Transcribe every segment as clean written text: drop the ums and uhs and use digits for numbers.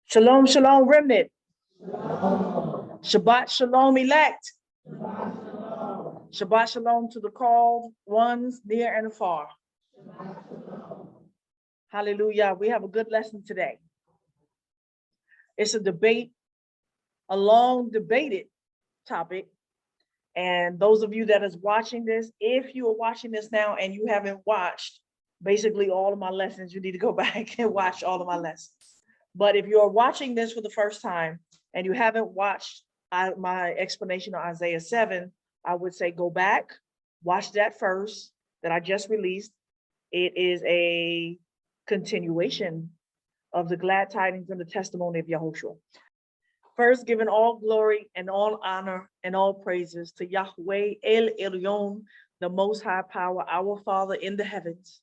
Shalom, shalom, remnant. Shalom. Shabbat shalom, elect. Shabbat shalom. Shabbat shalom to the called ones near and afar. Shabbat shalom. Hallelujah. We have a good lesson today. It's a debate, a long debated topic. And those of you that is watching this, if you are watching this now and you haven't watched basically all of my lessons, you need to go back and watch all of my lessons. But if you're watching this for the first time and you haven't watched my explanation of Isaiah 7, I would say go back, watch that first that I just released. It is a continuation of the glad tidings and the testimony of YHWH. First, giving all glory and all honor and all praises to Yahweh El Elyon, the Most High Power, our Father in the heavens,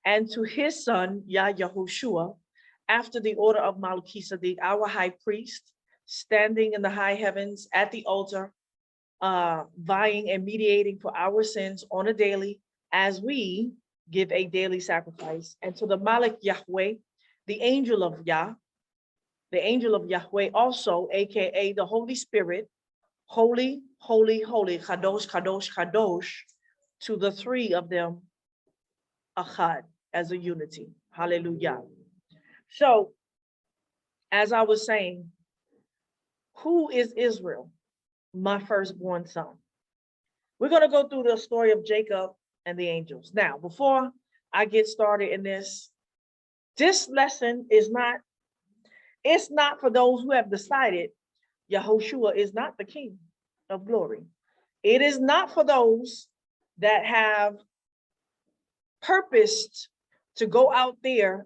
and to his Son, YHWH, after the order of Melchizedek, our high priest, standing in the high heavens at the altar, vying and mediating for our sins on a daily, as we give a daily sacrifice. And to the Malik Yahweh, the angel of Yah, the angel of Yahweh also, aka the Holy Spirit, holy, holy, holy, kadosh, kadosh, kadosh, to the three of them, achad, as a unity. Hallelujah. So, as I was saying, who is Israel? My firstborn son. We're going to go through the story of Jacob and the angels. Now, before I get started in this lesson is not, it's not for those who have decided YHWH is not the King of glory. It is not for those that have purposed to go out there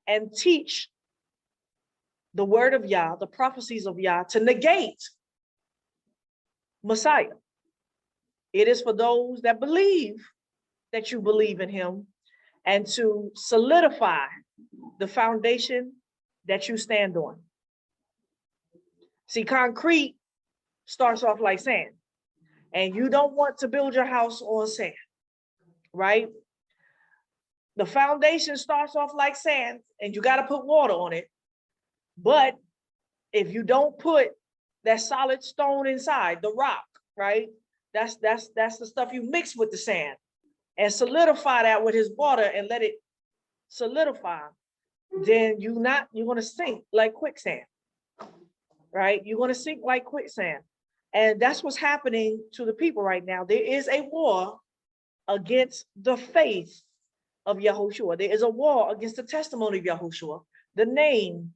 and teach the word of Yah, the prophecies of Yah, to negate Messiah. It is for those that believe that you believe in him and to solidify the foundation that you stand on. See, concrete starts off like sand, and you don't want to build your house on sand, right? The foundation starts off like sand, and you got to put water on it. But if you don't put that solid stone inside, the rock, right? That's the stuff you mix with the sand and solidify that with his water and let it solidify, then you're going to sink like quicksand, right? You're going to sink like quicksand. And that's what's happening to the people right now. There is a war against the faith of YHWH. There is a war against the testimony of YHWH, the name,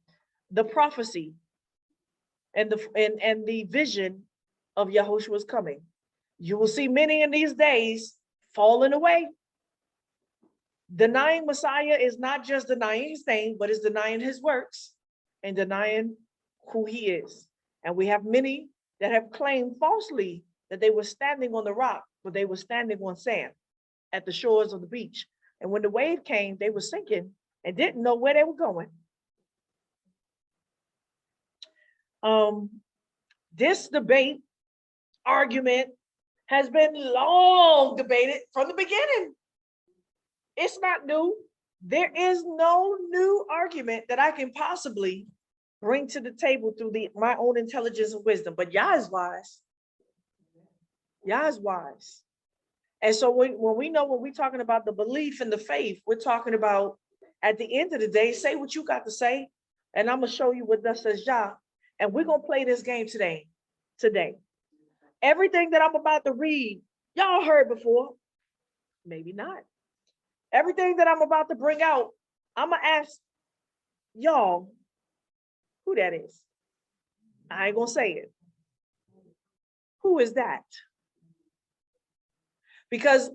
the prophecy, and the vision of YHWH's coming. You will see many in these days falling away. Denying Messiah is not just denying his name, but is denying his works and denying who he is. And we have many that have claimed falsely that they were standing on the rock, but they were standing on sand at the shores of the beach. And when the wave came, they were sinking and didn't know where they were going. This debate, argument, has been long debated from the beginning. It's not new. There is no new argument that I can possibly bring to the table through my own intelligence and wisdom. But Yah is wise. Yah is wise. And so when we know when we're talking about the belief and the faith, we're talking about at the end of the day, say what you got to say, and I'm going to show you what thus says Yah. And we're going to play this game today. Everything that I'm about to read, y'all heard before. Maybe not. Everything that I'm about to bring out, I'm going to ask y'all who that is. I ain't going to say it. Who is that? Because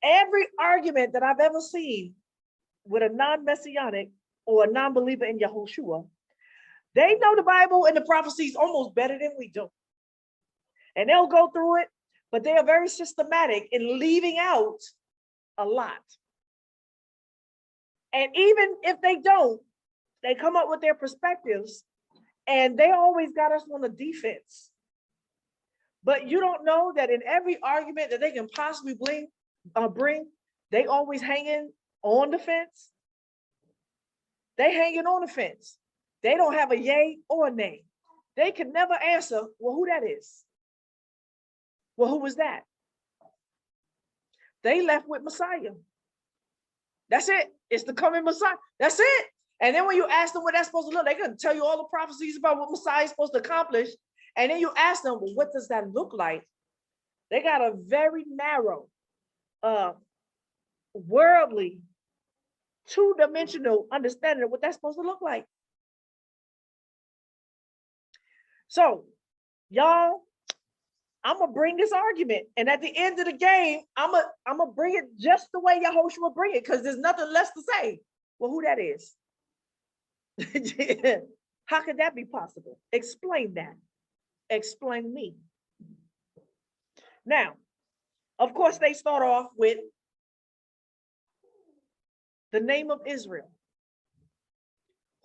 every argument that I've ever seen with a non-messianic or a non-believer in YHWH, they know the Bible and the prophecies almost better than we do. And they'll go through it, but they are very systematic in leaving out a lot. And even if they don't, they come up with their perspectives and they always got us on the defense. But you don't know that in every argument that they can possibly bring, they always hanging on the fence. They hanging on the fence. They don't have a yay or a nay. They can never answer, well, who that is? Well, who was that? They left with Messiah. That's it. It's the coming Messiah. That's it. And then when you ask them what that's supposed to look, they're going to tell you all the prophecies about what Messiah is supposed to accomplish. And then you ask them, well, what does that look like? They got a very narrow, worldly, two-dimensional understanding of what that's supposed to look like. So, y'all, I'm going to bring this argument. And at the end of the game, I'm gonna bring it just the way Yahushua will bring it, because there's nothing less to say. Well, who that is? How could that be possible? Explain that. Explain me. Now, of course, they start off with the name of Israel.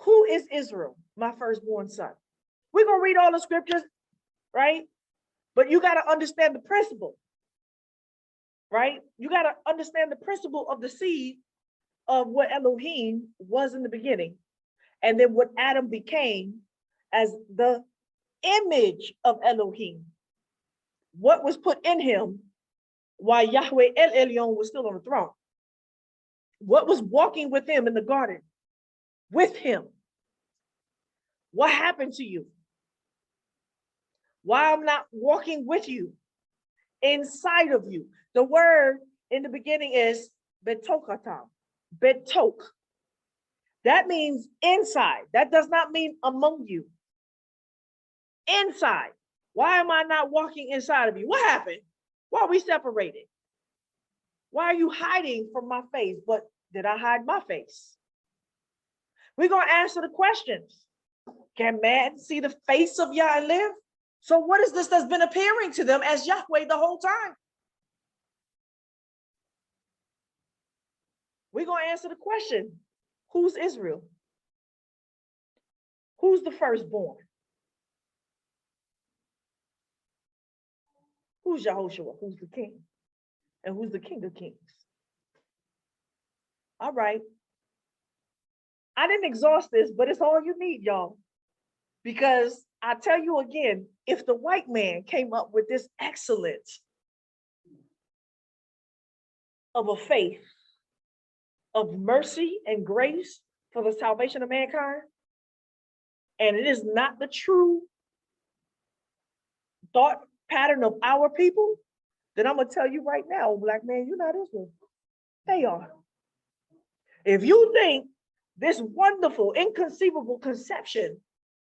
Who is Israel? My firstborn son. We're going to read all the scriptures, right? But you got to understand the principle, right? You got to understand the principle of the seed of what Elohim was in the beginning, and then what Adam became as the image of Elohim. What was put in him while Yahweh El Elyon was still on the throne? What was walking with him in the garden? With him. What happened to you? Why I'm not walking with you, inside of you? The word in the beginning is betokatam, betok. That means inside. That does not mean among you. Inside. Why am I not walking inside of you? What happened? Why are we separated? Why are you hiding from my face? But did I hide my face? We're going to answer the questions. Can man see the face of Yah and live? So what is this that's been appearing to them as Yahweh the whole time? We're going to answer the question. Who's Israel? Who's the firstborn? Who's Yahushua? Who's the king? And who's the king of kings? All right. I didn't exhaust this, but it's all you need, y'all. Because I tell you again, if the white man came up with this excellence of a faith of mercy and grace for the salvation of mankind, and it is not the true thought pattern of our people, then I'm going to tell you right now, black man, you're not Israel. They are. If you think this wonderful, inconceivable conception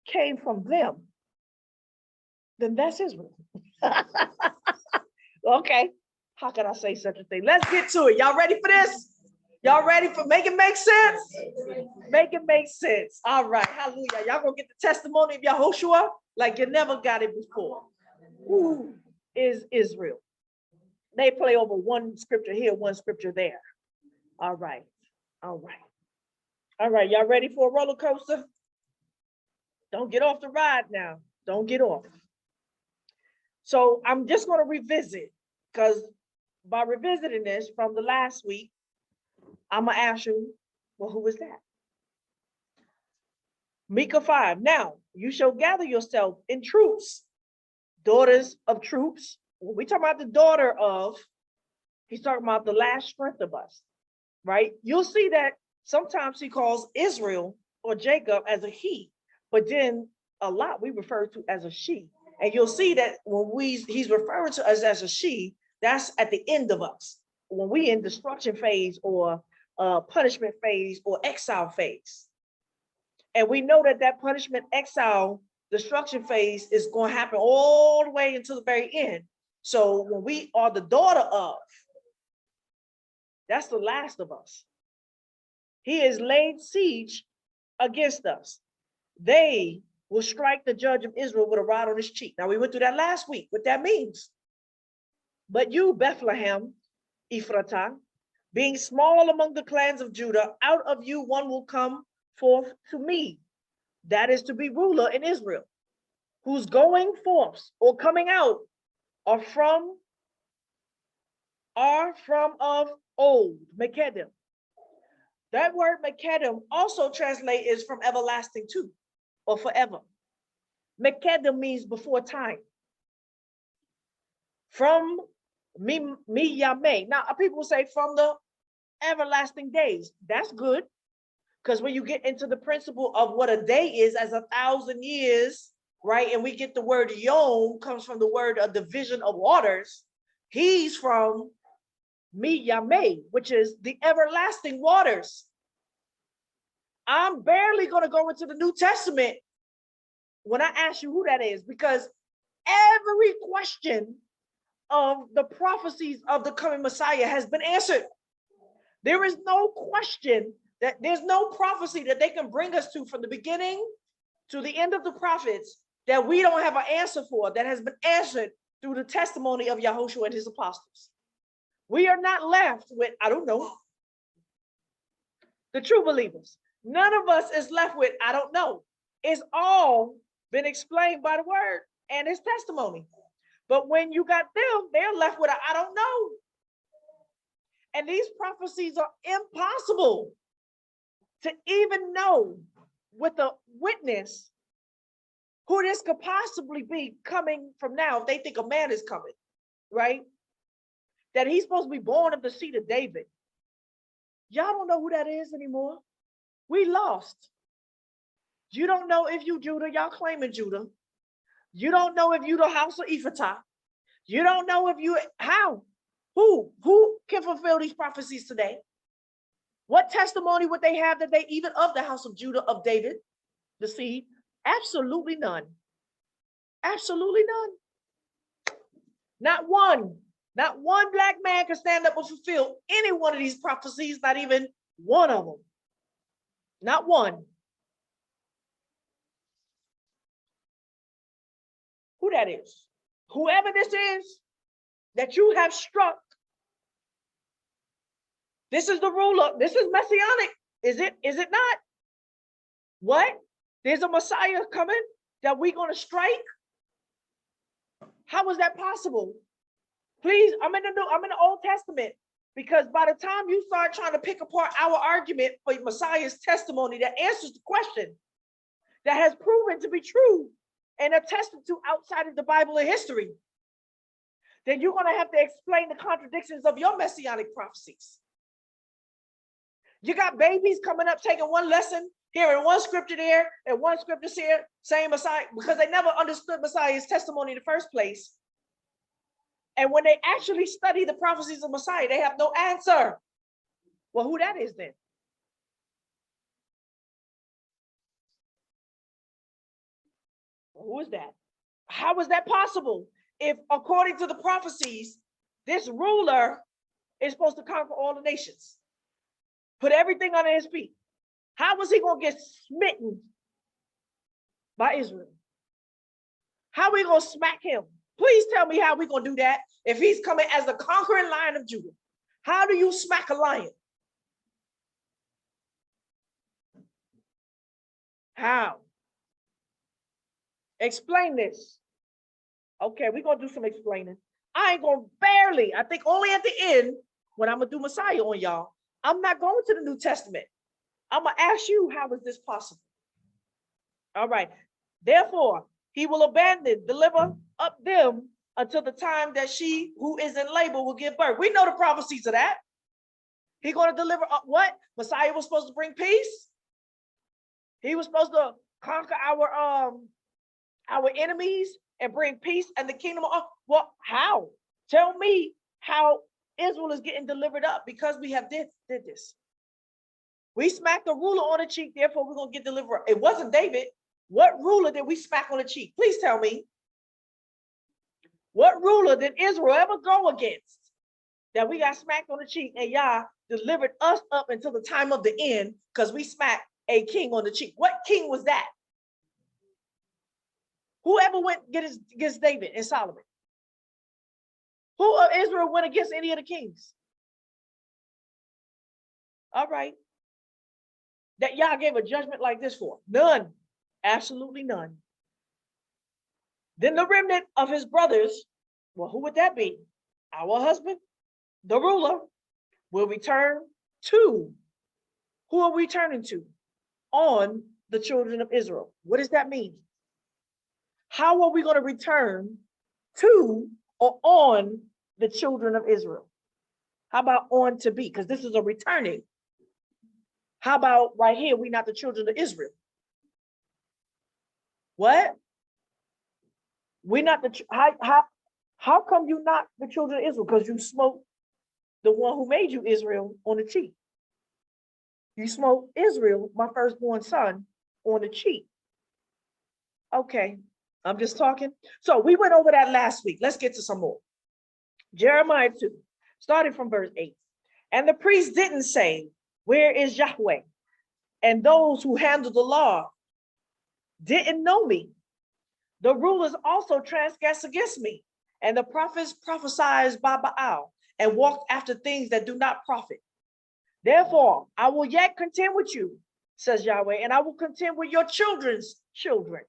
came from them, then that's Israel. Okay, how can I say such a thing? Let's get to it. Y'all ready for this? Y'all ready for make it make sense? Make it make sense. All right, hallelujah. Y'all gonna get the testimony of Yahushua like you never got it before. Who is Israel? They play over one scripture here, one scripture there. All right, all right. All right, y'all ready for a roller coaster? Don't get off the ride now. Don't get off. So I'm just going to revisit, because by revisiting this from the last week, I'm going to ask you, well, who is that? Micah 5. Now, you shall gather yourself in troops, daughters of troops. When we talk about the daughter of, he's talking about the last strength of us, right? You'll see that sometimes he calls Israel or Jacob as a he, but then a lot we refer to as a she. And you'll see that when he's referring to us as a she, that's at the end of us. When we in destruction phase or punishment phase or exile phase. And we know that that punishment, exile, destruction phase is going to happen all the way until the very end. So when we are the daughter of, that's the last of us. He has laid siege against us. They will strike the judge of Israel with a rod on his cheek. Now, we went through that last week, what that means. But you, Bethlehem, Ephratah, being small among the clans of Judah, out of you one will come forth to me. That is to be ruler in Israel, whose going forth or coming out are from of old, Mekedem. That word Mekedem also translated is from everlasting too. or forever. Mekedem means before time. From me Yahweh. Now, people say from the everlasting days. That's good. Because when you get into the principle of what a day is as 1,000 years, right? And we get the word yom comes from the word of division of waters. He's from me Yahweh, which is the everlasting waters. I'm barely going to go into the New Testament when I ask you who that is, because every question of the prophecies of the coming Messiah has been answered. There is no question that there's no prophecy that they can bring us to from the beginning to the end of the prophets that we don't have an answer for, that has been answered through the testimony of YHWH and his apostles. We are not left with, I don't know. The true believers. None of us is left with, I don't know. It's all been explained by the word and his testimony. But when you got them, they're left with, I don't know. And these prophecies are impossible to even know with a witness who this could possibly be coming from now. If they think a man is coming, right? That he's supposed to be born of the seed of David. Y'all don't know who that is anymore. We lost. You don't know if you Judah, y'all claiming Judah. You don't know if you the house of Ephratah. You don't know if you, how? Who can fulfill these prophecies today? What testimony would they have that they even of the house of Judah, of David, the seed? Absolutely none. Absolutely none. Not one black man can stand up and fulfill any one of these prophecies, not even one of them. Not one. Who that is? Whoever this is that you have struck, this is the ruler. This is messianic. Is it not? What? There's a Messiah coming that we're going to strike? How is that possible? Please, I'm in the Old Testament, because by the time you start trying to pick apart our argument for Messiah's testimony that answers the question, that has proven to be true and attested to outside of the Bible and history, then you're going to have to explain the contradictions of your messianic prophecies. You got babies coming up taking one lesson here and one scripture there and one scripture here saying Messiah, because they never understood Messiah's testimony in the first place. And when they actually study the prophecies of Messiah, they have no answer. Well, who that is then? Well, who is that? How is that possible? If according to the prophecies, this ruler is supposed to conquer all the nations, put everything under his feet. How was he going to get smitten by Israel? How are we going to smack him? Please tell me how we're going to do that if he's coming as the conquering lion of Judah. How do you smack a lion? How? Explain this. Okay, we're going to do some explaining. I ain't going to barely, I think only at the end, when I'm going to do Messiah on y'all, I'm not going to the New Testament. I'm going to ask you, how is this possible? All right. Therefore, he will abandon, deliver up them until the time that she who is in labor will give birth. We know the prophecies of that. He's going to deliver up what? Messiah was supposed to bring peace. He was supposed to conquer our enemies and bring peace and the kingdom of, well, how? Tell me how Israel is getting delivered up, because we have did this. We smacked the ruler on the cheek, therefore we're going to get delivered. It wasn't David. What ruler did we smack on the cheek? Please tell me. What ruler did Israel ever go against that we got smacked on the cheek and Yah delivered us up until the time of the end because we smacked a king on the cheek? What king was that? Whoever went against David and Solomon? Who of Israel went against any of the kings? All right. That Yah gave a judgment like this for? None. Absolutely none. Then the remnant of his brothers, well, who would that be? Our husband, the ruler, will return to. Who are we turning to? On the children of Israel. What does that mean? How are we going to return to or on the children of Israel? How about on to be? Because this is a returning. How about right here, we not the children of Israel? What? We not the, how come you not the children of Israel? Because you smoked the one who made you Israel on the cheek. You smoked Israel, my firstborn son, on the cheek. Okay, I'm just talking. So we went over that last week. Let's get to some more. Jeremiah 2, starting from verse 8. And the priest didn't say, where is Yahweh? And those who handled the law didn't know me. The rulers also transgressed against me. And the prophets prophesied by Baal and walked after things that do not profit. Therefore, I will yet contend with you, says Yahweh, and I will contend with your children's children.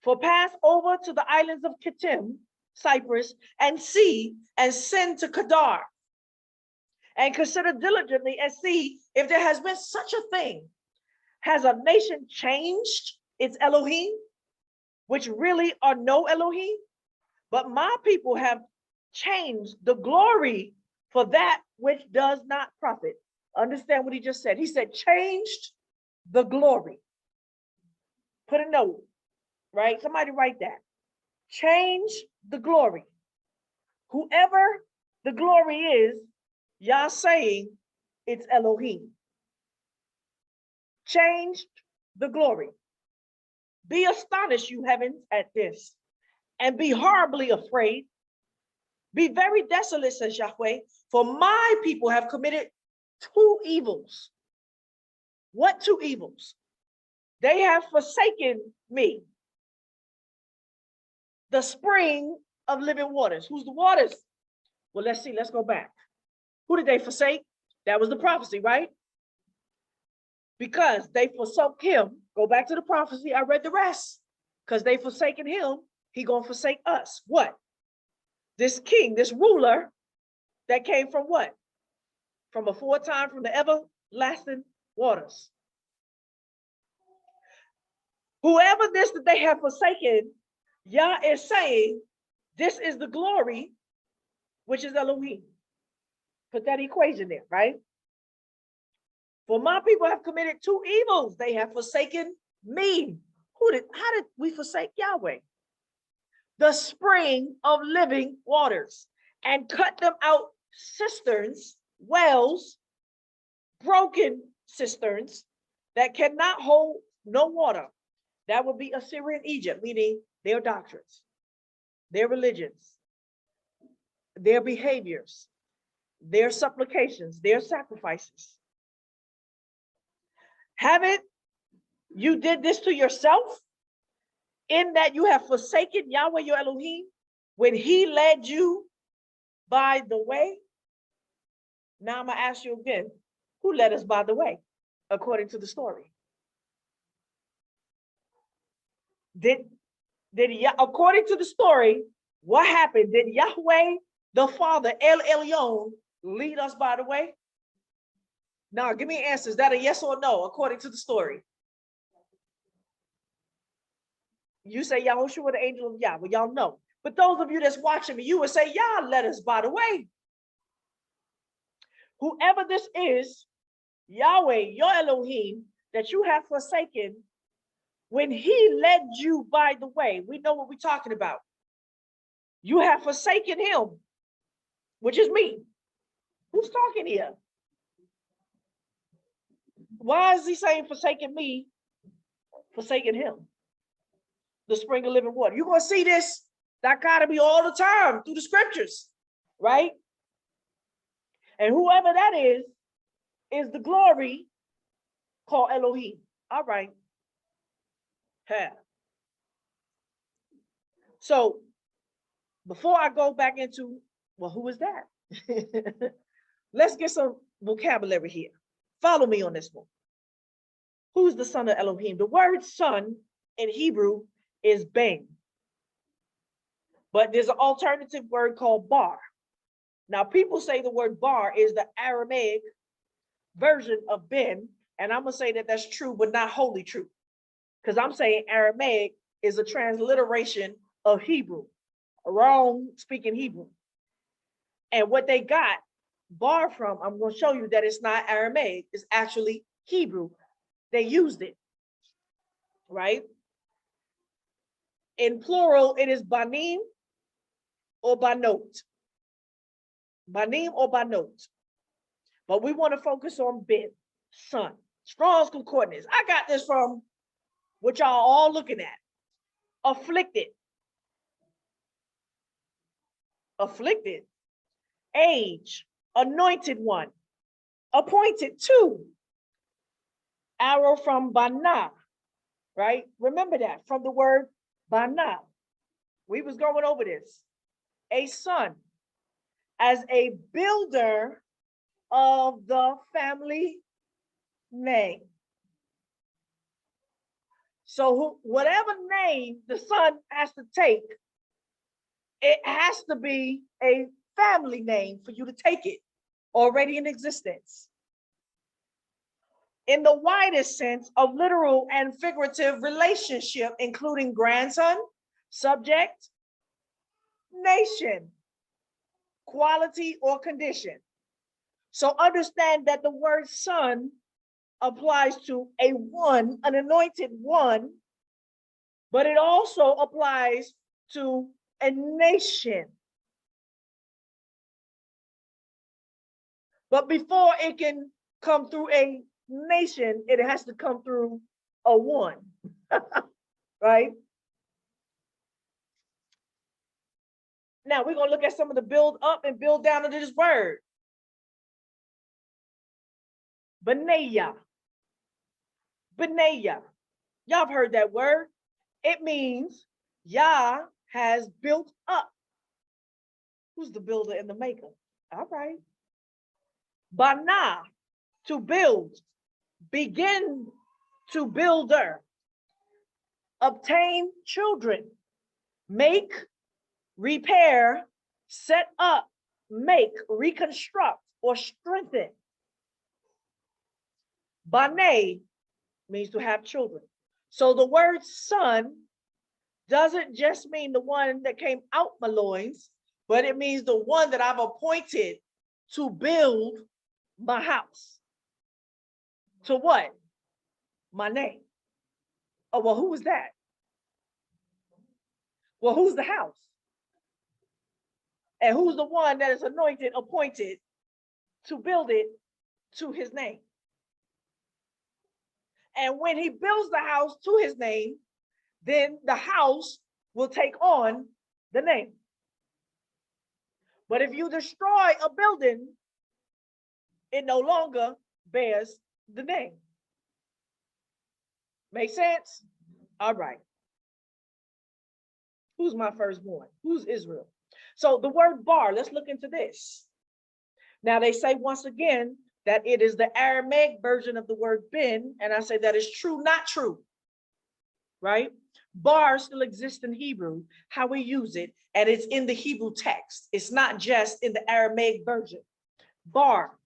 For pass over to the islands of Kittim, Cyprus, and see and send to Kedar, and consider diligently and see if there has been such a thing. Has a nation changed its Elohim, which really are no Elohim? But my people have changed the glory for that which does not profit. Understand what he just said. He said, changed the glory. Put a note, right? Somebody write that. Change the glory. Whoever the glory is, Yah saying it's Elohim. Changed the glory. Be astonished, you heavens, at this, and be horribly afraid. Be very desolate, says Yahweh, for my people have committed two evils. What two evils? They have forsaken me, the spring of living waters. Who's the waters? Well, let's see. Let's go back. Who did they forsake? That was the prophecy, right? Because they forsook him. Go back to the prophecy. I read the rest. Because they forsaken him, he gonna forsake us. What? This king, this ruler that came from what? From aforetime, from the everlasting waters. Whoever this that they have forsaken, Yah is saying, this is the glory, which is Elohim. Put that equation there, right? For my people have committed two evils. They have forsaken me. How did we forsake Yahweh? The spring of living waters, and cut them out cisterns, wells, broken cisterns that cannot hold no water. That would be Assyrian Egypt, meaning their doctrines, their religions, their behaviors, their supplications, their sacrifices. Haven't you did this to yourself, in that you have forsaken Yahweh your Elohim when he led you by the way? Now I'm gonna ask you again, who led us by the way, according to the story? According to the story, what happened? Did Yahweh, the Father, El Elyon, lead us by the way? Now, give me an answer. Is that a yes or no, according to the story? You say Yahushua, the angel of Yah. Well, y'all know. But those of you that's watching me, you would say, Yah led us by the way. Whoever this is, Yahweh, your Elohim, that you have forsaken, when he led you by the way, we know what we're talking about. You have forsaken him, which is me. Who's talking here? Why is he saying forsaken me, forsaken him? The spring of living water. You're going to see this dichotomy all the time through the scriptures, right? And whoever that is the glory called Elohim. All right. Yeah. So before I go back into, well, who is that? Let's get some vocabulary here. Follow me on this one. Who's the son of Elohim? The word son in Hebrew is ben. But there's an alternative word called bar. Now, people say the word bar is the Aramaic version of ben, And I'm going to say that that's true, but not wholly true. Because I'm saying Aramaic is a transliteration of Hebrew, wrong speaking Hebrew. And what they got bar from, I'm going to show you that it's not Aramaic, it's actually Hebrew. They used it, right? In plural, it is banim or banot. Banim or banot. But we want to focus on bin, son. Strong's Concordance. I got this from what y'all all looking at. Afflicted. Afflicted. Age. Anointed one. Appointed two. Arrow from bana, right? Remember that from the word bana. We was going over this. A son. As a builder of the family name. So whatever name the son has to take, it has to be a family name for you to take it, already in existence. In the widest sense of literal and figurative relationship, including grandson, subject, nation, quality, or condition. So understand that the word son applies to a one, an anointed one, but it also applies to a nation. But before it can come through a nation, it has to come through a one, right? Now we're gonna look at some of the build up and build down of this word. Benaya. Benaya. Y'all have heard that word. It means Yah has built up. Who's the builder and the maker? All right. Bana, to build. Begin to builder. Obtain children. Make, repair, set up, make, reconstruct, or strengthen. Bane means to have children. So the word son doesn't just mean the one that came out my loins, but it means the one that I've appointed to build my house. To what? My name. Oh, well, who was that? Well, who's the house? And who's the one that is anointed, appointed to build it to his name? And when he builds the house to his name, then the house will take on the name. But if you destroy a building, it no longer bears the name. Make sense? All right. Who's my firstborn? Who's Israel? So the word bar, let's look into this. Now they say once again that it is the Aramaic version of the word bin, and I say that is true, not true, right? Bar still exists in Hebrew, how we use it, and it's in the Hebrew text. It's not just in the Aramaic version. Bar,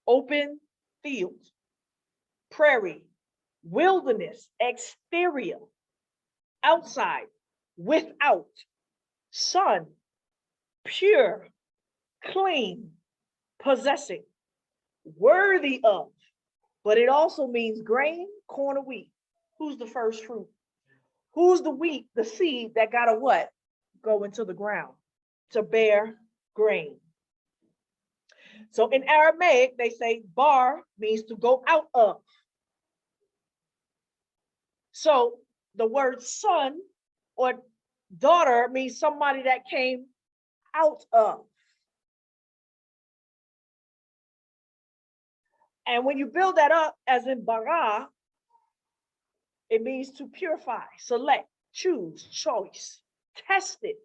open field, prairie, wilderness, exterior, outside, without, sun, pure, clean, possessing, worthy of, but it also means grain, corn, or wheat. Who's the first fruit? Who's the wheat, the seed that got to what? Go into the ground to bear grain. So in Aramaic, they say bar means to go out of. So the word son or daughter means somebody that came out of. And when you build that up, as in bara, it means to purify, select, choose, choice, test it,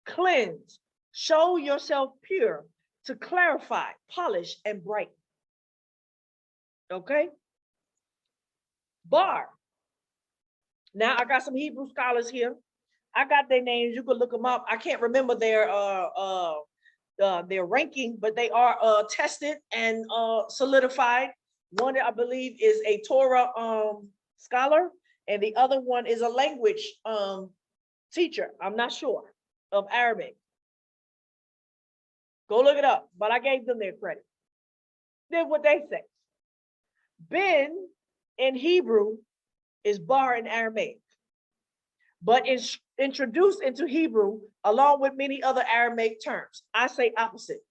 cleanse, show yourself pure, to clarify, polish, and brighten. Okay? Bar. Now I got some Hebrew scholars here. I got their names. You can look them up. I can't remember their ranking, but they are tested and solidified One, I believe, is a Torah scholar, and the other one is a language teacher. I'm not sure, of Arabic. Go look it up, but I gave them their credit. Did what they say. Ben in Hebrew is bar in Aramaic, but is introduced into Hebrew along with many other Aramaic terms. I say opposite.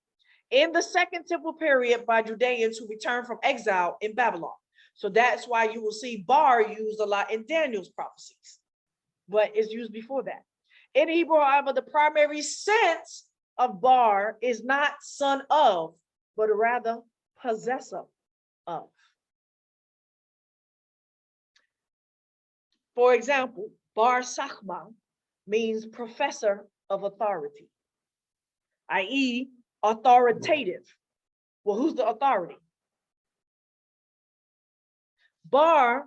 In the Second Temple period by Judeans who returned from exile in Babylon. So that's why you will see bar used a lot in Daniel's prophecies, but it's used before that. In Hebrew, however, the primary sense of bar is not son of, but rather possessor of. For example, bar sachma means professor of authority, i.e., authoritative. Well, who's the authority? Bar,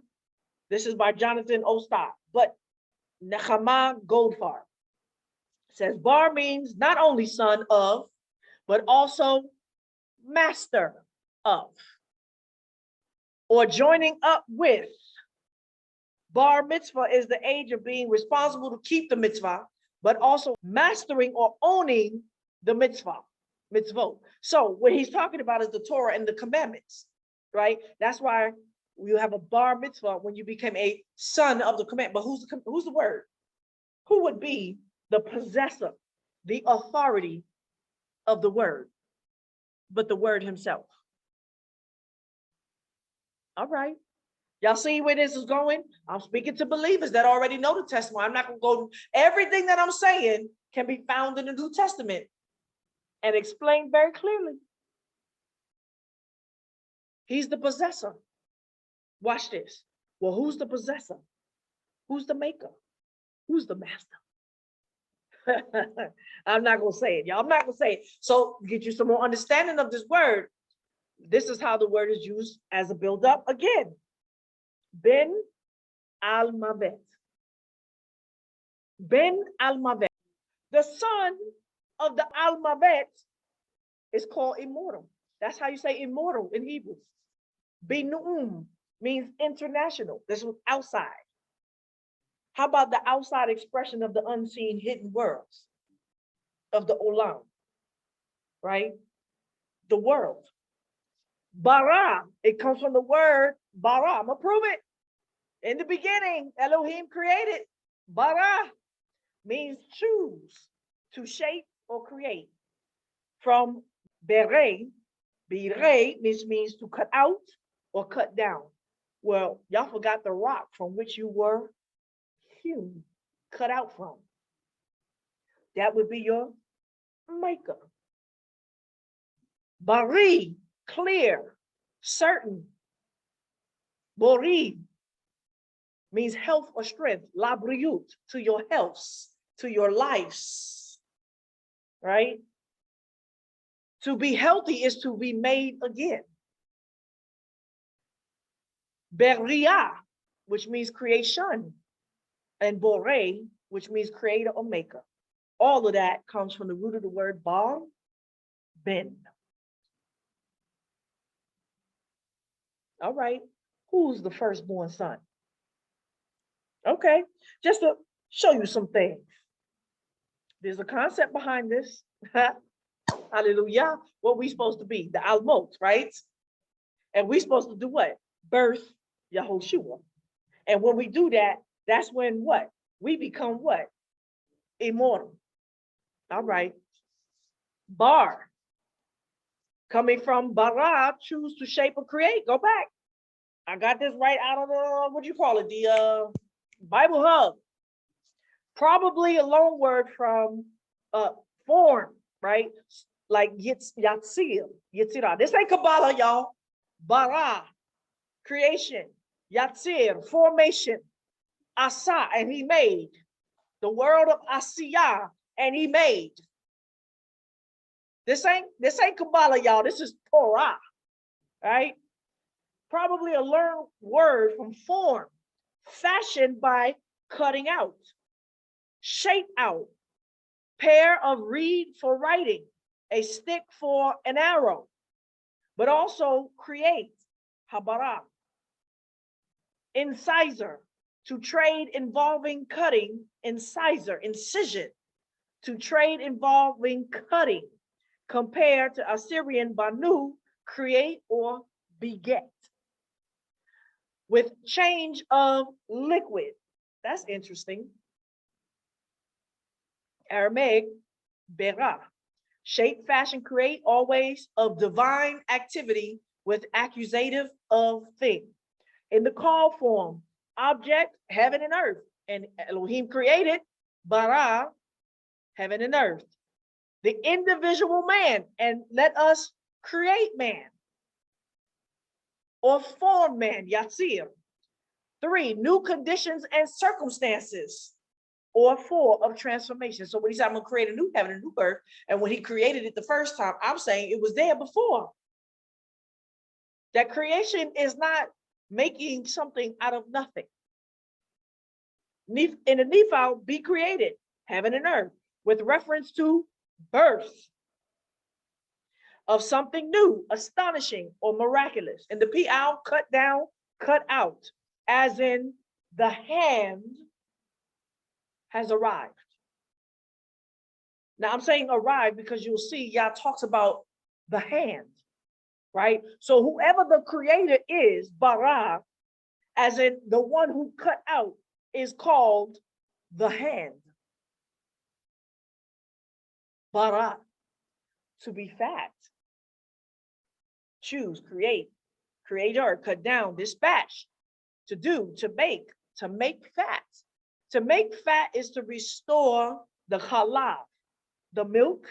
this is by Jonathan Ostad, but Nechama Goldfarb says bar means not only son of, but also master of, or joining up with. Bar mitzvah is the age of being responsible to keep the mitzvah, but also mastering or owning the mitzvah, mitzvot. So what he's talking about is the Torah and the commandments, right? That's why you have a bar mitzvah when you become a son of the commandment. But who's the word? Who would be the possessor, the authority of the word? But the word himself. All right. Y'all see where this is going? I'm speaking to believers that already know the testimony. I'm not going to go, everything that I'm saying can be found in the New Testament and explained very clearly. He's the possessor. Watch this. Well, who's the possessor? Who's the maker? Who's the master? I'm not going to say it, y'all. I'm not going to say it. So get you some more understanding of this word. This is how the word is used as a build-up again. Ben al-Mavet. Ben al-Mavet. The son of the al-Mavet is called immortal. That's how you say immortal in Hebrew. Binu'um means international. This was outside. How about the outside expression of the unseen hidden worlds of the Olam, right? The world. Bara, it comes from the word bara. I'm gonna prove it. In the beginning, Elohim created. Bara means choose, to shape or create. From bere, means to cut out or cut down. Well, y'all forgot the rock from which you were hewn, cut out from. That would be your maker. Bari, clear, certain. Bori means health or strength. Labriut, to your health, to your lives, right? To be healthy is to be made again. Beria, which means creation, and Bore, which means creator or maker. All of that comes from the root of the word bar, ben. All right, who's the firstborn son? Okay, just to show you some things. There's a concept behind this. Hallelujah. What we supposed to be, the Almot, right? And we supposed to do what? Birth Yahushua. And when we do that, that's when what? We become what? Immortal. All right. Bar. Coming from bara, choose to shape or create. Go back. I got this right out of the, what do you call it? The Bible Hub. Probably a loan word from form, right? Like Yatzir, Yetzirah. This ain't Kabbalah, y'all. Bara, creation. Yatzir, formation. Asa, and he made. The world of Asiyah, and he made. This ain't Kabbalah, y'all. This is Torah, right? Probably a learned word from form, fashioned by cutting out, shape out, pair of reed for writing, a stick for an arrow, but also create, habara. Incisor, to trade involving cutting. Incisor, incision, to trade involving cutting. Compared to Assyrian banu, create or beget. With change of liquid. That's interesting. Aramaic, bera. Shape, fashion, create, always of divine activity with accusative of thing. In the call form, object, heaven and earth. And Elohim created, bara, heaven and earth. The individual man, and let us create man. Or form man, yatsir. 3, new conditions and circumstances. Or 4, of transformation. So when he said, I'm gonna create a new heaven and a new earth, and when he created it the first time, I'm saying it was there before. That creation is not making something out of nothing. In the Nephi, be created, heaven and earth, with reference to birth of something new, astonishing, or miraculous. And the Pi'al, cut down, cut out, as in the hand has arrived. Now I'm saying arrived because you'll see Yah talks about the hand, right? So whoever the creator is, bara, as in the one who cut out, is called the hand. Bara, to be fat. Choose, create, creator, cut down, dispatch, to do, to make fat. To make fat is to restore the halal, the milk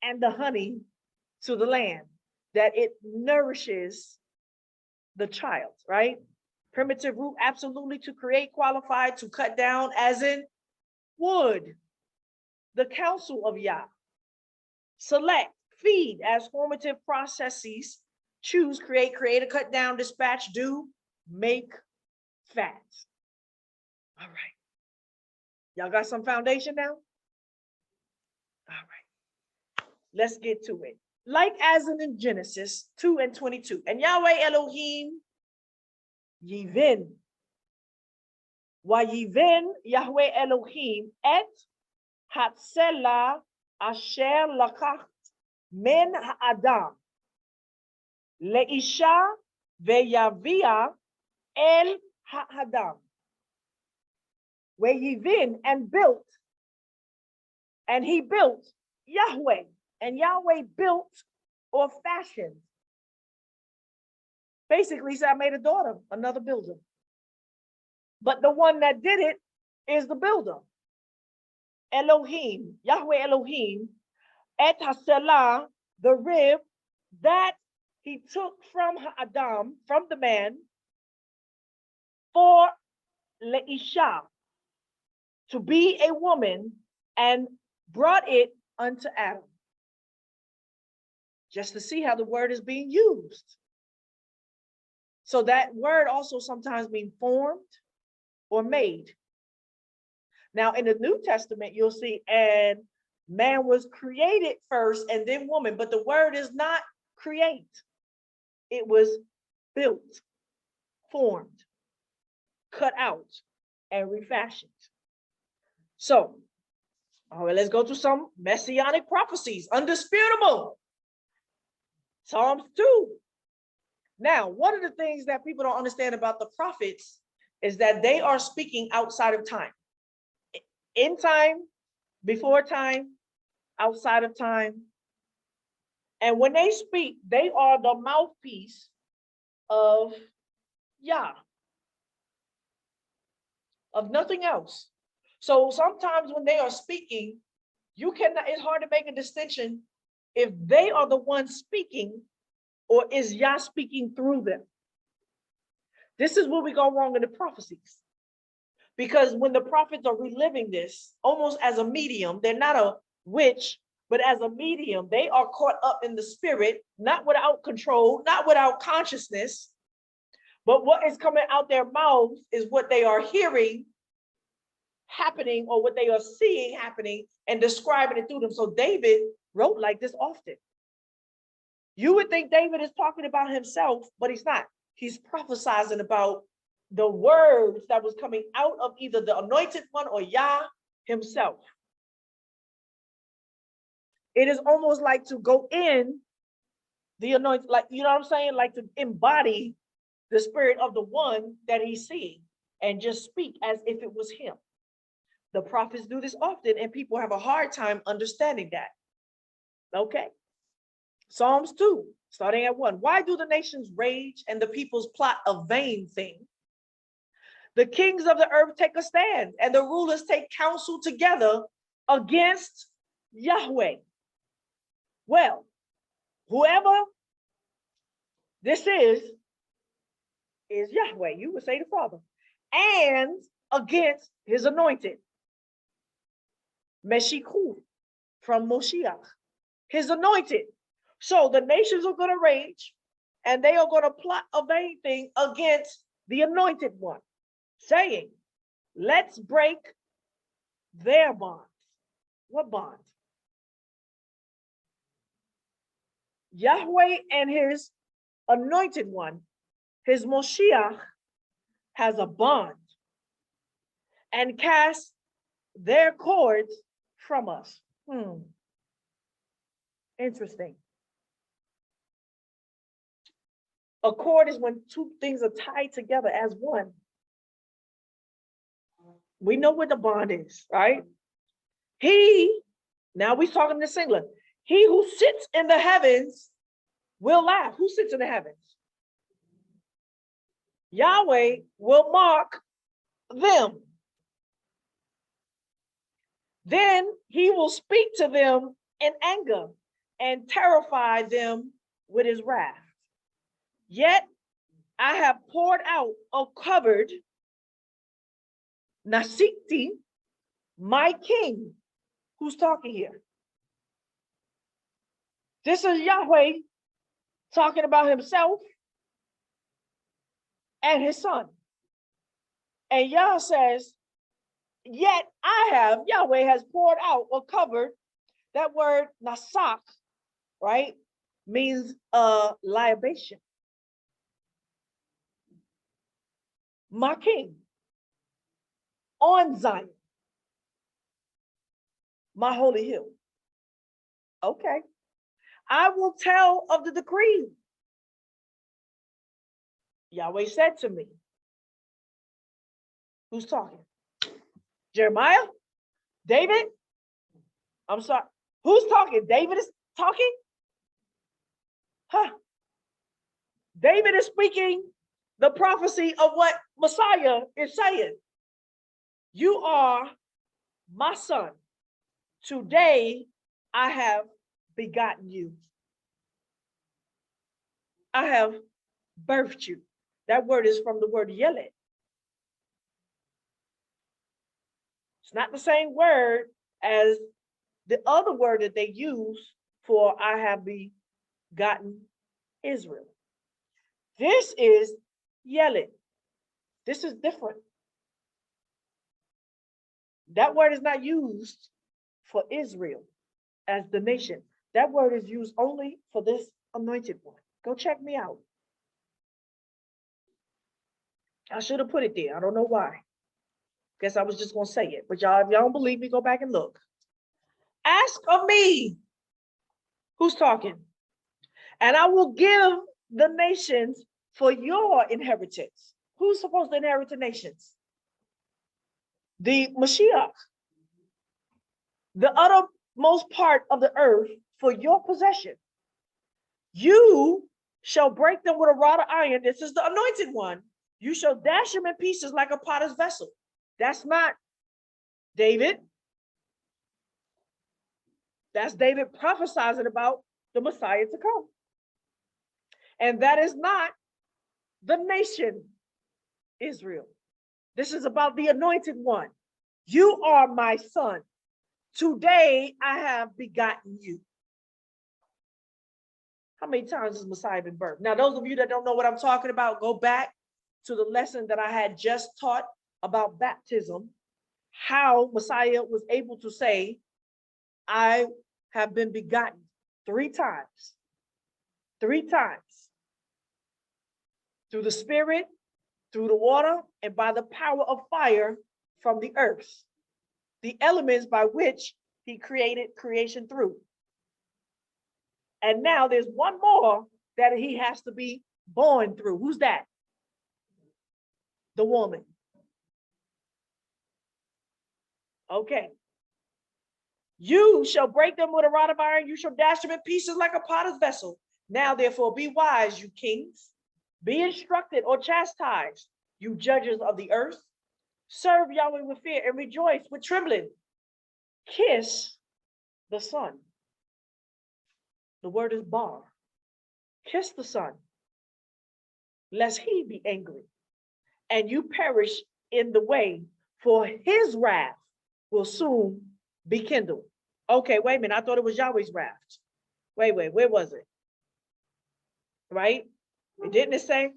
and the honey to the land, that it nourishes the child, right? Primitive root, absolutely, to create, qualified, to cut down, as in wood, the counsel of Yah. Select, feed, as formative processes. Choose, create, create, cut down, dispatch, do, make fat. All right. Y'all got some foundation now? All right. Let's get to it. Like as in Genesis 2:22. And Yahweh Elohim Yivin. Yivin Yahweh Elohim et hatzela asher lakach men ha'adam leisha veyavia el ha'adam. Where Yivin, and built, and he built Yahweh, and Yahweh built or fashioned. Basically, he said, I made a daughter, another builder. But the one that did it is the builder. Elohim, Yahweh Elohim, et haselah, the rib that he took from Adam, from the man, for leisha, to be a woman, and brought it unto Adam. Just to see how the word is being used. So that word also sometimes means formed or made. Now in the New Testament, you'll see, and man was created first and then woman, but the word is not create. It was built, formed, cut out, and refashioned. So, all right, let's go to some messianic prophecies, undisputable. Psalms 2. Now, one of the things that people don't understand about the prophets is that they are speaking outside of time. In time, before time, outside of time. And when they speak, they are the mouthpiece of Yah, of nothing else. So sometimes when they are speaking, it's hard to make a distinction if they are the ones speaking or is Yah speaking through them. This is where we go wrong in the prophecies. Because when the prophets are reliving this, almost as a medium, they're not a witch, but as a medium, they are caught up in the spirit, not without control, not without consciousness, but what is coming out their mouths is what they are hearing happening or what they are seeing happening and describing it through them. So David wrote like this often. You would think David is talking about himself, but he's not. he's prophesizing about the words that was coming out of either the anointed one or Yah himself. It is almost like to go in the anointed, like, you know what I'm saying? Like to embody the spirit of the one that he's seeing and just speak as if it was him. The prophets do this often and people have a hard time understanding that. Okay. Psalms 2, starting at 1. Why do the nations rage and the peoples plot a vain thing? The kings of the earth take a stand and the rulers take counsel together against Yahweh. Well, whoever this is Yahweh. You would say the Father. And against his anointed. Meshichu, from Moshiach, his anointed. So the nations are going to rage and they are going to plot a vain thing against the anointed one, saying, let's break their bonds. What bonds? Yahweh and his anointed one, his Moshiach, has a bond and cast their cords from us. Interesting. A cord is when two things are tied together as one. We know what the bond is, right? Now we're talking in the singular. He who sits in the heavens will laugh. Who sits in the heavens? Yahweh will mock them. Then he will speak to them in anger and terrify them with his wrath. Yet I have poured out a covered Nasikti, my king. Who's talking here? This is Yahweh talking about himself and his son. And Yah says, yet Yahweh has poured out or covered. That word nasak, right, means libation. My king on Zion, my holy hill. Okay. I will tell of the decree. Yahweh said to me. Who's talking? Jeremiah? David? I'm sorry. Who's talking? David is talking? David is speaking the prophecy of what Messiah is saying. You are my son. Today I have begotten you. I have birthed you. That word is from the word yelet. It's not the same word as the other word that they use for I have begotten Israel. This is yelet. This is different. That word is not used for Israel as the nation. That word is used only for this anointed one. Go check me out. I should have put it there. I don't know why. Guess I was just going to say it. But y'all, if y'all don't believe me, go back and look. Ask of me. Who's talking? And I will give the nations for your inheritance. Who's supposed to inherit the nations? The Mashiach. The uttermost part of the earth for your possession. You shall break them with a rod of iron. This is the anointed one. You shall dash them in pieces like a potter's vessel. That's not David. That's David prophesizing about the Messiah to come. And that is not the nation Israel. This is about the anointed one. You are my son. Today I have begotten you. How many times has Messiah been birthed? Now, those of you that don't know what I'm talking about, go back to the lesson that I had just taught about baptism, how Messiah was able to say, I have been begotten 3 times. 3 times. through the spirit, through the water, and by the power of fire from the earth, the elements by which he created creation through. And now there's one more that he has to be born through. Who's that? The woman. Okay. You shall break them with a rod of iron. You shall dash them in pieces like a potter's vessel. Now, therefore, be wise, you kings. Be instructed or chastised, you judges of the earth. Serve Yahweh with fear and rejoice with trembling. Kiss the Son. The word is bar. Kiss the Son, lest he be angry, and you perish in the way, for his wrath will soon be kindled. Okay, wait a minute. I thought it was Yahweh's wrath. Wait, where was it? Right? Didn't it say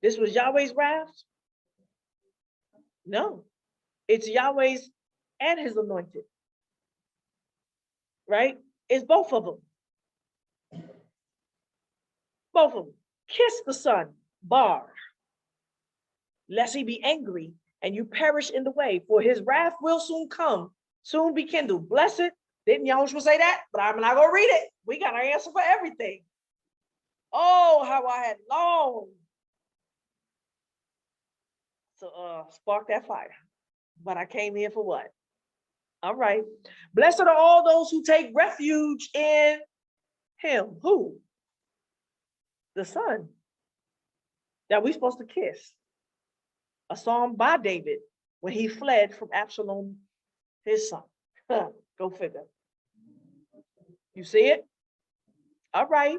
this was Yahweh's wrath? No, it's Yahweh's and his anointed. Right? It's both of them. Both of them. Kiss the Son, bar, lest he be angry and you perish in the way, for his wrath will soon come, soon be kindled. Blessed. Didn't Yahushua say that? But I'm not going to read it. We got our answer for everything. Oh, how I had longed to spark that fire. But I came here for what? All right. Blessed are all those who take refuge in him. Who? The Son that we're supposed to kiss. A psalm by David when he fled from Absalom, his son. Go figure. You see it? All right.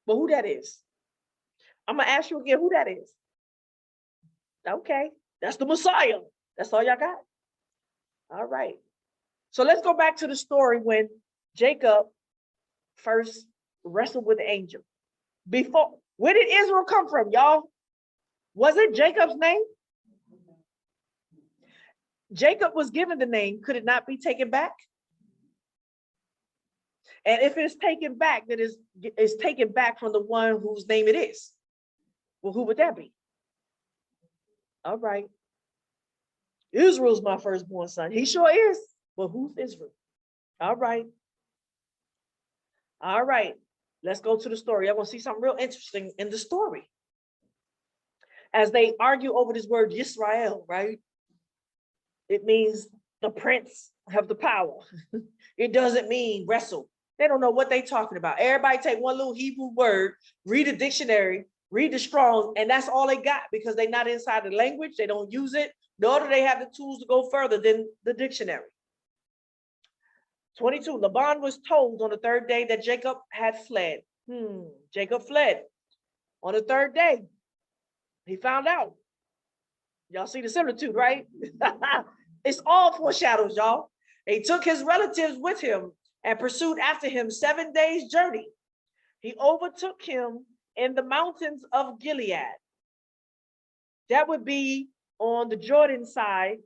But who that is? I'm going to ask you again who that is. Okay. That's the Messiah. That's all y'all got. All right. So let's go back to the story when Jacob first wrestled with the angel. Before, where did Israel come from, y'all? Was it Jacob's name? Jacob was given the name. Could it not be taken back? And if it's taken back, then it's taken back from the one whose name it is. Well, who would that be? All right. Israel's my firstborn son. He sure is. Well, who's Israel? All right. All right. Let's go to the story. I'm going to see something real interesting in the story. As they argue over this word Yisrael, right? It means the prince have the power. It doesn't mean wrestle. They don't know what they're talking about. Everybody take one little Hebrew word, read a dictionary, read the Strong's, and that's all they got because they're not inside the language. They don't use it, nor do they have the tools to go further than the dictionary. 22, Laban was told on the third day that Jacob had fled. Jacob fled. On the third day, he found out. Y'all see the similitude, right? It's all foreshadows, y'all. He took his relatives with him and pursued after him 7 days' journey. He overtook him in the mountains of Gilead. That would be on the Jordan side,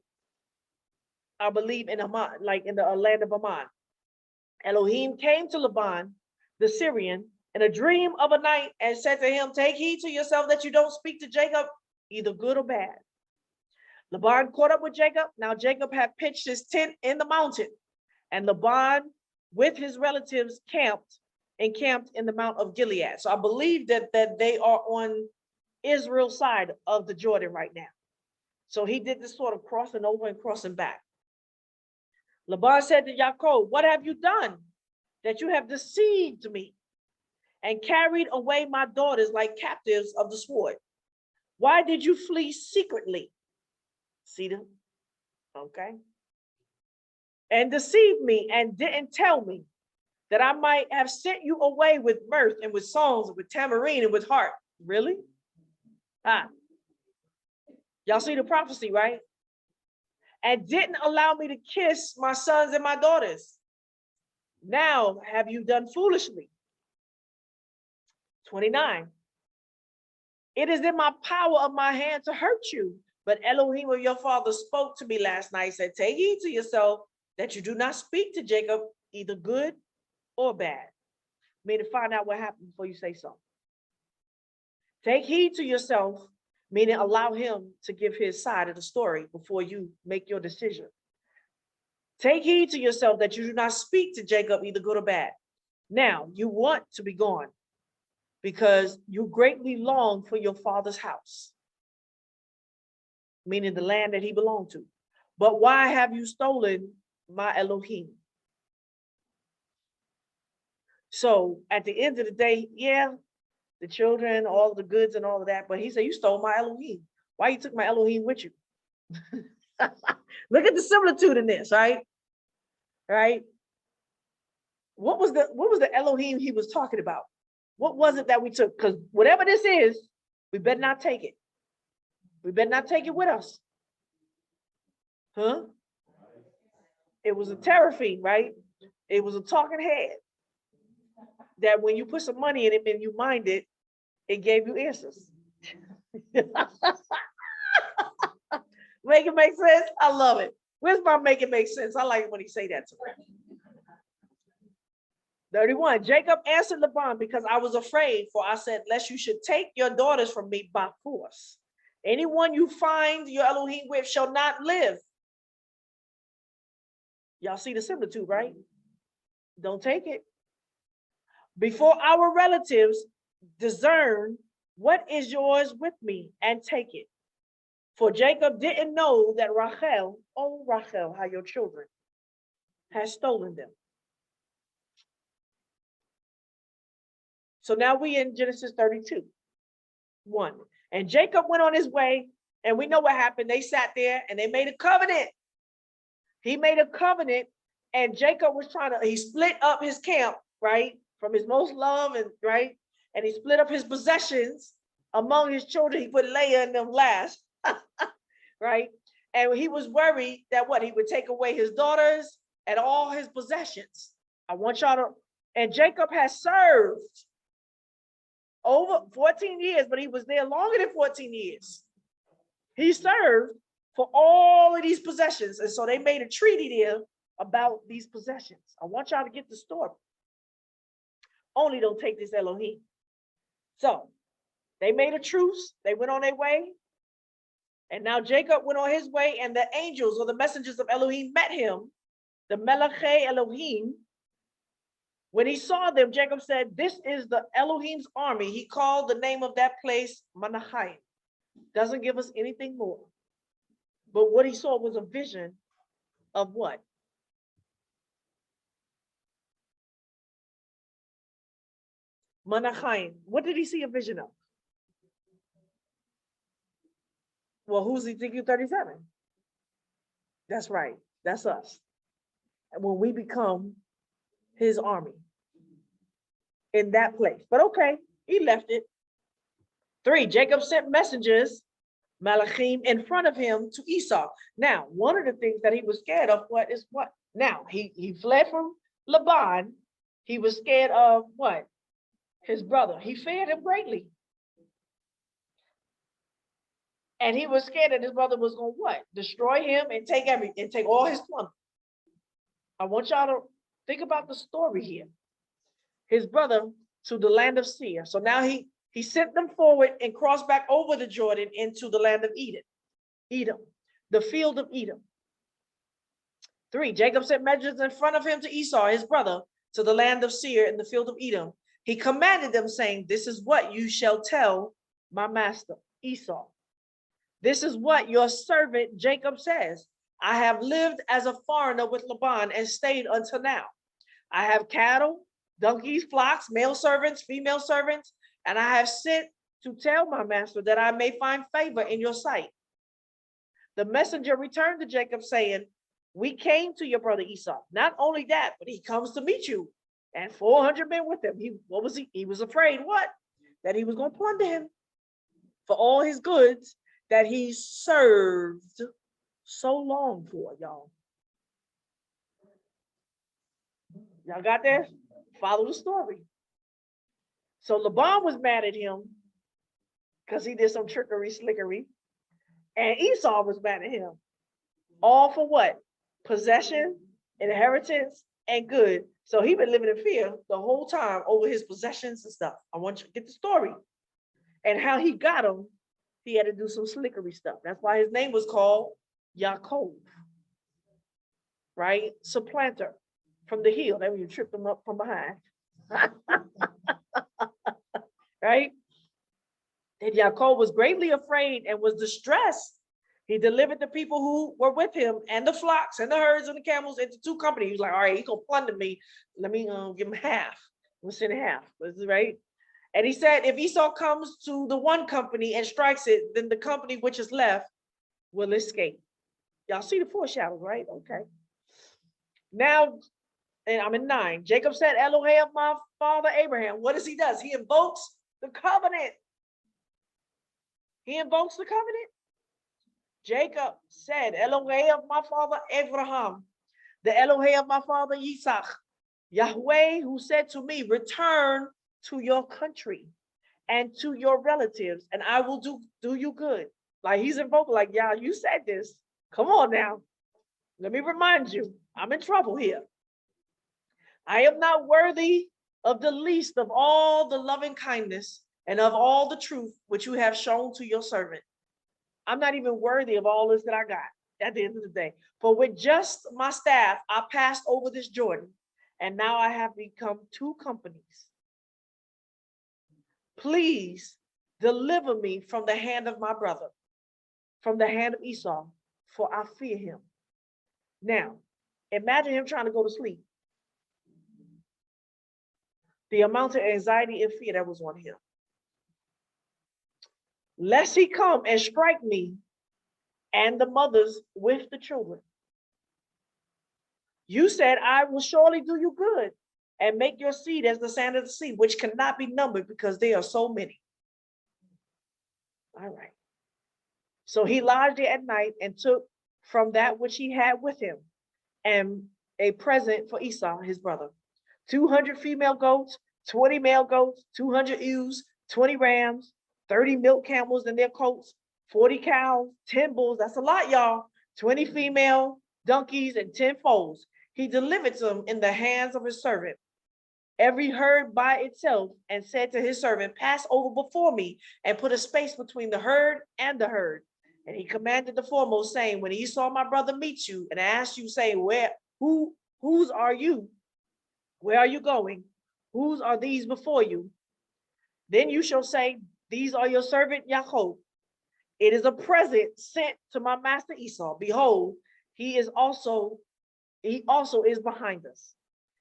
I believe in Ammon, like in the land of Ammon. Elohim came to Laban, the Syrian, in a dream of a night and said to him, take heed to yourself that you don't speak to Jacob, either good or bad. Laban caught up with Jacob. Now Jacob had pitched his tent in the mountain, and Laban with his relatives encamped in the Mount of Gilead. So I believe that they are on Israel's side of the Jordan right now. So he did this sort of crossing over and crossing back. Laban said to Yaakov, what have you done that you have deceived me and carried away my daughters like captives of the sword? Why did you flee secretly? See them? Okay. And deceived me and didn't tell me that I might have sent you away with mirth and with songs and with tambourine and with harp. Really? Y'all see the prophecy, right? And didn't allow me to kiss my sons and my daughters. Now have you done foolishly? 29. It is in my power of my hand to hurt you. But Elohim of your father spoke to me last night, said, take heed to yourself that you do not speak to Jacob, either good or bad. I mean, to find out what happened before you say so. Take heed to yourself, meaning allow him to give his side of the story before you make your decision. Take heed to yourself that you do not speak to Jacob either good or bad. Now, you want to be gone because you greatly long for your father's house, meaning the land that he belonged to. But why have you stolen my Elohim? So at the end of the day, yeah, the children, all the goods and all of that, but he said, you stole my Elohim. Why you took my Elohim with you? Look at the similitude in this, right? Right? What was the Elohim he was talking about? What was it that we took? Because whatever this is, we better not take it. We better not take it with us. Huh? It was a teraphim, right? It was a talking head that when you put some money in it and you mind it, it gave you answers. Make it make sense? I love it. Where's my make it make sense? I like it when he say that to me. 31, Jacob answered Laban, because I was afraid, for I said, lest you should take your daughters from me by force. Anyone you find your Elohim with shall not live. Y'all see the similitude, right? Don't take it. Before our relatives discern what is yours with me and take it. For Jacob didn't know that Rachel, oh Rachel, how your children has stolen them. So now we in Genesis 32, 1. And Jacob went on his way, and we know what happened. They sat there and they made a covenant. He made a covenant, and Jacob was he split up his camp, right? From his most loved, and right? And he split up his possessions among his children. He put Leah in them last, right? And he was worried that he would take away his daughters and all his possessions. I want y'all to, and Jacob has served over 14 years, but he was there longer than 14 years. He served for all of these possessions. And so they made a treaty there about these possessions. I want y'all to get the story. Only don't take this Elohim. So they made a truce. They went on their way. And now Jacob went on his way, and the angels or the messengers of Elohim met him, the Melachei Elohim. When he saw them, Jacob said, this is the Elohim's army. He called the name of that place Manachai. Doesn't give us anything more. But what he saw was a vision of what? Manachai. What did he see a vision of? Well, who's Ezekiel 37? That's right. That's us. And when we become his army in that place. But okay, he left it. 3, Jacob sent messengers, Malachim, in front of him to Esau. Now, one of the things that he was scared of, what? Now, he fled from Laban. He was scared of what? His brother. He feared him greatly. And he was scared that his brother was going to what? Destroy him and take everything, and take all his plunder. I want y'all to think about the story here. His brother to the land of Seir. So now he sent them forward and crossed back over the Jordan into the land of Edom, the field of Edom. 3, Jacob sent messengers in front of him to Esau, his brother, to the land of Seir in the field of Edom. He commanded them, saying, this is what you shall tell my master, Esau. This is what your servant Jacob says. I have lived as a foreigner with Laban and stayed until now. I have cattle, donkeys, flocks, male servants, female servants, and I have sent to tell my master that I may find favor in your sight. The messenger returned to Jacob, saying, we came to your brother Esau. Not only that, but he comes to meet you, and 400 men with him. What was he? He was afraid, what? That he was going to plunder him for all his goods that he served so long for, y'all. Y'all got that? Follow the story. So Laban was mad at him because he did some trickery, slickery. And Esau was mad at him. All for what? Possession, inheritance, and good. So he been living in fear the whole time over his possessions and stuff. I want you to get the story. And how he got them, he had to do some slickery stuff. That's why his name was called Yaakov, right? Supplanter from the heel. That when you trip them up from behind. Right? And Yaakov was greatly afraid and was distressed. He delivered the people who were with him and the flocks and the herds and the camels into two companies. He was like, all right, he's going to plunder me. Let me give him half. We'll send half. Right? And he said, if Esau comes to the one company and strikes it, then the company which is left will escape. Y'all see the foreshadows, right? Okay. Now, and I'm in 9. Jacob said, Elohim, my father Abraham. What does he do? He invokes the covenant. He invokes the covenant. Jacob said, Elohim, my father Abraham, the Elohim, my father Yitzhak, Yahweh, who said to me, return to your country and to your relatives, and I will do you good. Like he's invoking, like, yeah, you said this. Come on now. Let me remind you, I'm in trouble here. I am not worthy of the least of all the loving kindness and of all the truth which you have shown to your servant. I'm not even worthy of all this that I got at the end of the day. For with just my staff, I passed over this Jordan, and now I have become two companies. Please deliver me from the hand of my brother, from the hand of Esau, for I fear him. Now, imagine him trying to go to sleep. The amount of anxiety and fear that was on him. Lest he come and strike me and the mothers with the children. You said, I will surely do you good and make your seed as the sand of the sea, which cannot be numbered because there are so many. All right. So he lodged there at night and took from that which he had with him and a present for Esau, his brother, 200 female goats, 20 male goats, 200 ewes, 20 rams, 30 milk camels and their coats, 40 cows, 10 bulls. That's a lot, y'all. 20 female donkeys and 10 foals. He delivered them in the hands of his servant, every herd by itself, and said to his servant, pass over before me and put a space between the herd and the herd. And he commanded the foremost, saying, when Esau my brother meets you and asks you, saying, whose are you? Where are you going? Whose are these before you? Then you shall say, these are your servant Yaakov. It is a present sent to my master Esau. Behold, he also is behind us.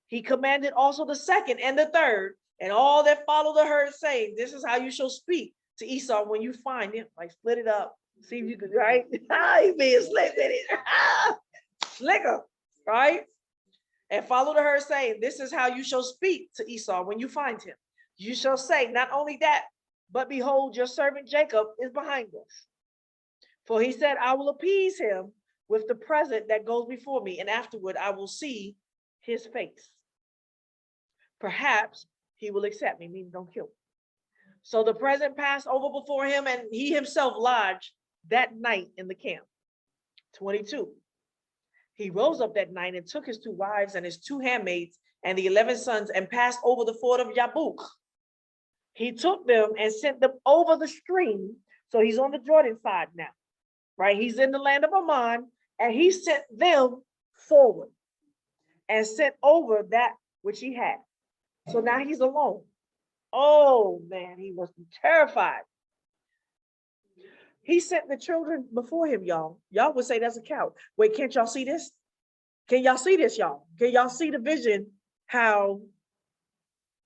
He commanded also the second and the third, and all that follow the herd, saying, this is how you shall speak to Esau when you find him. Like split it up. See if you could, right? He being slick with it. Slicker, right? And follow the herd, saying, this is how you shall speak to Esau when you find him. You shall say, not only that, but behold, your servant Jacob is behind us. For he said, I will appease him with the present that goes before me, and afterward I will see his face. Perhaps he will accept me, meaning don't kill me. So the present passed over before him, and he himself lodged that night in the camp. 22. He rose up that night and took his 2 wives and his 2 handmaids and the 11 sons and passed over the ford of Yabbok. He took them and sent them over the stream. So he's on the Jordan side now, right? He's in the land of Ammon, and he sent them forward and sent over that which he had. So now he's alone. Oh man, he was terrified. He sent the children before him, y'all. Y'all would say that's a cow. Wait, can't y'all see this? Can y'all see this, y'all? Can y'all see the vision, how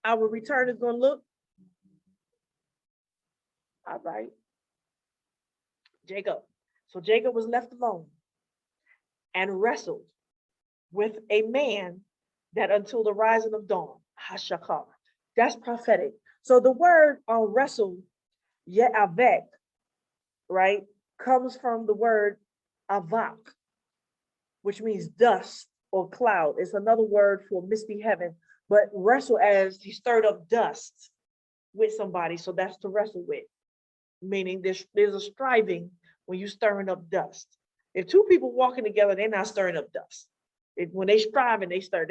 our return is going to look? All right. Jacob. So Jacob was left alone and wrestled with a man that until the rising of dawn, Hashakar. That's prophetic. So the word wrestle, Ye'avek, right, comes from the word avak, which means dust or cloud. It's another word for misty heaven, but wrestle as he stirred up dust with somebody. So that's to wrestle with, meaning there's a striving when you're stirring up dust. If 2 people walking together, they're not stirring up dust. When they strive and they stir,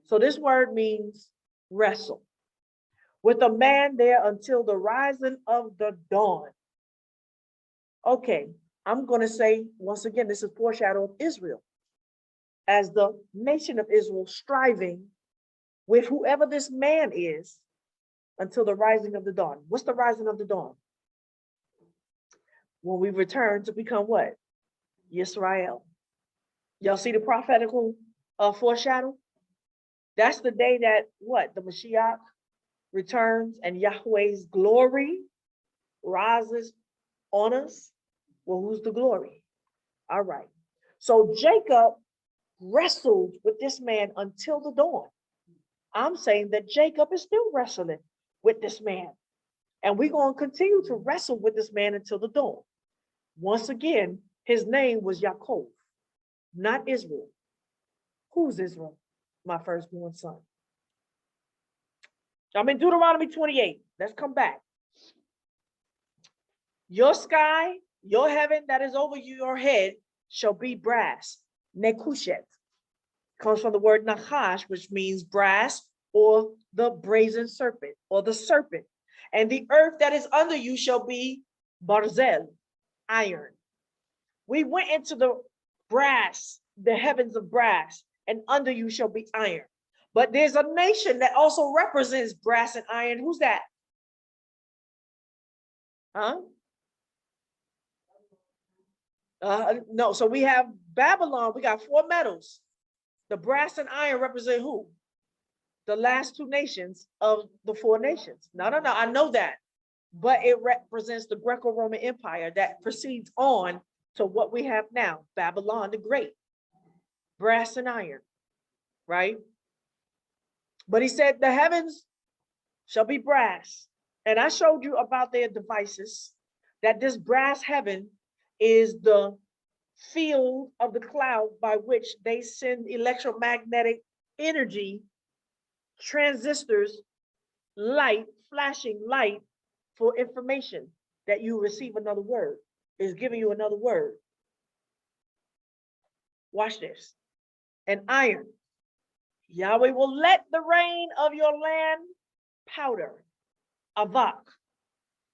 so this word means wrestle. with a man there until the rising of the dawn. Okay, I'm going to say once again, this is foreshadow of Israel as the nation of Israel striving with whoever this man is until the rising of the dawn. What's the rising of the dawn? When we return to become what? Yisrael. Y'all see the prophetical foreshadow? That's the day that what? The Mashiach returns and Yahweh's glory rises on us. Well, who's the glory? All right. So Jacob wrestled with this man until the dawn. I'm saying that Jacob is still wrestling with this man. And we're going to continue to wrestle with this man until the dawn. Once again, his name was Yaakov, not Israel. Who's Israel? My firstborn son. I'm in Deuteronomy 28. Let's come back. Your sky, your heaven that is over your head shall be brass. Nekushet comes from the word nachash, which means brass or the brazen serpent or the serpent. And the earth that is under you shall be barzel, iron. We went into the brass, the heavens of brass, and under you shall be iron. But there's a nation that also represents brass and iron. Who's that? Huh? No, so we have Babylon. We got 4 metals. The brass and iron represent who? The last 2 nations of the 4 nations. No, I know that. But it represents the Greco-Roman Empire that proceeds on to what we have now, Babylon the Great. Brass and iron, right? But he said the heavens shall be brass. And I showed you about their devices, that this brass heaven is the field of the cloud by which they send electromagnetic energy, transistors, light, flashing light for information that you receive another word. Is giving you another word. Watch this. And iron. Yahweh will let the rain of your land powder, avak,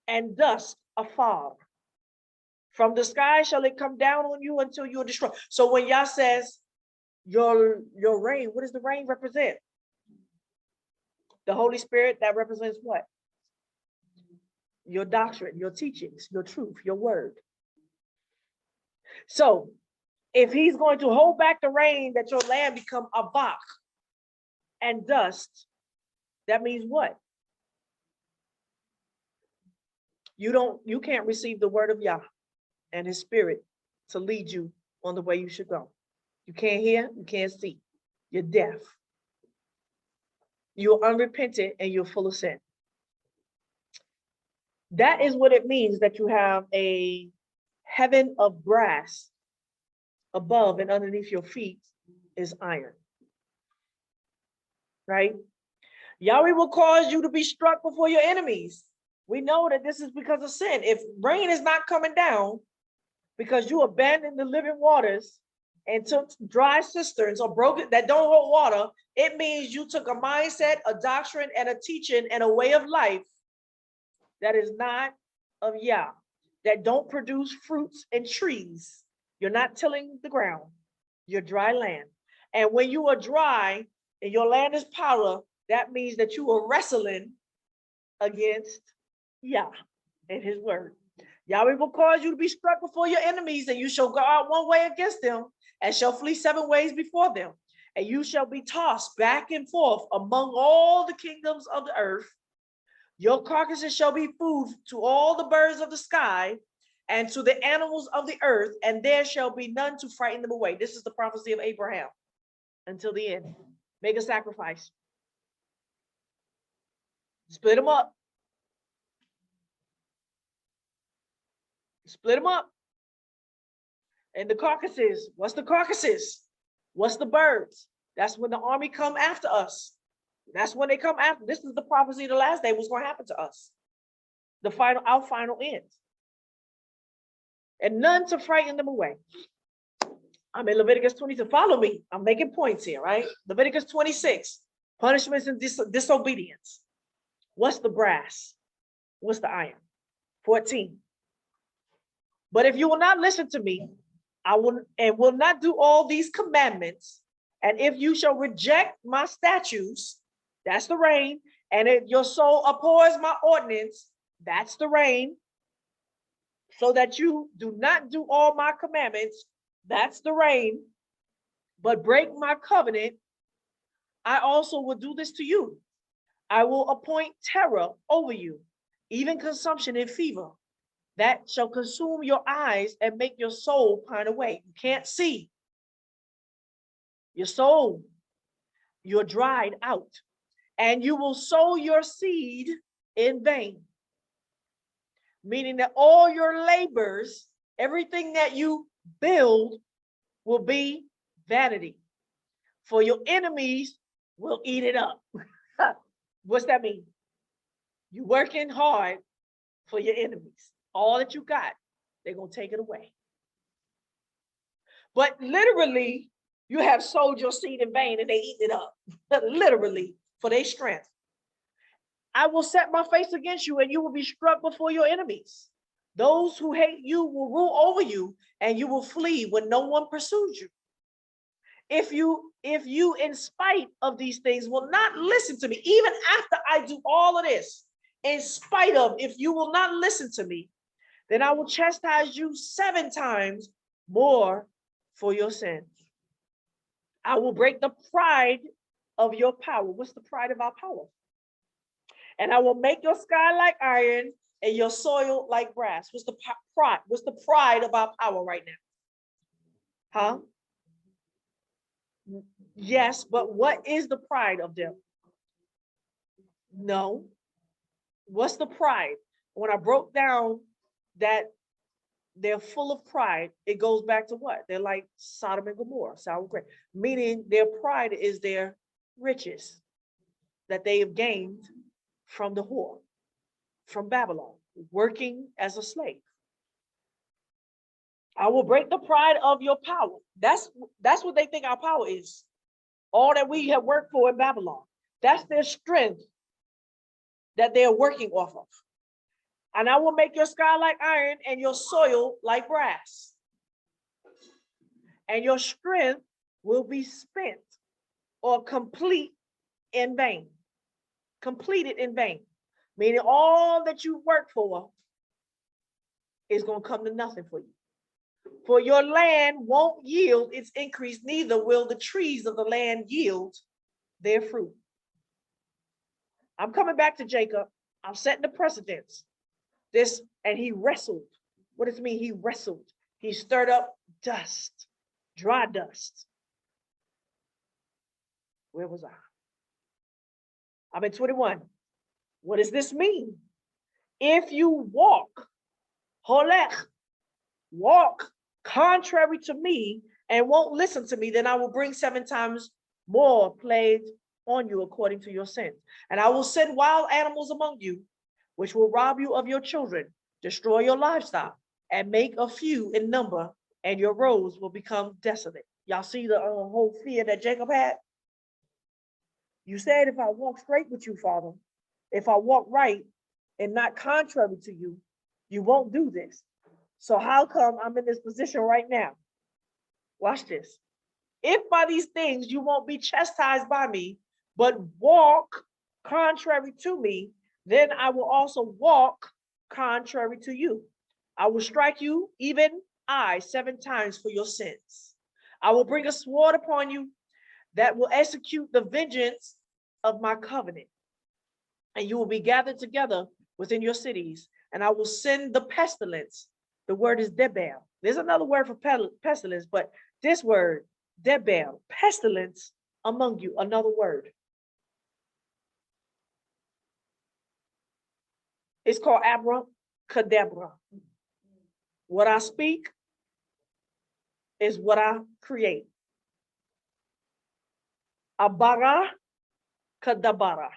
and dust afar. From the sky shall it come down on you until you are destroyed. So when Yah says your rain, what does the rain represent? The Holy Spirit, that represents what? Your doctrine, your teachings, your truth, your word. So if he's going to hold back the rain that your land become avak and dust, that means what? You can't receive the word of Yah and his spirit to lead you on the way you should go. You can't hear, you can't see. You're deaf. You're unrepentant and you're full of sin. That is what it means that you have a heaven of brass above and underneath your feet is iron. Right? Yahweh will cause you to be struck before your enemies. We know that this is because of sin. If rain is not coming down because you abandoned the living waters and took dry cisterns or broken that don't hold water, it means you took a mindset, a doctrine, and a teaching and a way of life that is not of Yah, that don't produce fruits and trees. You're not tilling the ground. You're dry land. And when you are dry and your land is powder, that means that you are wrestling against Yah and his word. Yahweh will cause you to be struck before your enemies, and you shall go out one way against them and shall flee 7 ways before them. And you shall be tossed back and forth among all the kingdoms of the earth. Your carcasses shall be food to all the birds of the sky and to the animals of the earth, and there shall be none to frighten them away. This is the prophecy of Abraham until the end. Make a sacrifice. Split them up. Split them up. And the carcasses, what's the carcasses? What's the birds? That's when the army come after us. That's when they come after. This is the prophecy of the last day, what's going to happen to us. Our final end. And none to frighten them away. I'm in Leviticus 22. Follow me. I'm making points here, right? Leviticus 26, punishments and disobedience. What's the brass? What's the iron? 14. But if you will not listen to me, I will not do all these commandments. And if you shall reject my statutes, that's the rain. And if your soul abhors my ordinance, that's the rain. So that you do not do all my commandments, that's the rain, but break my covenant, I also will do this to you. I will appoint terror over you, even consumption and fever, that shall consume your eyes and make your soul pine away. You can't see. Your soul, you're dried out, and you will sow your seed in vain. Meaning that all your labors, everything that you build will be vanity. For your enemies will eat it up. What's that mean? You're working hard for your enemies. All that you got, they're going to take it away. But literally, you have sowed your seed in vain and they eat it up. Literally, for their strength. I will set my face against you and you will be struck before your enemies. Those who hate you will rule over you and you will flee when no one pursues you. If you, in spite of these things, will not listen to me, even after I do all of this, in spite of, if you will not listen to me, then I will chastise you 7 times more for your sins. I will break the pride of your power. What's the pride of our power? And I will make your sky like iron and your soil like brass. What's the pride? What's the pride of our power right now? Huh? Yes, but what is the pride of them? No. What's the pride? When I broke down that they're full of pride, it goes back to what? They're like Sodom and Gomorrah, sour grape, meaning their pride is their riches that they have gained from the whore, from Babylon, working as a slave. I will break the pride of your power. That's what they think our power is. All that we have worked for in Babylon. That's their strength that they're working off of. And I will make your sky like iron and your soil like brass. And your strength will be spent or complete in vain. Completed in vain. Meaning all that you work for is going to come to nothing for you. For your land won't yield its increase, neither will the trees of the land yield their fruit. I'm coming back to Jacob. I'm setting the precedence. This, and he wrestled. What does it mean? He wrestled. He stirred up dust, dry dust. Where was I? I'm at 21. What does this mean? If you walk, holech, walk contrary to me and won't listen to me, then I will bring 7 times more plagues on you according to your sins. And I will send wild animals among you, which will rob you of your children, destroy your livestock, and make a few in number, and your roads will become desolate. Y'all see the whole fear that Jacob had? You said, if I walk straight with you, Father, if I walk right and not contrary to you, you won't do this. So how come I'm in this position right now? Watch this. If by these things you won't be chastised by me, but walk contrary to me, then I will also walk contrary to you. I will strike you, even I, 7 times for your sins. I will bring a sword upon you that will execute the vengeance of my covenant. And you will be gathered together within your cities, and I will send the pestilence. The word is debel. There's another word for pestilence, but this word, debel, pestilence among you, another word. It's called abracadabra. What I speak is what I create. Abara kadabara.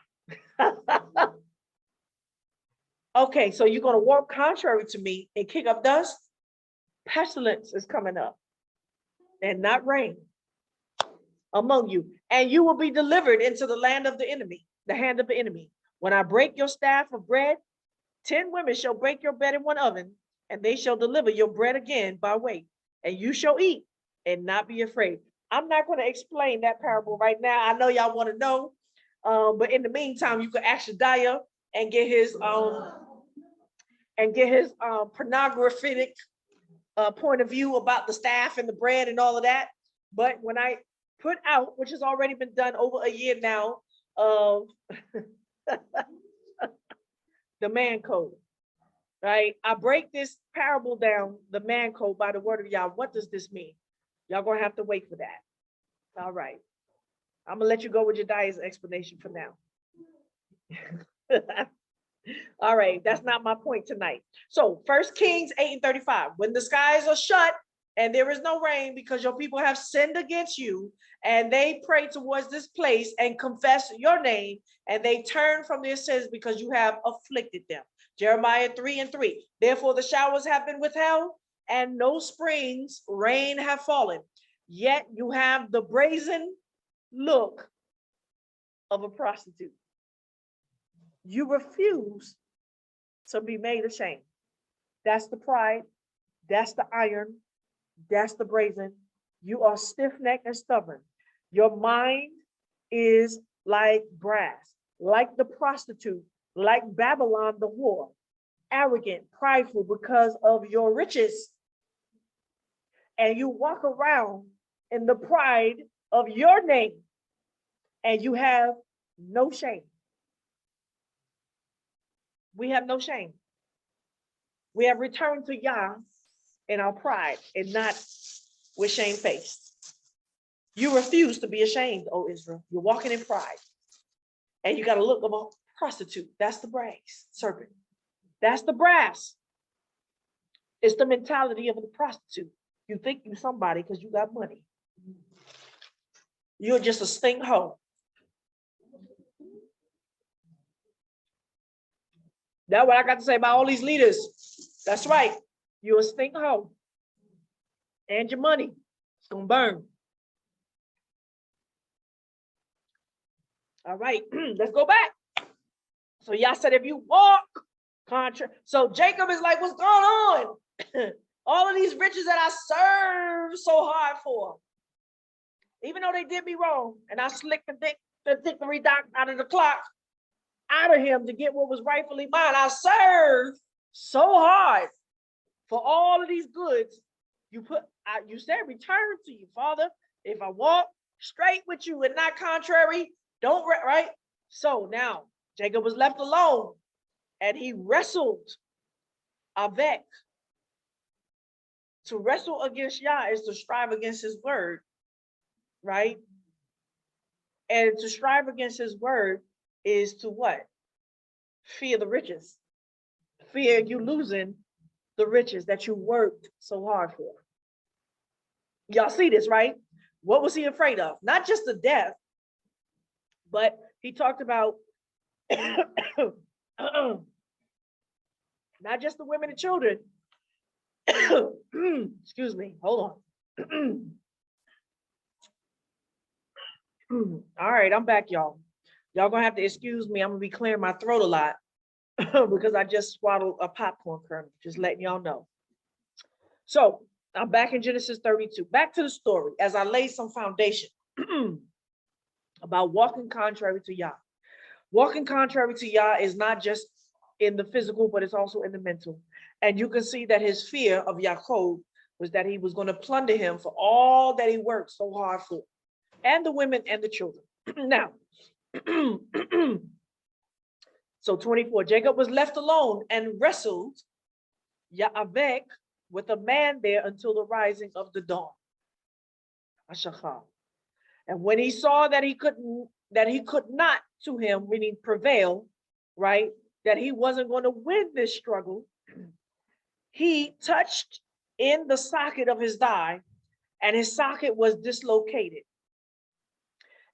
Okay, so you're going to walk contrary to me and kick up dust. Pestilence is coming up and not rain among you. And you will be delivered into the land of the enemy, the hand of the enemy. When I break your staff of bread, 10 women shall break your bread in one oven, and they shall deliver your bread again by weight, and you shall eat and not be afraid. I'm not going to explain that parable right now. I know y'all want to know, but in the meantime, you can ask Shadiah and get his pornographic point of view about the staff and the bread and all of that. But when I put out, which has already been done over a year now, of the man code, right? I break this parable down, the man code, by the word of Yah. What does this mean? Y'all gonna have to wait for that. All right. I'm gonna let you go with Jediah's explanation for now. All right, that's not my point tonight. So 1 Kings 8:35, when the skies are shut and there is no rain because your people have sinned against you, and they pray towards this place and confess your name, and they turn from their sins because you have afflicted them. Jeremiah 3:3, therefore the showers have been withheld and no springs, rain have fallen. Yet you have the brazen look of a prostitute. You refuse to be made ashamed. That's the pride. That's the iron. That's the brazen. You are stiff-necked and stubborn. Your mind is like brass, like the prostitute, like Babylon the whore, arrogant, prideful because of your riches. And you walk around in the pride of your name, and you have no shame. We have no shame. We have returned to Yah in our pride and not with shame-faced. You refuse to be ashamed, O Israel. You're walking in pride. And you got a look of a prostitute. That's the brass serpent. That's the brass. It's the mentality of the prostitute. You think you're somebody because you got money. You're just a stink hoe. That's what I got to say about all these leaders. That's right. You're a stink hoe. And your money, it's going to burn. All right, let's go back. So Yah said, if you walk contrary. So Jacob is like, what's going on? All of these riches that I served so hard for, even though they did me wrong, and I slicked the dickory dock out of the clock, out of him to get what was rightfully mine. I served so hard for all of these goods. You said, return to you, Father. If I walk straight with you and not contrary, don't, right? So now Jacob was left alone, and he wrestled avec. To wrestle against Yah is to strive against his word, right? And to strive against his word is to what? Fear the riches. Fear you losing the riches that you worked so hard for. Y'all see this, right? What was he afraid of? Not just the death, but he talked about not just the women and children. Excuse me, hold on. All right, I'm back, y'all. Y'all gonna have to excuse me. I'm gonna be clearing my throat a lot because I just swallowed a popcorn kernel, just letting y'all know. So I'm back in Genesis 32. Back to the story as I lay some foundation about walking contrary to Yah. Walking contrary to Yah is not just in the physical, but it's also in the mental. And you can see that his fear of Yaakov was that he was going to plunder him for all that he worked so hard for, and the women and the children. Now, so 24, Jacob was left alone and wrestled Yahweh with a man there until the rising of the dawn. And when he saw that he could not to him, meaning prevail, right? That he wasn't going to win this struggle, he touched in the socket of his thigh, and his socket was dislocated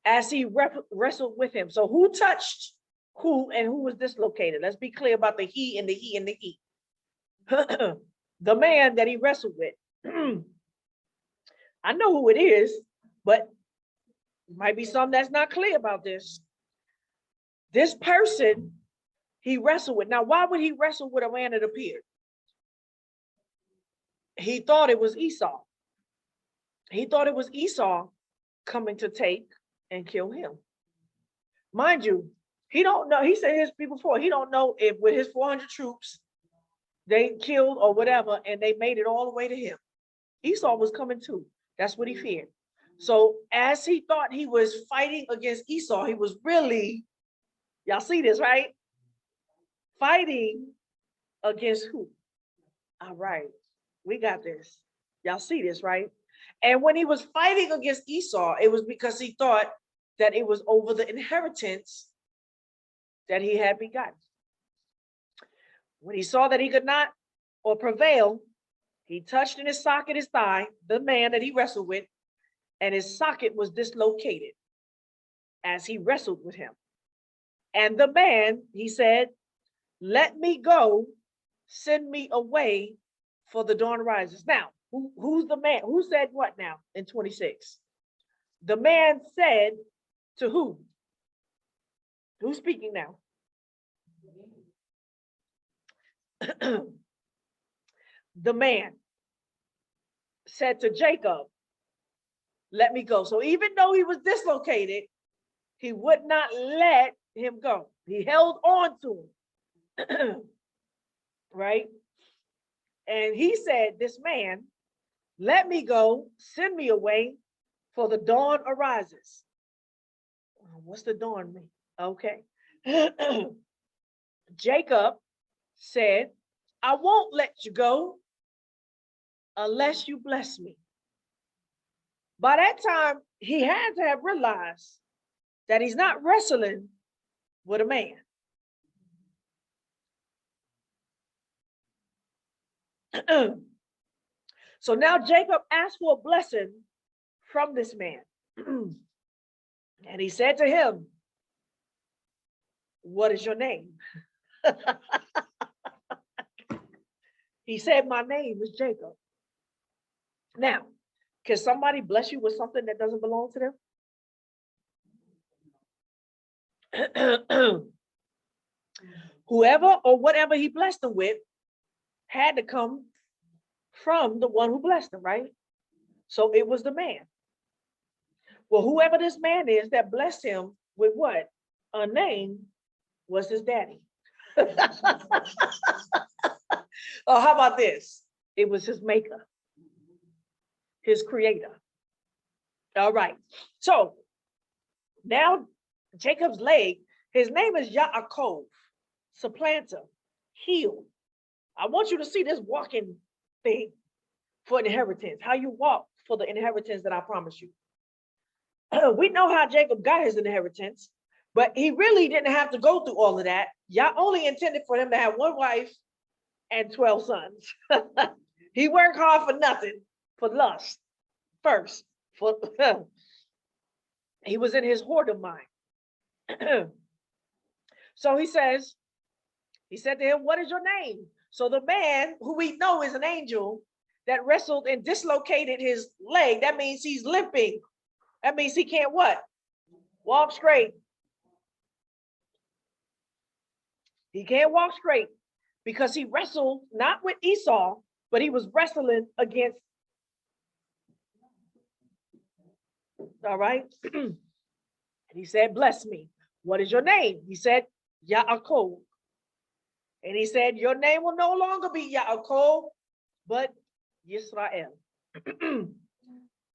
as he wrestled with him. So who touched who and who was dislocated? Let's be clear about the he and the he and the he. The man that he wrestled with. I know who it is, but might be some that's not clear about this. This person he wrestled with. Now, why would he wrestle with a man that appeared? He thought it was Esau. He thought it was Esau coming to take and kill him. Mind you, he don't know. He said his people before, he don't know if with his 400 troops, they killed or whatever, and they made it all the way to him. Esau was coming too. That's what he feared. So as he thought he was fighting against Esau, he was really, y'all see this, right? Fighting against who? All right, we got this. Y'all see this, right? And when he was fighting against Esau, it was because he thought that it was over the inheritance that he had begotten. When he saw that he could not or prevail, he touched in his socket his thigh, the man that he wrestled with, and his socket was dislocated as he wrestled with him. And the man, he said, let me go, send me away, for the dawn rises. Now, who's the man? Who said what now in 26? The man said to who? Who's speaking now? The man said to Jacob, let me go. So even though he was dislocated, he would not let him go. He held on to him. Right? And he said, this man, let me go, send me away, for the dawn arises. What's the dawn mean? Okay. Jacob said, I won't let you go unless you bless me. By that time, he had to have realized that he's not wrestling with a man. So now Jacob asked for a blessing from this man. And he said to him, what is your name? He said, my name is Jacob. Now, can somebody bless you with something that doesn't belong to them? Whoever or whatever he blessed them with had to come from the one who blessed them, right? So it was the man. Well, whoever this man is that blessed him with what? A name was his daddy. Oh, how about this? It was his maker, his creator. All right. So now Jacob's leg, his name is Yaakov, supplanter, healed. I want you to see this walking thing for inheritance, how you walk for the inheritance that I promised you. We know how Jacob got his inheritance, but he really didn't have to go through all of that. Yah only intended for him to have one wife and 12 sons. He worked hard for nothing, for lust first. He was in his whoredom mind. So he said to him, what is your name? So the man who we know is an angel that wrestled and dislocated his leg, that means he's limping. That means he can't what? Walk straight. He can't walk straight because he wrestled not with Esau, but he was wrestling against. All right. And he said, bless me. What is your name? He said, Yaakov. And he said, your name will no longer be Yaakov, but Yisrael.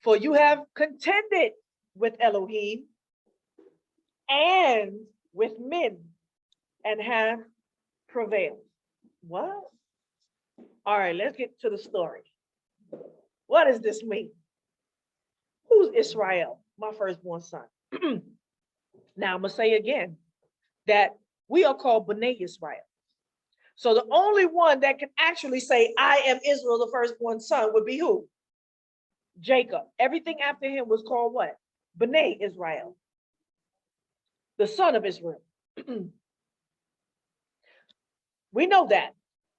For you have contended with Elohim and with men and have prevailed. What? All right, let's get to the story. What does this mean? Who's Israel? My firstborn son. Now I'm going to say again that we are called B'nai Yisrael. So the only one that can actually say, I am Israel, the firstborn son, would be who? Jacob. Everything after him was called what? B'nai Israel, the son of Israel. We know that.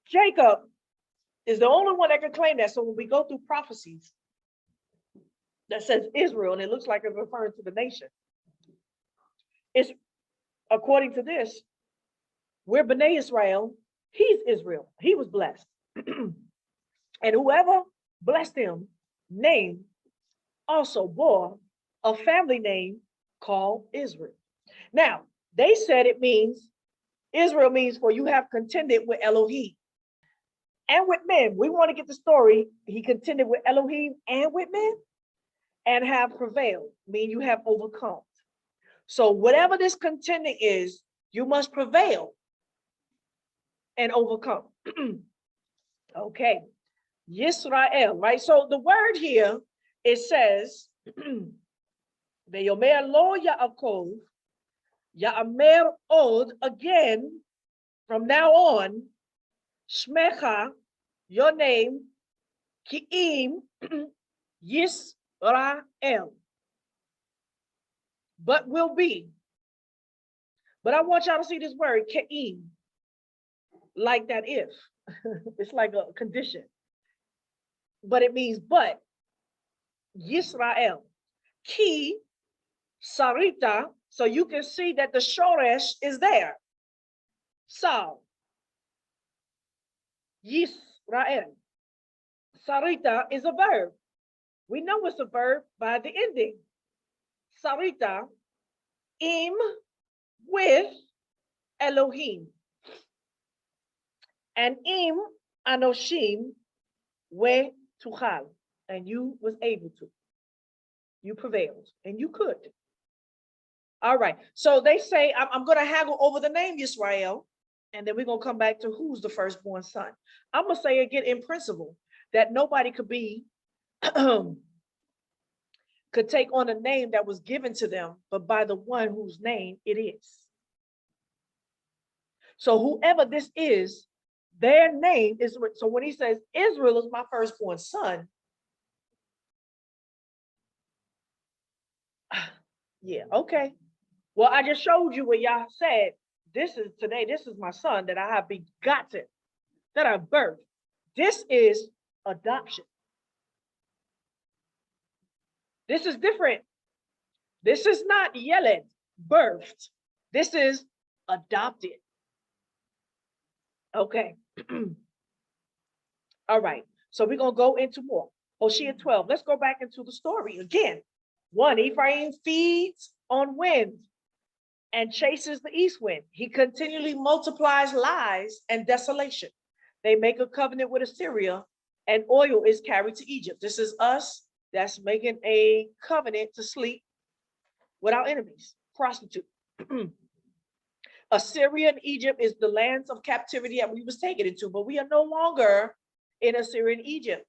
Jacob is the only one that can claim that. So when we go through prophecies that says Israel, and it looks like it's referring to the nation, it's according to this, We're B'nai Israel. He's Israel. He was blessed. And whoever blessed him, name also bore a family name called Israel. Now, they said it means, Israel means for you have contended with Elohim and with men. We want to get the story. He contended with Elohim and with men and have prevailed, mean you have overcome. So whatever this contending is, you must prevail and overcome. Okay. Yisrael, right? So the word here, it says, Veyomer lo Yaakov, Ya'amer od, again, from now on, Shmecha, your name, Ki'im, Yisrael, but will be. But I want y'all to see this word, Ki'im, like that if. It's like a condition. But it means but. Yisrael. Ki Sarita, so you can see that the shoresh is there. Sal. Yisrael. Sarita is a verb. We know it's a verb by the ending. Sarita, im, with Elohim. And im, anoshim, we tuchal. And you was able to. You prevailed, and you could. All right. So they say, I'm going to haggle over the name Yisrael, and then we're going to come back to who's the firstborn son. I'm going to say again in principle that nobody could be, could take on a name that was given to them, but by the one whose name it is. So whoever this is, their name is, so when he says Israel is my firstborn son, yeah, okay. Well, I just showed you what Yah said. This is my son that I have begotten, that I birthed. This is adoption. This is different. This is not yeled, birthed. This is adopted. Okay. All right. So we're going to go into more. Hosea 12. Let's go back into the story again. 1, Ephraim feeds on wind and chases the east wind. He continually multiplies lies and desolation. They make a covenant with Assyria, and oil is carried to Egypt. This is us that's making a covenant to sleep with our enemies, prostitute. Assyria and Egypt is the lands of captivity that we was taken into, but we are no longer in Assyria and Egypt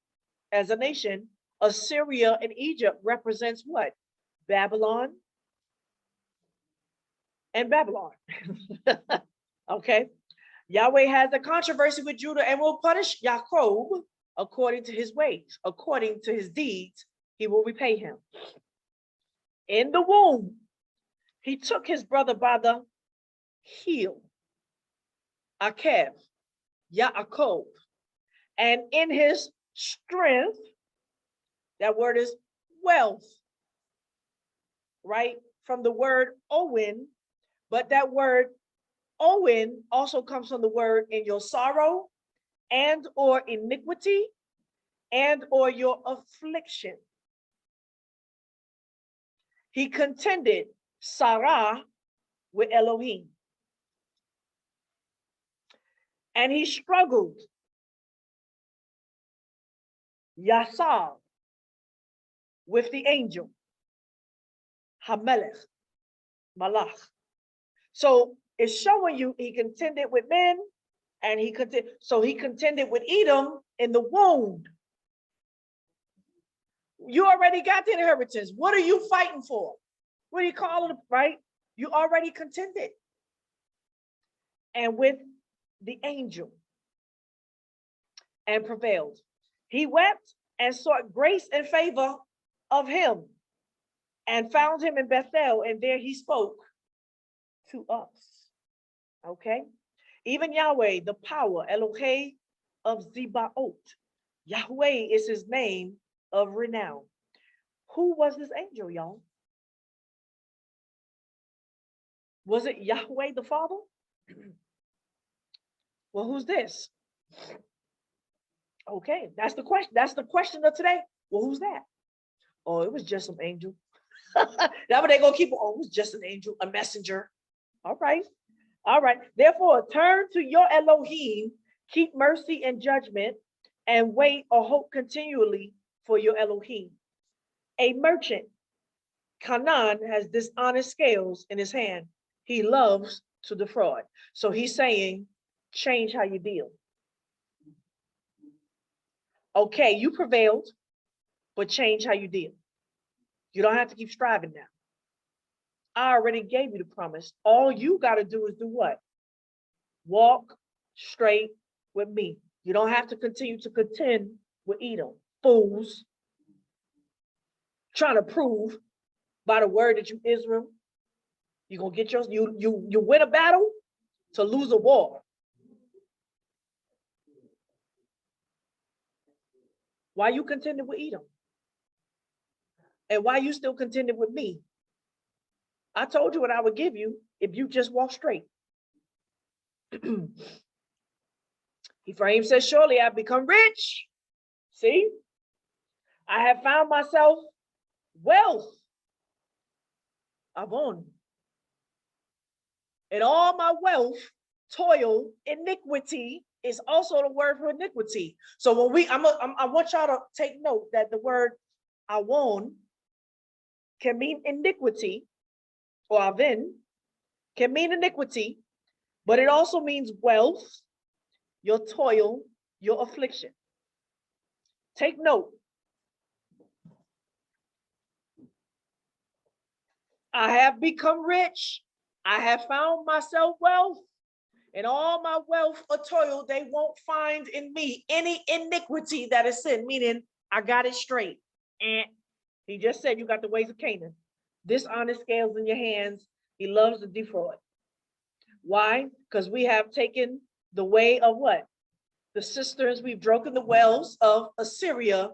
as a nation. Assyria and Egypt represents what? Babylon and Babylon. Okay. Yahweh has a controversy with Judah and will punish Jacob according to his ways, according to his deeds, he will repay him. In the womb, he took his brother by the heel, Akev, Yaakov, and in his strength, that word is wealth, right? From the word Owen, but that word Owen also comes from the word in your sorrow and or iniquity and or your affliction. He contended Sarah with Elohim. And he struggled Yasar with the angel, Hamelech, Malach. So it's showing you he contended with men and he contended with Edom in the womb. You already got the inheritance. What are you fighting for? What do you call it, right? You already contended. And with the angel and prevailed. He wept and sought grace and favor of him and found him in Bethel, and there he spoke to us. Okay? Even Yahweh, the power, Elohim of Zebaot. Yahweh is his name of renown. Who was this angel, y'all? Was it Yahweh the Father? Well, who's this? Okay, that's the question. That's the question of today. Well, who's that? Oh, it was just some angel. That what they gonna keep. Oh, it was just an angel, a messenger. All right. All right. Therefore, turn to your Elohim, keep mercy and judgment, and wait or hope continually for your Elohim. A merchant, Canaan, has dishonest scales in his hand. He loves to defraud. So he's saying, change how you deal. Okay, you prevailed, but change how you deal. You don't have to keep striving now. I already gave you the promise. All you got to do is do what? Walk straight with me. You don't have to continue to contend with Edom. Fools. Trying to prove by the word that you Israel, you're gonna get you win a battle to lose a war. Why you contending with Edom? And why you still contending with me? I told you what I would give you if you just walk straight. Ephraim says, surely I've become rich. See, I have found myself wealth. Avon. And all my wealth, toil, iniquity is also the word for iniquity. So when I want y'all to take note that the word awon can mean iniquity, or avin can mean iniquity, but it also means wealth, your toil, your affliction. Take note. I have become rich. I have found myself wealth. And all my wealth or toil, they won't find in me any iniquity that is sin, meaning I got it straight. And he just said, you got the ways of Canaan. Dishonest scales in your hands. He loves to defraud. Why? Because we have taken the way of what? The cisterns, we've broken the wells of Assyria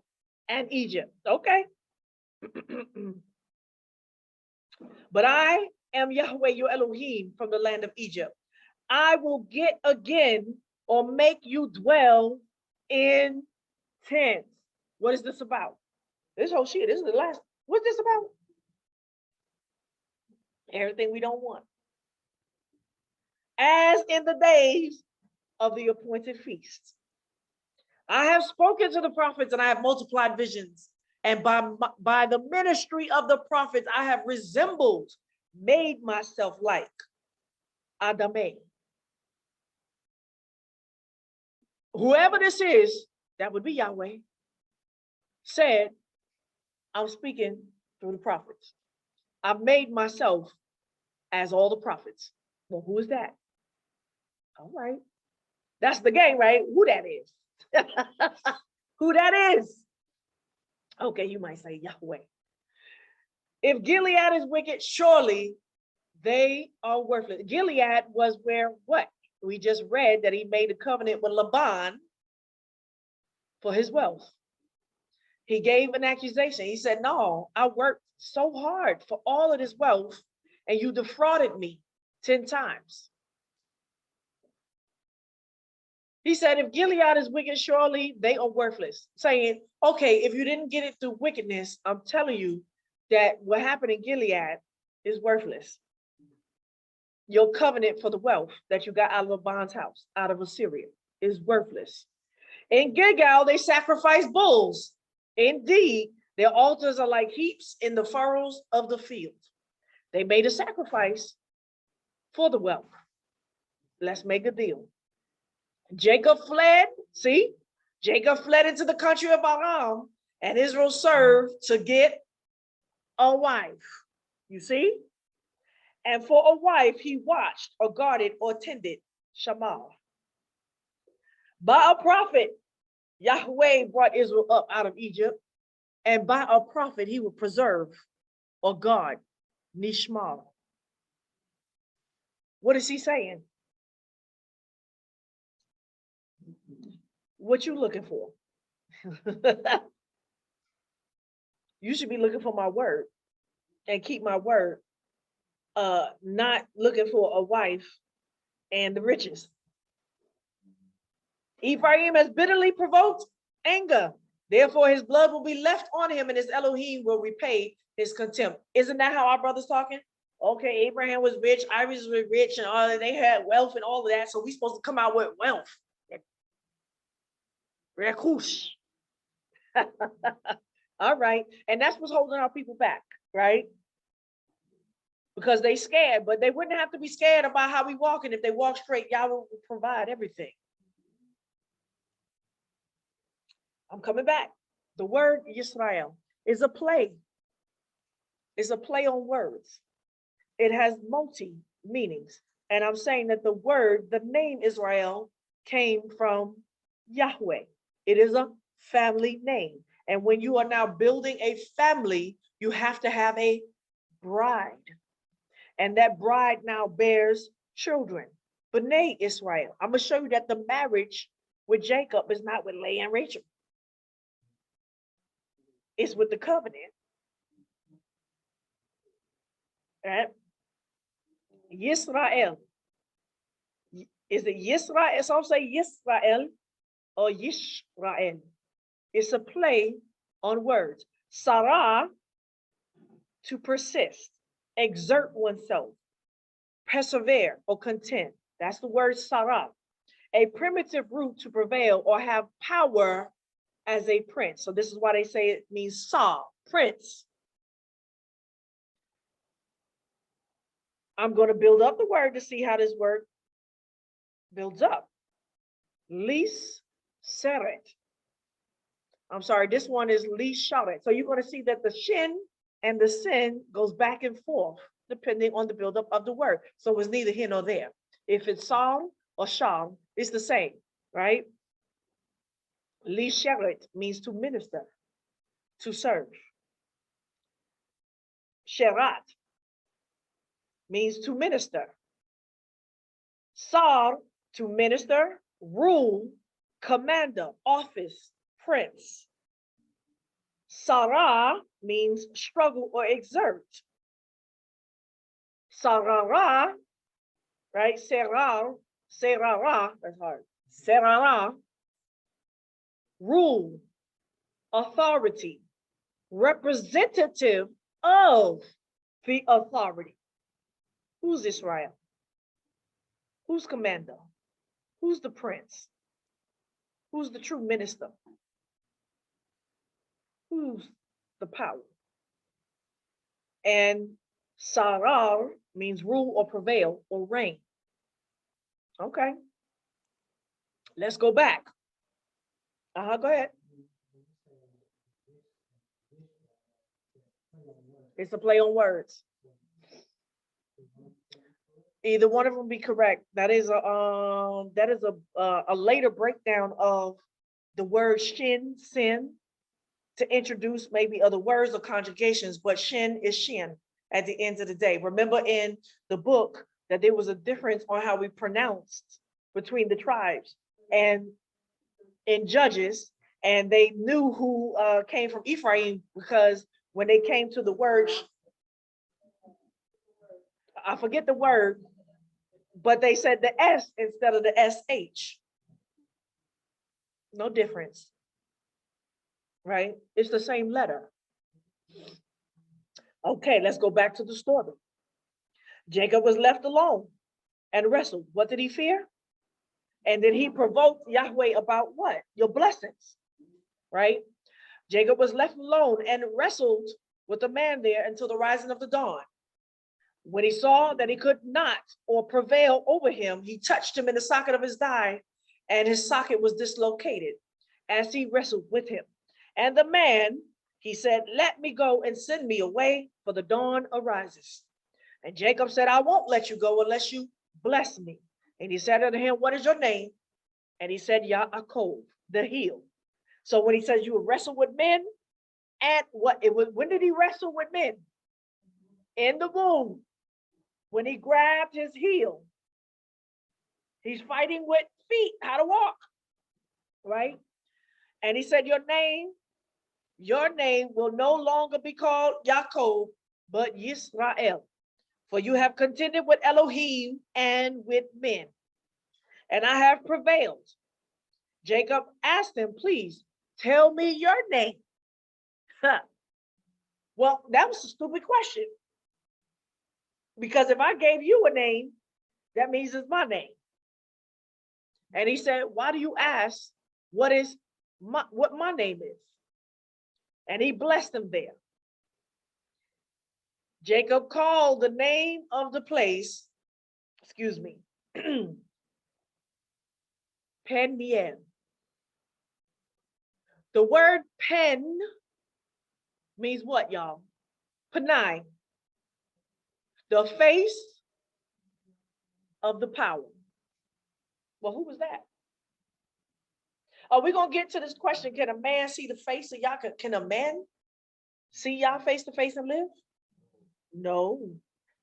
and Egypt. Okay. But I am Yahweh, your Elohim, from the land of Egypt. I will get again or make you dwell in tents. What is this about? This whole shit, this is the last. What's this about? Everything we don't want. As in the days of the appointed feasts. I have spoken to the prophets and I have multiplied visions. And by the ministry of the prophets, I have resembled, made myself like Adameh. Whoever this is, that would be Yahweh, said, I'm speaking through the prophets. I've made myself as all the prophets. Well, who is that? All right. That's the game, right? Who that is. Who that is. Okay, you might say Yahweh. If Gilead is wicked, surely they are worthless. Gilead was where what? We just read that he made a covenant with Laban for his wealth. He gave an accusation. He said, no, I worked so hard for all of this wealth and you defrauded me 10 times. He said, if Gilead is wicked, surely they are worthless. Saying, okay, if you didn't get it through wickedness, I'm telling you that what happened in Gilead is worthless. Your covenant for the wealth that you got out of Laban's house, out of Assyria, is worthless. In Gilgal, they sacrifice bulls. Indeed, their altars are like heaps in the furrows of the field. They made a sacrifice for the wealth. Let's make a deal. Jacob fled, see? Jacob fled into the country of Aram, and Israel served to get a wife. You see? And for a wife, he watched or guarded or tended Shammah. By a prophet, Yahweh brought Israel up out of Egypt, and by a prophet, he would preserve or guard Nishma. What is he saying? What you looking for? You should be looking for my word and keep my word. Not looking for a wife and the riches. Ephraim has bitterly provoked anger. Therefore, his blood will be left on him, and his Elohim will repay his contempt. Isn't that how our brother's talking? Okay, Abraham was rich, Isaac was rich, and all that. They had wealth and all of that. So we're supposed to come out with wealth. Rekush. All right. And that's what's holding our people back, right? Because they scared, but they wouldn't have to be scared about how we walking. If they walk straight, Yahweh will provide everything. I'm coming back. The word Yisrael is a play. It's a play on words. It has multi meanings. And I'm saying that the word, the name Israel, came from Yahweh. It is a family name. And when you are now building a family, you have to have a bride. And that bride now bears children. B'nai Israel. I'm going to show you that the marriage with Jacob is not with Leah and Rachel. It's with the covenant. Right? Yisrael. Is it Yisrael? Some say Yisrael or Yisrael. It's a play on words. Sarah, to persist, exert oneself, persevere or contend. That's the word Sarah. A primitive root to prevail or have power as a prince. So this is why they say it means Saul, prince. I'm going to build up the word to see how this word builds up. Lis seret. I'm sorry, this one is lis sharet. So you're going to see that the shin and the sin goes back and forth depending on the buildup of the word. So it's neither here nor there. If it's Saul or Shal, it's the same, right? Lis sharet means to minister, to serve. Sherat means to minister. Sar, to minister, rule, commander, office, prince. Sarah means struggle or exert. Sarara, right? Serara, that's hard. Serara, rule, authority, representative of the authority. Who's Israel? Who's commander? Who's the prince? Who's the true minister? Who's the power? And Sarar means rule or prevail or reign. Okay. Let's go back. Go ahead. It's a play on words. Either one of them be correct. That is a later breakdown of the word shin, sin, to introduce maybe other words or conjugations, but shin is shin at the end of the day. Remember in the book that there was a difference on how we pronounced between the tribes and in Judges, and they knew who came from Ephraim because when they came to the word, I forget the word, but they said the S instead of the SH. No difference, right? It's the same letter. Okay, let's go back to the story. Jacob was left alone and wrestled. What did he fear? And then he provoked Yahweh about what? Your blessings, right? Jacob was left alone and wrestled with the man there until the rising of the dawn. When he saw that he could not or prevail over him, he touched him in the socket of his thigh, and his socket was dislocated as he wrestled with him. And the man, he said, let me go and send me away, for the dawn arises. And Jacob said, I won't let you go unless you bless me. And he said unto him, what is your name? And he said, Yaakov, the heel. So when he says you will wrestle with men, and when did he wrestle with men? In the womb. When he grabbed his heel, he's fighting with feet, how to walk, right? And he said, your name will no longer be called Yaakov, but Yisrael. For you have contended with Elohim and with men. And I have prevailed. Jacob asked him, please tell me your name. Well, that was a stupid question. Because if I gave you a name, that means it's my name. And he said, why do you ask what my name is? And he blessed him there. Jacob called the name of the place, Peniel. The word pen means what, y'all? Panai, the face of the power. Well, who was that? Are we going to get to this question? Can a man see the face of Yah? Can a man see Yah face to face and live? No.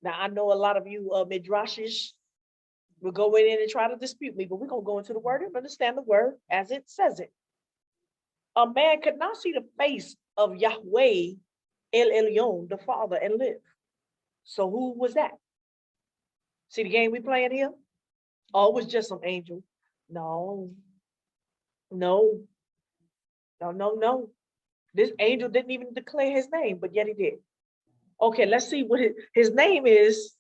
Now, I know a lot of you midrashish will go in and try to dispute me, but we're going to go into the word and understand the word as it says it. A man could not see the face of Yahweh El Elyon, the Father, and live. So who was that? See the game we playing here? Oh, it was just some angel. No. This angel didn't even declare his name, but yet he did. Okay, let's see what his name is.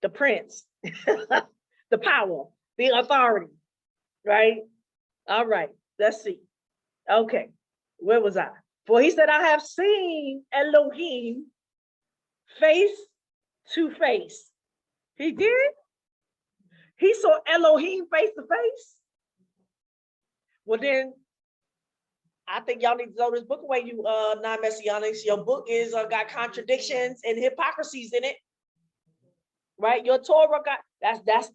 The prince, the power, the authority, right? All right, let's see. Okay, where was I? For he said, I have seen Elohim face to face. He did? He saw Elohim face to face? Well, then, I think y'all need to throw this book away, you non-messianics. Your book is got contradictions and hypocrisies in it. Right? Your Torah got, that's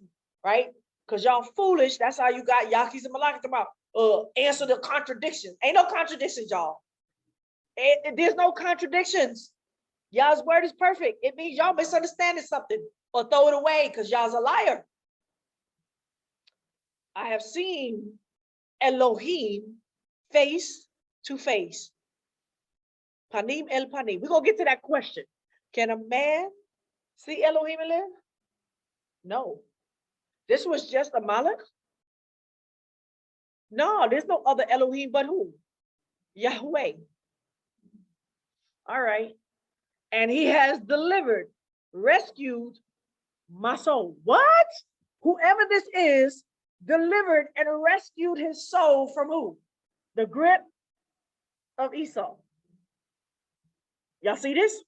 right? Because y'all foolish. That's how you got Yakis and Malakis about answer the contradictions. Ain't no contradictions, y'all. There's no contradictions. Y'all's word is perfect. It means y'all misunderstanding something or throw it away because y'all's a liar. I have seen Elohim face to face. Panim el panim. We're going to get to that question. Can a man see Elohim and live? No. This was just a Malach? No, there's no other Elohim but who? Yahweh. All right. And he has delivered, rescued my soul. What? Whoever this is, delivered and rescued his soul from who? The grip of Esau. Y'all see this?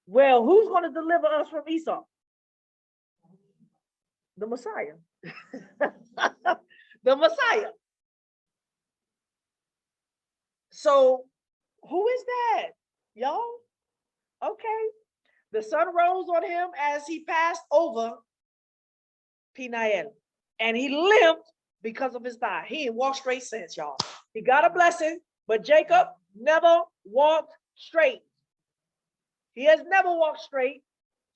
Well, who's going to deliver us from Esau? The Messiah. The Messiah. So who is that, y'all? Okay. The sun rose on him as he passed over Peniel, and he limped because of his thigh. He didn't walk straight since, y'all. He got a blessing, but Jacob never walked straight. He has never walked straight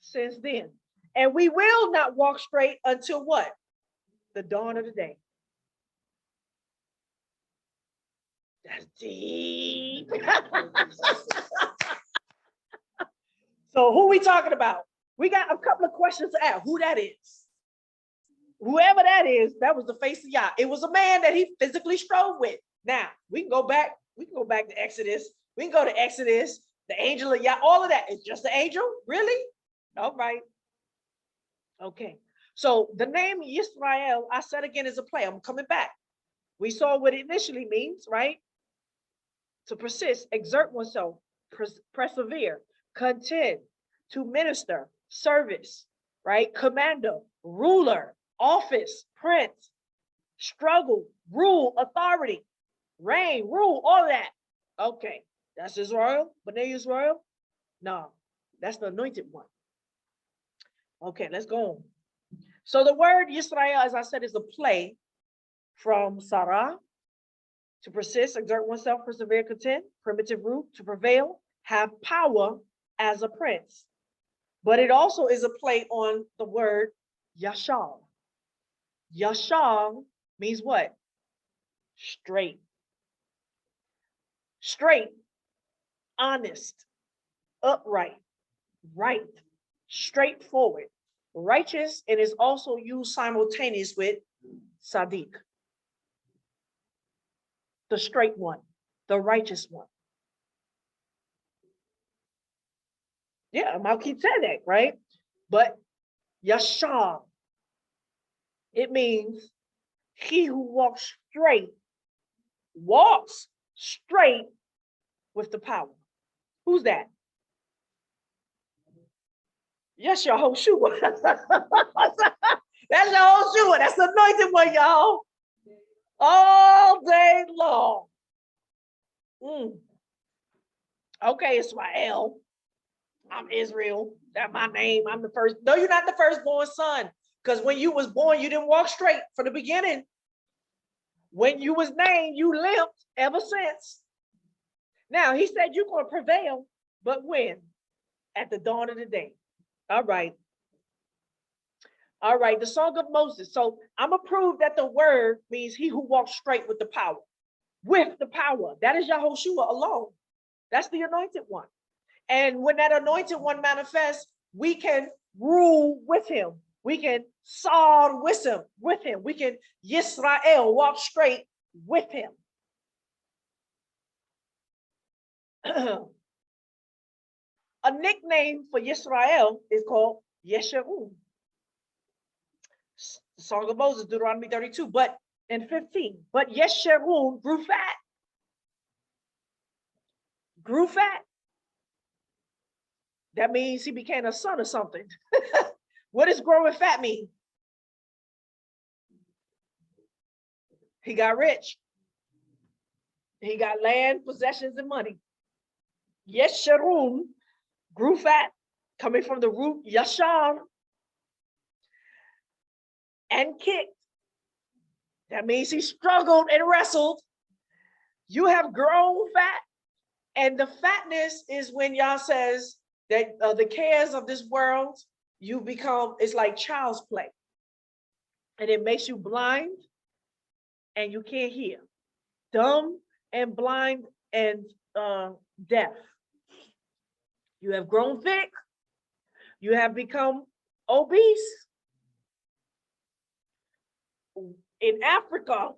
since then. And we will not walk straight until what? The dawn of the day. That's deep. So who we talking about? We got a couple of questions to ask. Who that is? Whoever that is, that was the face of Yah. It was a man that he physically strove with. Now, we can go back to Exodus. We can go to Exodus, the angel of Yah, all of that. It's just the angel? Really? All right. Okay. So the name Yisrael, I said again, is a play. I'm coming back. We saw what it initially means, right? To persist, exert oneself, persevere, contend, to minister, service, right? Commander, ruler, office, prince, struggle, rule, authority, reign, rule, all of that. Okay, that's Israel, B'nai Israel? No, that's the anointed one. Okay, let's go on. So the word Yisrael, as I said, is a play from Sarah, to persist, exert oneself, persevere, contend, primitive root, to prevail, have power as a prince. But it also is a play on the word Yashar. Yashar means what? Straight. Straight, honest, upright, right, straightforward, righteous, and is also used simultaneous with Sadiq, the straight one, the righteous one. Yeah, Malki said that, right? But Yashar, it means he who walks straight with the power. Who's that? Yes, Yahushua. That's Yahushua. That's the anointed one, y'all. All day long. Okay, Israel. I'm Israel. That's my name. I'm the first. No, you're not the firstborn son. Because when you was born, you didn't walk straight from the beginning. When you was named, you limped ever since. Now, he said you're going to prevail, but when? At the dawn of the day. All right. All right, the Song of Moses. So I'm going to prove that the word means he who walks straight with the power. With the power. That is Yahushua alone. That's the anointed one. And when that anointed one manifests, we can rule with him. We can solve with him. We can Yisrael walk straight with him. A nickname for Yisrael is called Yesharum. The Song of Moses, Deuteronomy 32, but in 15. But Yesharum grew fat. Grew fat. That means he became a son or something. What does growing fat mean? He got rich. He got land, possessions, and money. Yesharum grew fat, coming from the root Yashar, and kicked. That means he struggled and wrestled. You have grown fat. And the fatness is when Yah says that the cares of this world, you become, it's like child's play. And it makes you blind and you can't hear. Dumb and blind and deaf. You have grown thick. You have become obese. In Africa,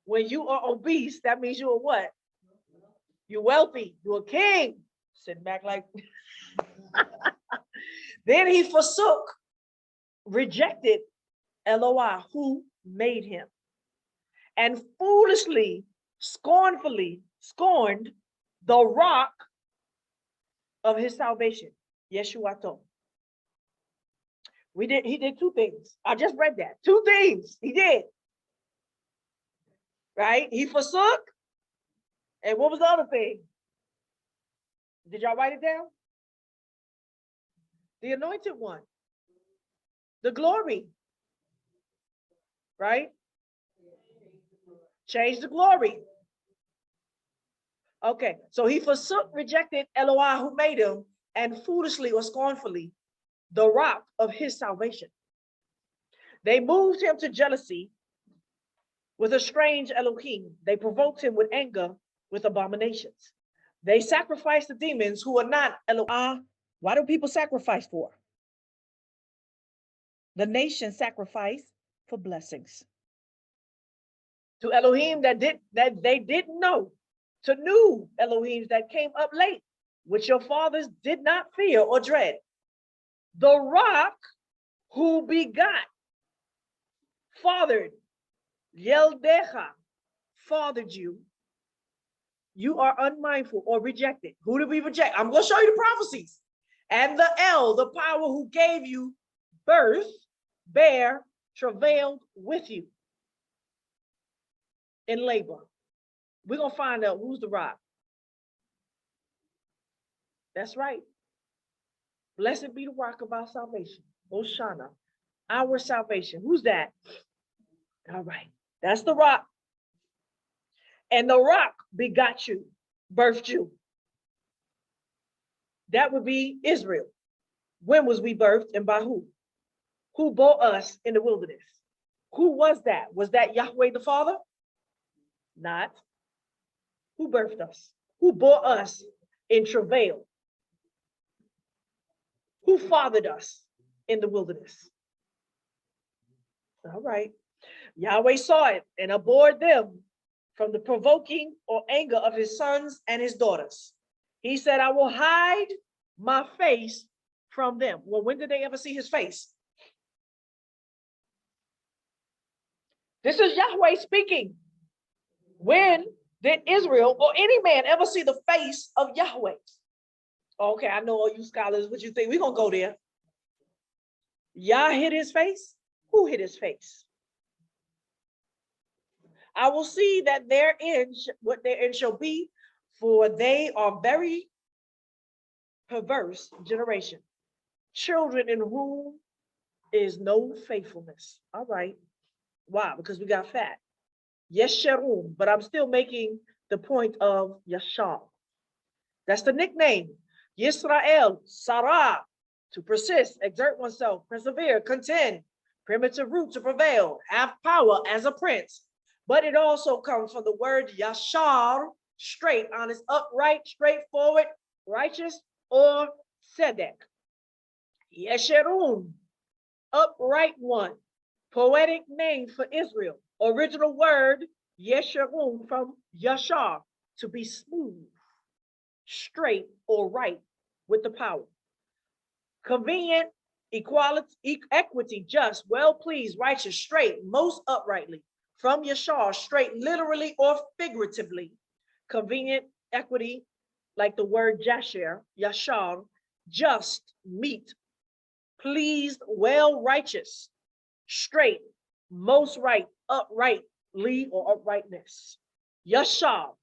when you are obese, that means you're what? You're wealthy. You're a king. Sitting back like. Then he forsook, rejected Elohim, who made him, and foolishly, scornfully scorned the rock of his salvation, Yeshua. He did two things. I just read that. Two things he did. Right? He forsook. And what was the other thing? Did y'all write it down? The anointed one. The glory. Right? Change the glory. Okay, so he forsook, rejected Elohim who made him, and foolishly or scornfully, the rock of his salvation. They moved him to jealousy with a strange Elohim. They provoked him with anger, with abominations. They sacrificed the demons who are not Elohim. Why do people sacrifice for? The nation sacrificed for blessings. To Elohim that they didn't know. To new Elohims that came up late, which your fathers did not fear or dread. The rock who begot, fathered, Yeldecha, fathered you. You are unmindful or rejected. Who did we reject? I'm going to show you the prophecies. And the El, the power who gave you birth, bare, travailed with you in labor. We're going to find out who's the rock. That's right. Blessed be the rock of our salvation. Hoshana, our salvation. Who's that? All right. That's the rock. And the rock begot you, birthed you. That would be Israel. When was we birthed and by who? Who bore us in the wilderness? Who was that? Was that Yahweh the Father? Not. Who birthed us? Who bore us in travail? Who fathered us in the wilderness? All right. Yahweh saw it and abhorred them from the provoking or anger of his sons and his daughters. He said, I will hide my face from them. Well, when did they ever see his face? This is Yahweh speaking. When did Israel or any man ever see the face of Yahweh? Okay, I know all you scholars, what you think? We're going to go there. Yah hid his face? Who hid his face? I will see that therein, what therein shall be, for they are very perverse generation, children in whom is no faithfulness. All right. Why? Because we got fat. Yesherum, but I'm still making the point of Yashar. That's the nickname. Yisrael, Sarah, to persist, exert oneself, persevere, contend, primitive root to prevail, have power as a prince. But it also comes from the word Yashar, straight, honest, upright, straightforward, righteous, or Sedek. Yesherum, upright one, poetic name for Israel. Original word, Yesherum, from Yashar, to be smooth, straight, or right with the power. Convenient, equality, equity, just, well pleased, righteous, straight, most uprightly. From Yashar, straight, literally or figuratively. Convenient, equity, like the word Jasher, Yashar, just, meet, pleased, well, righteous, straight, most right, uprightly or uprightness. Yashar,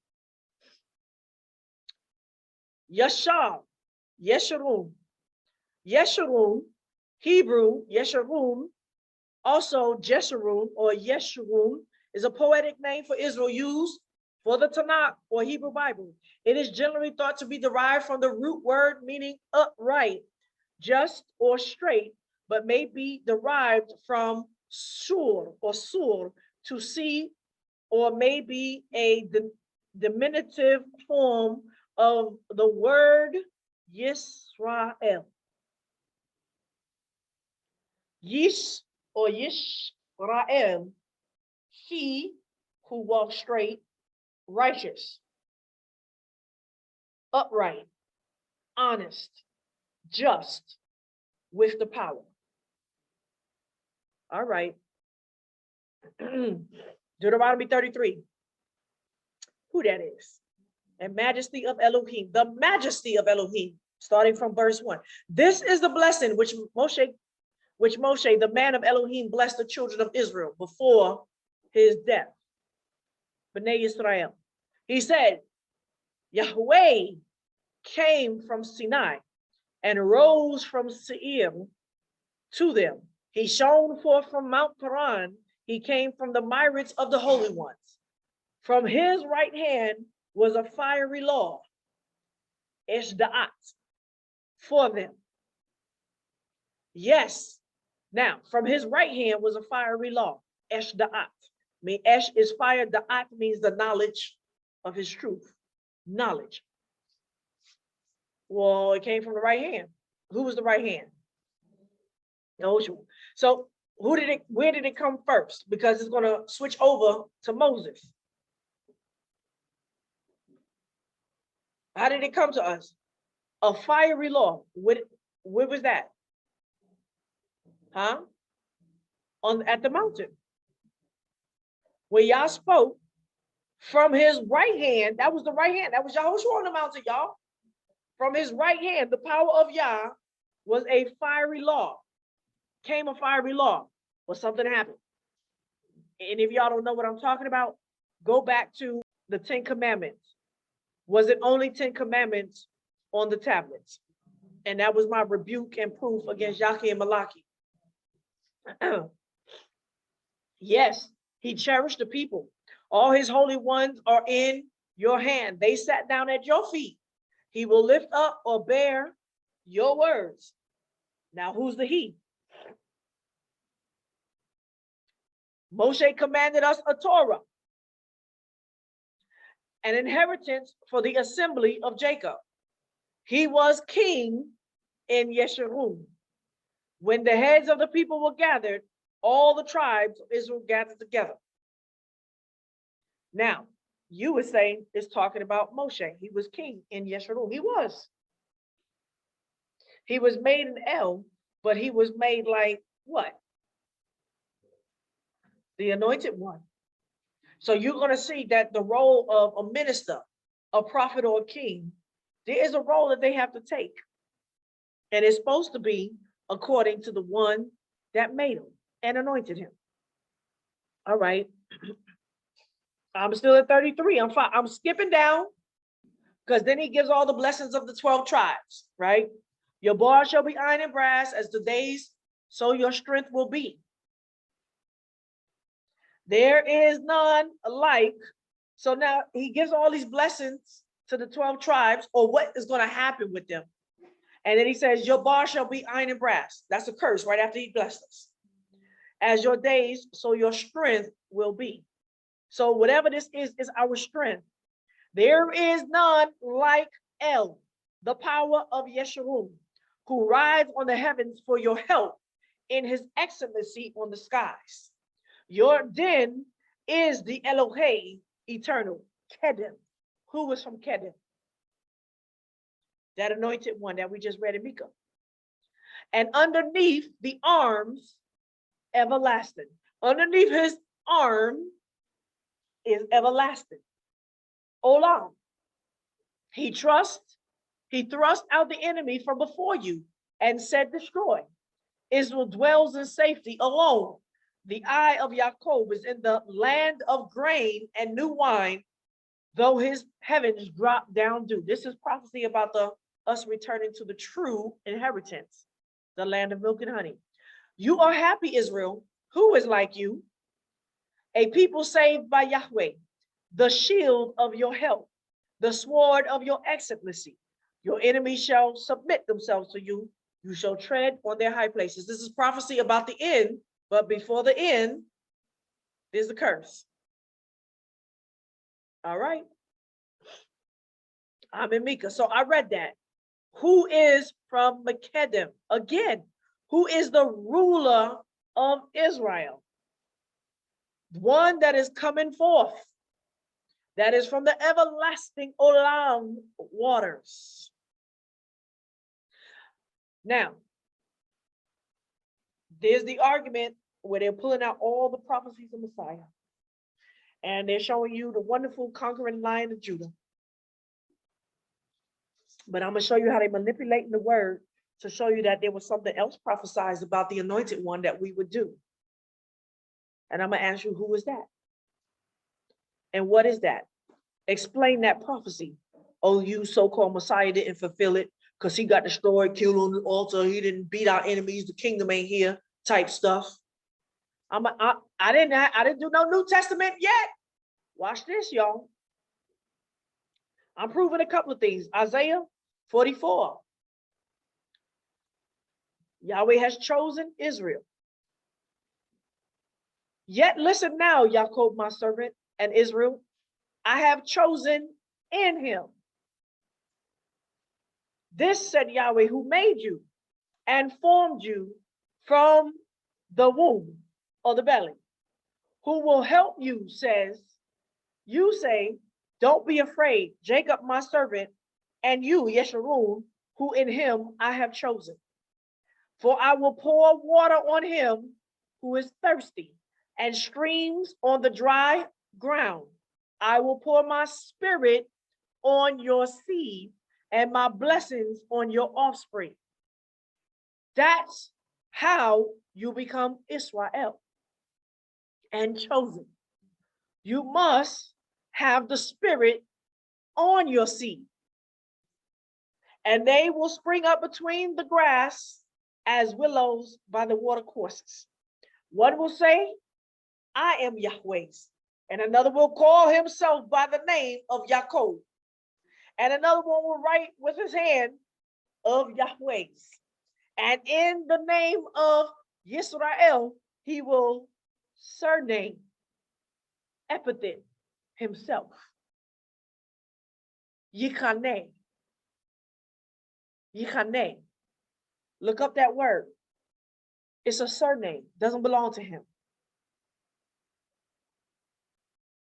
Yashar, Yesharum, Yesharum, Hebrew, Yesharum, also Jesharum or Yesharum is a poetic name for Israel used for the Tanakh or Hebrew Bible. It is generally thought to be derived from the root word meaning upright, just or straight, but may be derived from sur or sur, to see, or may be a diminutive form of the word Yisrael. Yish or Yisrael, he who walks straight, righteous, upright, honest, just, with the power. All right. Deuteronomy 33. Who that is? And majesty of Elohim, the majesty of Elohim, starting from verse 1. This is the blessing which Moshe, the man of Elohim, blessed the children of Israel before his death. B'nai Yisrael. He said, Yahweh came from Sinai and rose from Seir to them. He shone forth from Mount Paran. He came from the myriads of the holy ones. From his right hand was a fiery law, Eshda'at, for them. Yes. Now, from his right hand was a fiery law, Eshda'at. I mean, Esh is fire, Da'at means the knowledge of his truth. Knowledge. Well, it came from the right hand. Who was the right hand? So where did it come first? Because it's going to switch over to Moses. How did it come to us? A fiery law. Where was that? Huh? At the mountain. Where Yah spoke from his right hand. That was the right hand. That was Yahushua on the mountain, y'all. From his right hand, the power of Yah was a fiery law. Came a fiery law. Well, something happened. And if y'all don't know what I'm talking about, go back to the 10 Commandments. Was it only 10 Commandments on the tablets? And that was my rebuke and proof against Yaki and Malaki. Yes, he cherished the people. All his holy ones are in your hand. They sat down at your feet. He will lift up or bear your words. Now, who's the he? Moshe commanded us a Torah, an inheritance for the assembly of Jacob. He was king in Yesharum. When the heads of the people were gathered, all the tribes of Israel gathered together. Now, you would say is talking about Moshe. He was king in Yisrael. He was. He was made an El, but he was made like what? The anointed one. So you're going to see that the role of a minister, a prophet, or a king, there is a role that they have to take. And it's supposed to be according to the one that made him and anointed him. All right. I'm still at 33. I'm skipping down because then he gives all the blessings of the 12 tribes, right? Your bar shall be iron and brass as the days, so your strength will be. There is none alike. So now he gives all these blessings to the 12 tribes, or what is going to happen with them. And then he says, your bar shall be iron and brass. That's a curse right after he blessed us. As your days, so your strength will be. So whatever this is our strength. There is none like El, the power of Yeshurun, who rides on the heavens for your help in his excellency on the skies. Your den is the Elohim eternal, Kedem. Who was from Kedem? That anointed one that we just read in Micah. And underneath the arms, everlasting. Underneath his arm is everlasting. Olam. He thrust out the enemy from before you and said, destroy. Israel dwells in safety alone. The eye of Yaakov is in the land of grain and new wine, though his heavens drop down dew. This is prophecy about us returning to the true inheritance, the land of milk and honey. You are happy, Israel. Who is like you? A people saved by Yahweh, the shield of your help, the sword of your excellency. Your enemies shall submit themselves to you. You shall tread on their high places. This is prophecy about the end, but before the end, there's a curse. All right. I'm in Micah. So I read that. Who is from Makedem? Again, who is the ruler of Israel? One that is coming forth. That is from the everlasting Olam waters. Now, there's the argument where they're pulling out all the prophecies of Messiah. And they're showing you the wonderful conquering Lion of Judah. But I'm going to show you how they're manipulating the word to show you that there was something else prophesied about the anointed one that we would do. And I'm going to ask you, who is that? And what is that? Explain that prophecy. Oh, you so-called Messiah didn't fulfill it because he got destroyed, killed on the altar. He didn't beat our enemies. The kingdom ain't here type stuff. I didn't do no New Testament yet. Watch this, y'all. I'm proving a couple of things. Isaiah 44. Yahweh has chosen Israel. Yet listen now, Jacob, my servant, and Israel, I have chosen in him. This said Yahweh, who made you and formed you from the womb or the belly, who will help you, says, you say, don't be afraid, Jacob, my servant, and you, Yeshurun, who in him I have chosen. For I will pour water on him who is thirsty, and streams on the dry ground. I will pour my spirit on your seed and my blessings on your offspring. That's how you become Israel and chosen. You must have the spirit on your seed, and they will spring up between the grass as willows by the water courses. One will say, I am Yahweh's, and another will call himself by the name of Yaakov, and another one will write with his hand of Yahweh's, and in the name of Yisrael, he will surname, epithet himself. Yikaneh. Yikaneh. Look up that word. It's a surname, doesn't belong to him.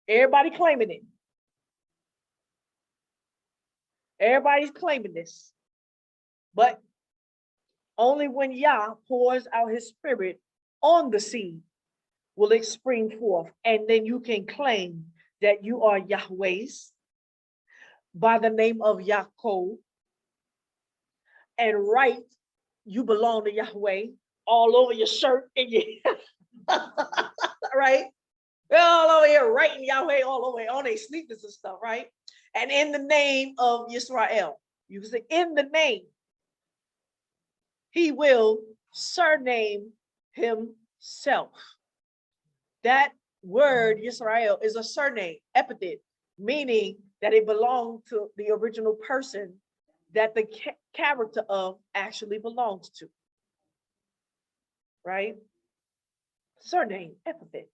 Everybody claiming it. Everybody's claiming this. But only when Yah pours out his spirit on the seed will it spring forth. And then you can claim that you are Yahweh's by the name of Yaakov. And right, you belong to Yahweh all over your shirt and your right? They're all over here writing Yahweh all over on their sneakers and stuff, right? And in the name of Yisrael, you can say in the name, he will surname himself. That word Yisrael is a surname, epithet, meaning that it belonged to the original person that the character of actually belongs to, right? Surname, epithet.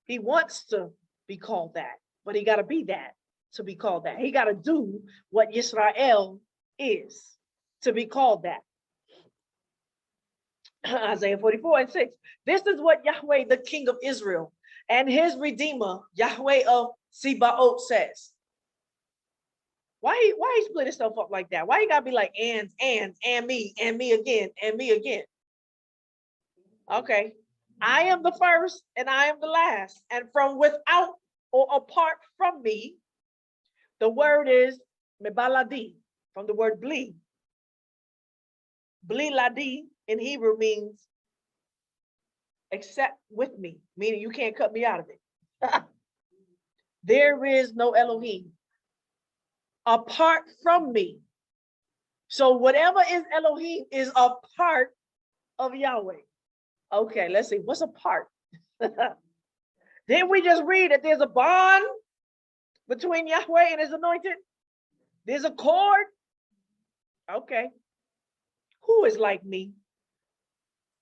He wants to be called that, but he got to be that to be called that. He got to do what Yisrael is to be called that. Isaiah 44:6. This is what Yahweh, the King of Israel, and his Redeemer, Yahweh of Sebaot, says. Why he split himself up like that? Why he gotta be like and me again, and me again? Okay. I am the first and I am the last. And from without or apart from me, the word is mebaladi, from the word bli. Bli ladi in Hebrew means except with me, meaning you can't cut me out of it. There is no Elohim apart from me. So whatever is Elohim is a part of Yahweh. Okay, let's see. What's a part? Didn't we just read that there's a bond between Yahweh and his anointed? There's a cord. Okay. Who is like me?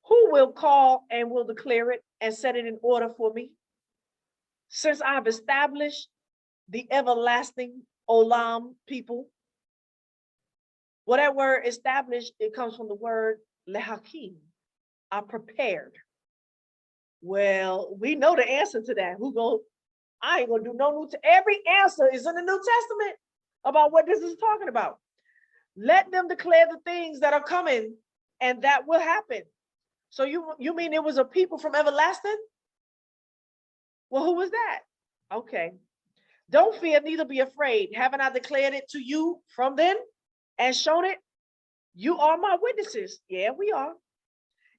Who will call and will declare it and set it in order for me? Since I've established the everlasting Olam people. Well, that word established, it comes from the word lehakim. I prepared. Well, we know the answer to that. I ain't gonna do no new. Every answer is in the New Testament about what this is talking about. Let them declare the things that are coming, and that will happen. So you mean it was a people from everlasting? Well, who was that? Okay. Don't fear, neither be afraid. Haven't I declared it to you from then and shown it? You are my witnesses. Yeah, we are.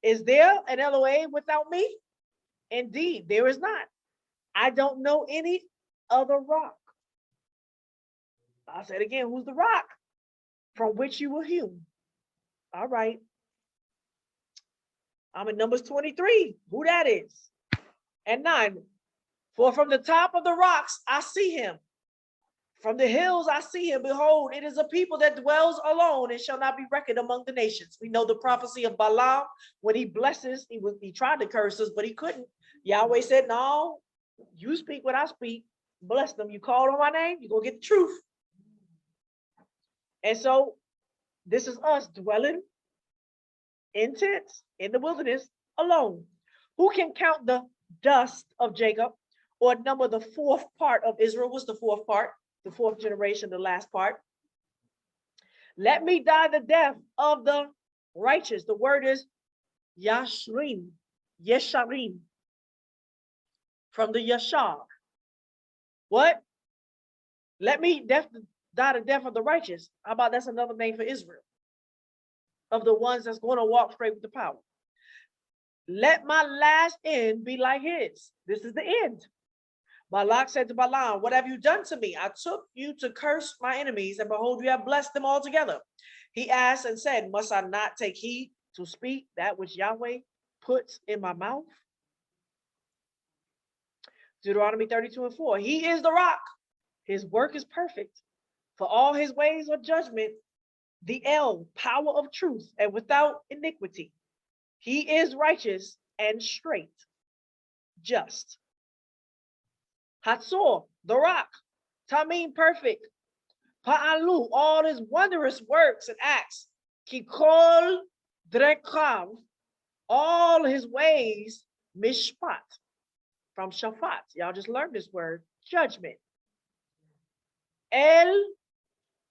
Is there an Elohim without me? Indeed, there is not. I don't know any other rock. I'll say it again. Who's the rock from which you were hewn? All right. I'm in Numbers 23. Who that is? And 9. For from the top of the rocks, I see him. From the hills, I see him. Behold, it is a people that dwells alone and shall not be reckoned among the nations. We know the prophecy of Balaam. When he blesses, he tried to curse us, but he couldn't. Yahweh said, no, you speak what I speak. Bless them. You called on my name, you're going to get the truth. And so this is us dwelling in tents in the wilderness alone. Who can count the dust of Jacob or number the fourth part of Israel? What's the fourth part? The fourth generation, the last part. Let me die the death of the righteous. The word is Yashrim, Yesharim, from the Yashar. What? Let me die the death of the righteous. How about that's another name for Israel? Of the ones that's going to walk straight with the power. Let my last end be like his. This is the end. Balak said to Balaam, what have you done to me? I took you to curse my enemies, and behold, you have blessed them altogether. He asked and said, must I not take heed to speak that which Yahweh puts in my mouth? Deuteronomy 32:4. He is the rock. His work is perfect. For all his ways are judgment. The El, power of truth, and without iniquity. He is righteous and straight, just. Hatzor, the rock. Tamim, perfect. Pa'alu, all his wondrous works and acts. Kikol drekav, all his ways, mishpat. From shafat. Y'all just learned this word, judgment. El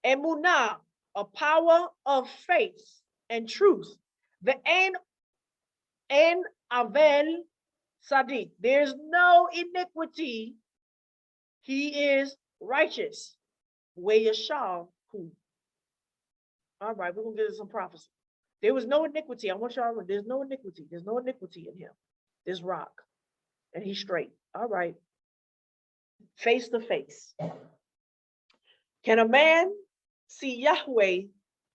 emunah, a power of faith and truth. The en avel sadiq, there's no iniquity. He is righteous. YHWH. All right, we're gonna get into some prophecy. There was no iniquity. I want y'all to, there's no iniquity. There's no iniquity in him. This rock. And he's straight. All right. Face to face. Can a man see Yahweh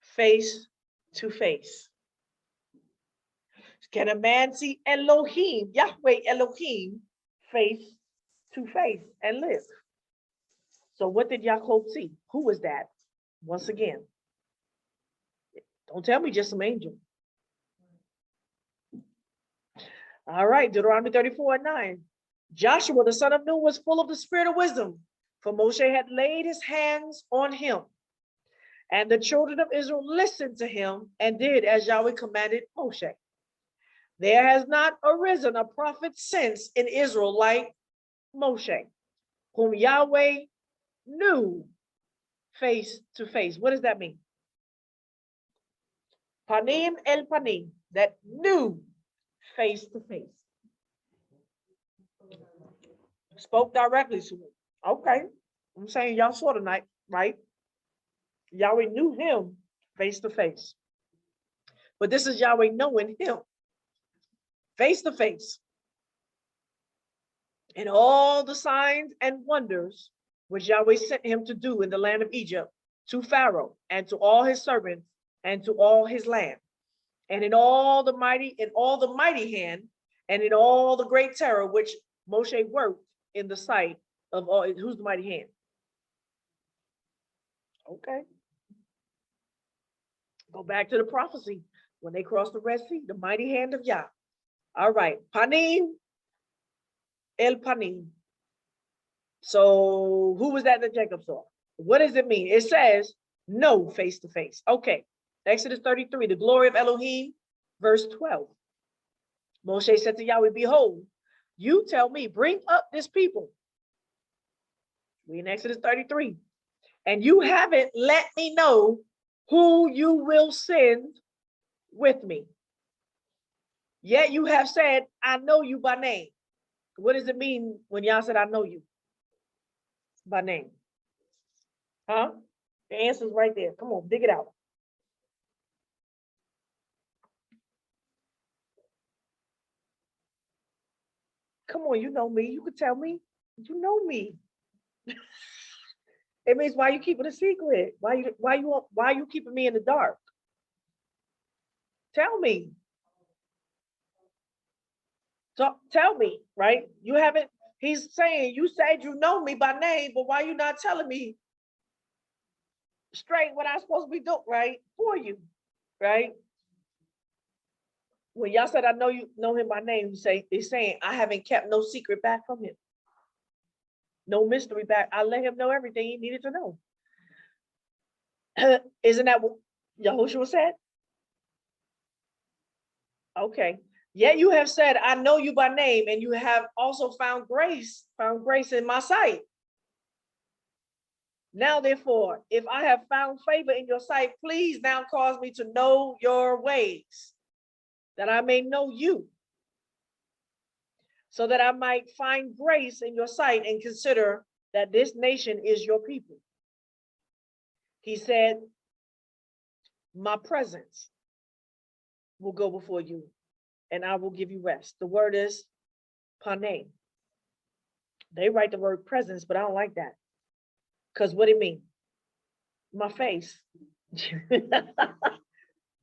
face to face? Can a man see Elohim, Yahweh Elohim, face to face and live? So what did Yaakov see? Who was that? Once again, don't tell me just some angel. All right, Deuteronomy 34:9. Joshua, the son of Nun, was full of the spirit of wisdom, for Moshe had laid his hands on him. And the children of Israel listened to him and did as Yahweh commanded Moshe. There has not arisen a prophet since in Israel like Moshe, whom Yahweh knew face to face. What does that mean? Panim el panim, that knew face to face. Spoke directly to him. Okay, I'm saying y'all saw tonight, right? Yahweh knew him face to face. But this is Yahweh knowing him face to face. And all the signs and wonders which Yahweh sent him to do in the land of Egypt, to Pharaoh and to all his servants and to all his land, and in all the mighty hand, and in all the great terror which Moshe worked in the sight of all. Who's the mighty hand? Okay. Go back to the prophecy when they crossed the Red Sea, the mighty hand of Yah. All right, panim el panim. So who was that Jacob saw? What does it mean? It says no face to face. Okay, Exodus 33, the glory of Elohim, verse 12. Moshe said to Yahweh, behold, you tell me, bring up this people. We in Exodus 33. And you haven't let me know who you will send with me. Yet you have said, I know you by name. What does it mean when y'all said, I know you by name? Huh? The answer's right there. Come on, dig it out. Come on, you know me. You could tell me. You know me. It means why you keeping a secret? Why you keeping me in the dark? Tell me. So tell me, right? You haven't, he's saying, you said you know me by name, but why you not telling me straight what I'm supposed to be doing, right? For you, right? When y'all said I know you know him by name, he's saying I haven't kept no secret back from him. No mystery back. I let him know everything he needed to know. Isn't that what Yahushua said? Okay. Yet you have said, I know you by name, and you have also found grace in my sight. Now, therefore, if I have found favor in your sight, please now cause me to know your ways, that I may know you, so that I might find grace in your sight and consider that this nation is your people. He said, my presence will go before you, and I will give you rest. The word is pane. They write the word presence, but I don't like that. Because what it mean? My face.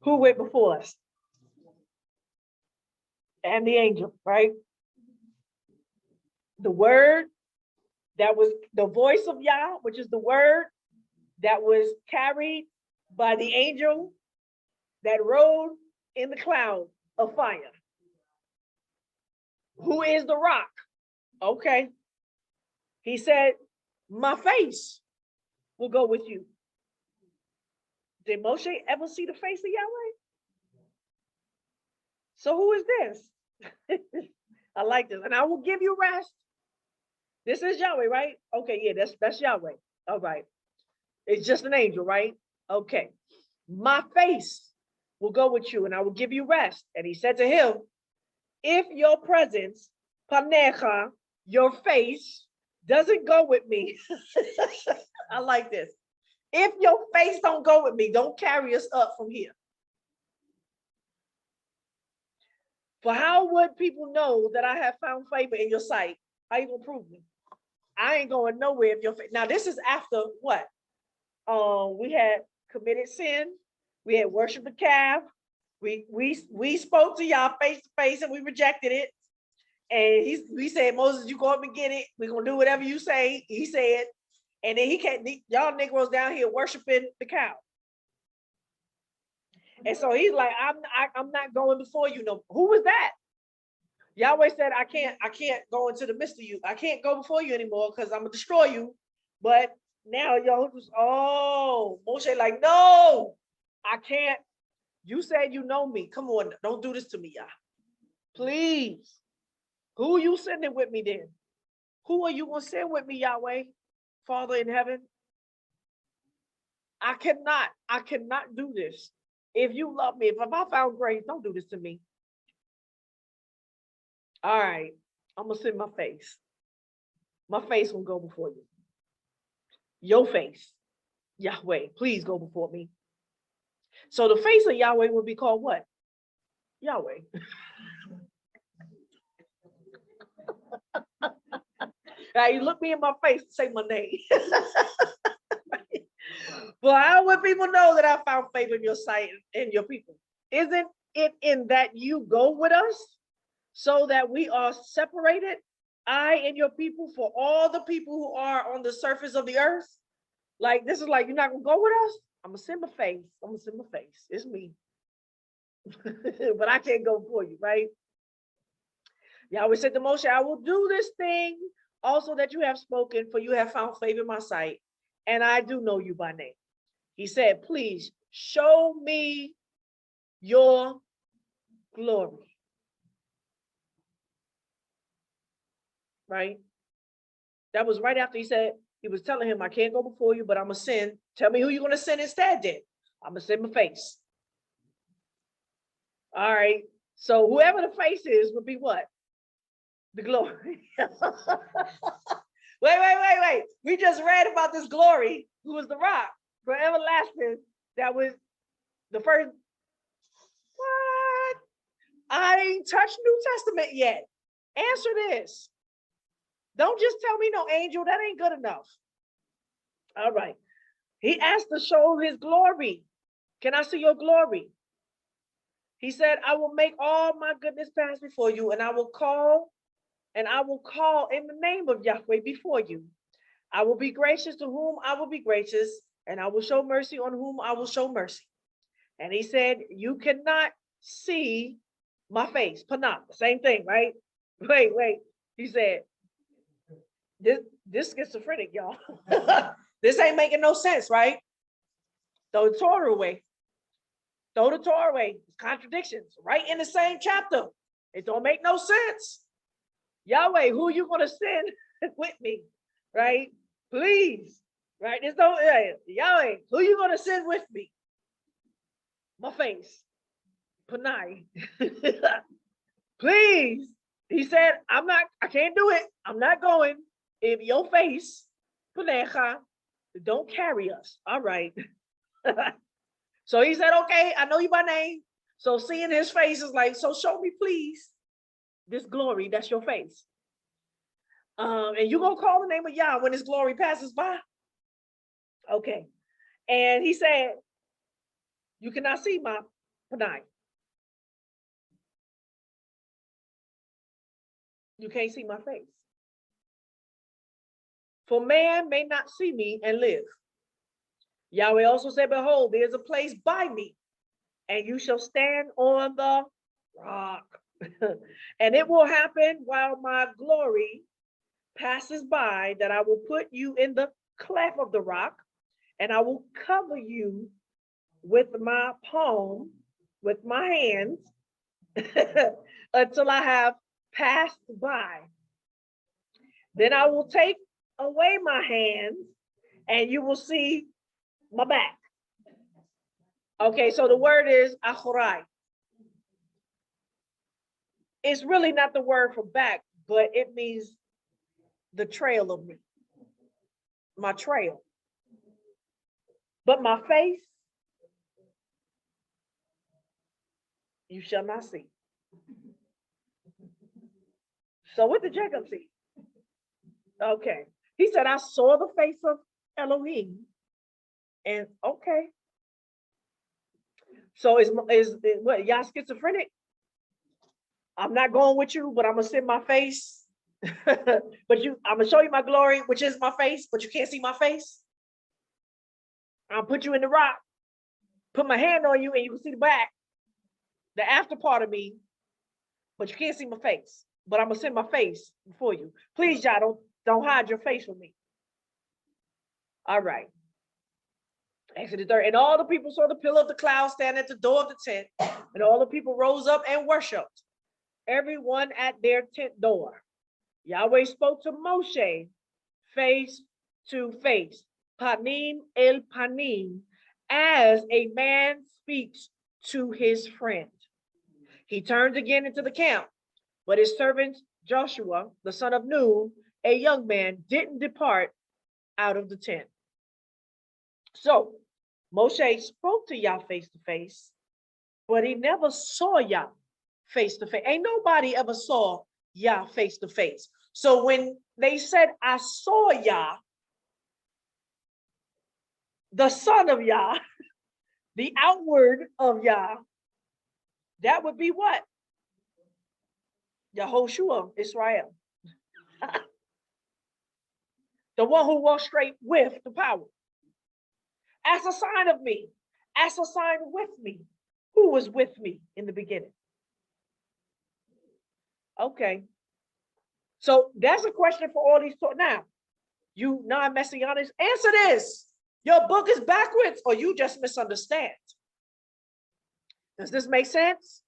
Who went before us? And the angel, right? The word that was the voice of Yah, which is the word that was carried by the angel that rode in the cloud of fire. Who is the rock? Okay. He said, my face will go with you. Did Moshe ever see the face of Yahweh? So who is this? I like this. And I will give you rest. This is Yahweh, right? Okay, yeah, that's Yahweh. All right. It's just an angel, right? Okay. My face will go with you and I will give you rest. And he said to him, if your presence, panecha, your face, doesn't go with me, I like this. If your face don't go with me, don't carry us up from here. For how would people know that I have found favor in your sight? How you gonna prove me? I ain't going nowhere if your face. Now this is after what? We had committed sin. We had worshiped the calf. We spoke to y'all face to face and we rejected it. And we said, Moses, you go up and get it. We're gonna do whatever you say. He said, and then he can't. Y'all Negroes down here worshiping the cow. And so he's like, I'm not going before you. No, who was that? Yahweh said, I can't go into the midst of you. I can't go before you anymore because I'm gonna destroy you. But now y'all just, oh, Moshe like, no, I can't. You said you know me. Come on, don't do this to me, Yah. Please. Who are you sending with me then? Who are you gonna send with me, Yahweh, Father in heaven? I cannot do this. If you love me, if I found grace, don't do this to me. All right, I'm gonna send my face. My face will go before you. Your face, Yahweh, please go before me. So the face of Yahweh will be called what? Yahweh. Now you look me in my face and say my name. Well, how would people know that I found favor in your sight and your people? Isn't it in that you go with us so that we are separated, I and your people, for all the people who are on the surface of the earth? Like, this is like, you're not gonna go with us? I'm gonna send my face. I'm gonna send my face. It's me. But I can't go for you, right? Yahweh said to Moshe, I will do this thing also that you have spoken, for you have found favor in my sight, and I do know you by name. He said, please show me your glory. Right? That was right after he said, he was telling him, I can't go before you, but I'm going to send. Tell me who you're going to send instead then. I'm going to send my face. All right. So whoever the face is would be what? The glory. Wait. We just read about this glory, who was the rock for everlasting. That was the first. What? I ain't touched New Testament yet. Answer this. Don't just tell me no angel. That ain't good enough. All right. He asked to show his glory. Can I see your glory? He said, I will make all my goodness pass before you, and I will call in the name of Yahweh before you. I will be gracious to whom I will be gracious, and I will show mercy on whom I will show mercy. And he said, you cannot see my face. Panah, same thing, right? Wait. He said, this schizophrenic, y'all. This ain't making no sense, right? Throw the Torah away. Throw the Torah away. Contradictions right in the same chapter. It don't make no sense. Yahweh, who you gonna send with me, right? Please, right? There's no Yahweh, who you gonna send with me? My face, Panai. Please. He said, I can't do it. I'm not going. If your face, Panecha, don't carry us. All right. So he said, okay, I know you by name. So seeing his face is like, so show me, please, this glory, that's your face. And you're going to call the name of Yah when his glory passes by? Okay. And he said, you cannot see my Panai. You can't see my face. For man may not see me and live. Yahweh also said, behold, there's a place by me, and you shall stand on the rock. And it will happen while my glory passes by that I will put you in the cleft of the rock, and I will cover you with my palm, with my hands, until I have passed by. Then I will take away my hands, and you will see my back. Okay, so the word is achorai. It's really not the word for back, but it means the trail of me, my trail. But my face, you shall not see. So what did Jacob see? Okay. He said, I saw the face of Elohim. And okay. So is what, y'all schizophrenic? I'm not going with you, but I'm gonna send my face. But I'm gonna show you my glory, which is my face, but you can't see my face. I'll put you in the rock, put my hand on you, and you can see the back, the after part of me, but you can't see my face. But I'm gonna send my face before you. Please, y'all, don't hide your face from me. All right. Exodus 30. And all the people saw the pillar of the cloud stand at the door of the tent, and all the people rose up and worshiped, everyone at their tent door. Yahweh spoke to Moshe face to face, panim el panim, as a man speaks to his friend. He turned again into the camp, but his servant Joshua, the son of Nun, a young man, didn't depart out of the tent. So Moshe spoke to Yah face to face, but he never saw Yah face to face. Ain't nobody ever saw Yah face to face. So when they said, I saw Yah, the son of Yah, the outward of Yah, that would be what? Yahushua, Israel. The one who walks straight with the power. As a sign of me, as a sign with me. Who was with me in the beginning? Okay. So that's a question for all these. Now, you non-messianics, answer this. Your book is backwards or you just misunderstand. Does this make sense?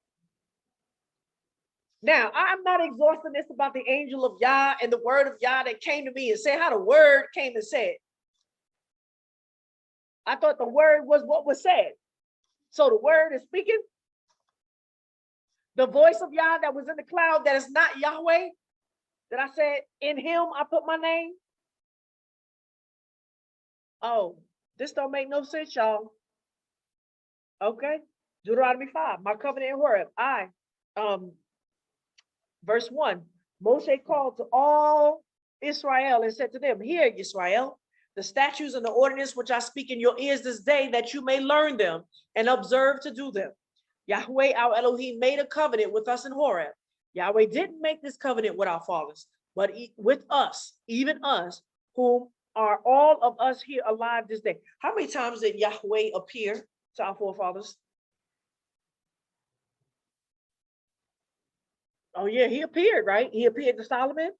Now, I'm not exhausting this about the angel of Yah and the word of Yah that came to me and said how the word came and said. I thought the word was what was said. So the word is speaking. The voice of Yah that was in the cloud that is not Yahweh, that I said, in him I put my name. Oh, this don't make no sense, y'all. Okay. Deuteronomy 5, my covenant in Horeb. Verse 1, Moshe called to all Israel and said to them, hear, Yisrael, the statutes and the ordinance which I speak in your ears this day, that you may learn them and observe to do them. Yahweh, our Elohim, made a covenant with us in Horeb. Yahweh didn't make this covenant with our fathers, but with us, even us, whom are all of us here alive this day. How many times did Yahweh appear to our forefathers? Oh yeah, he appeared, right? He appeared to Solomon.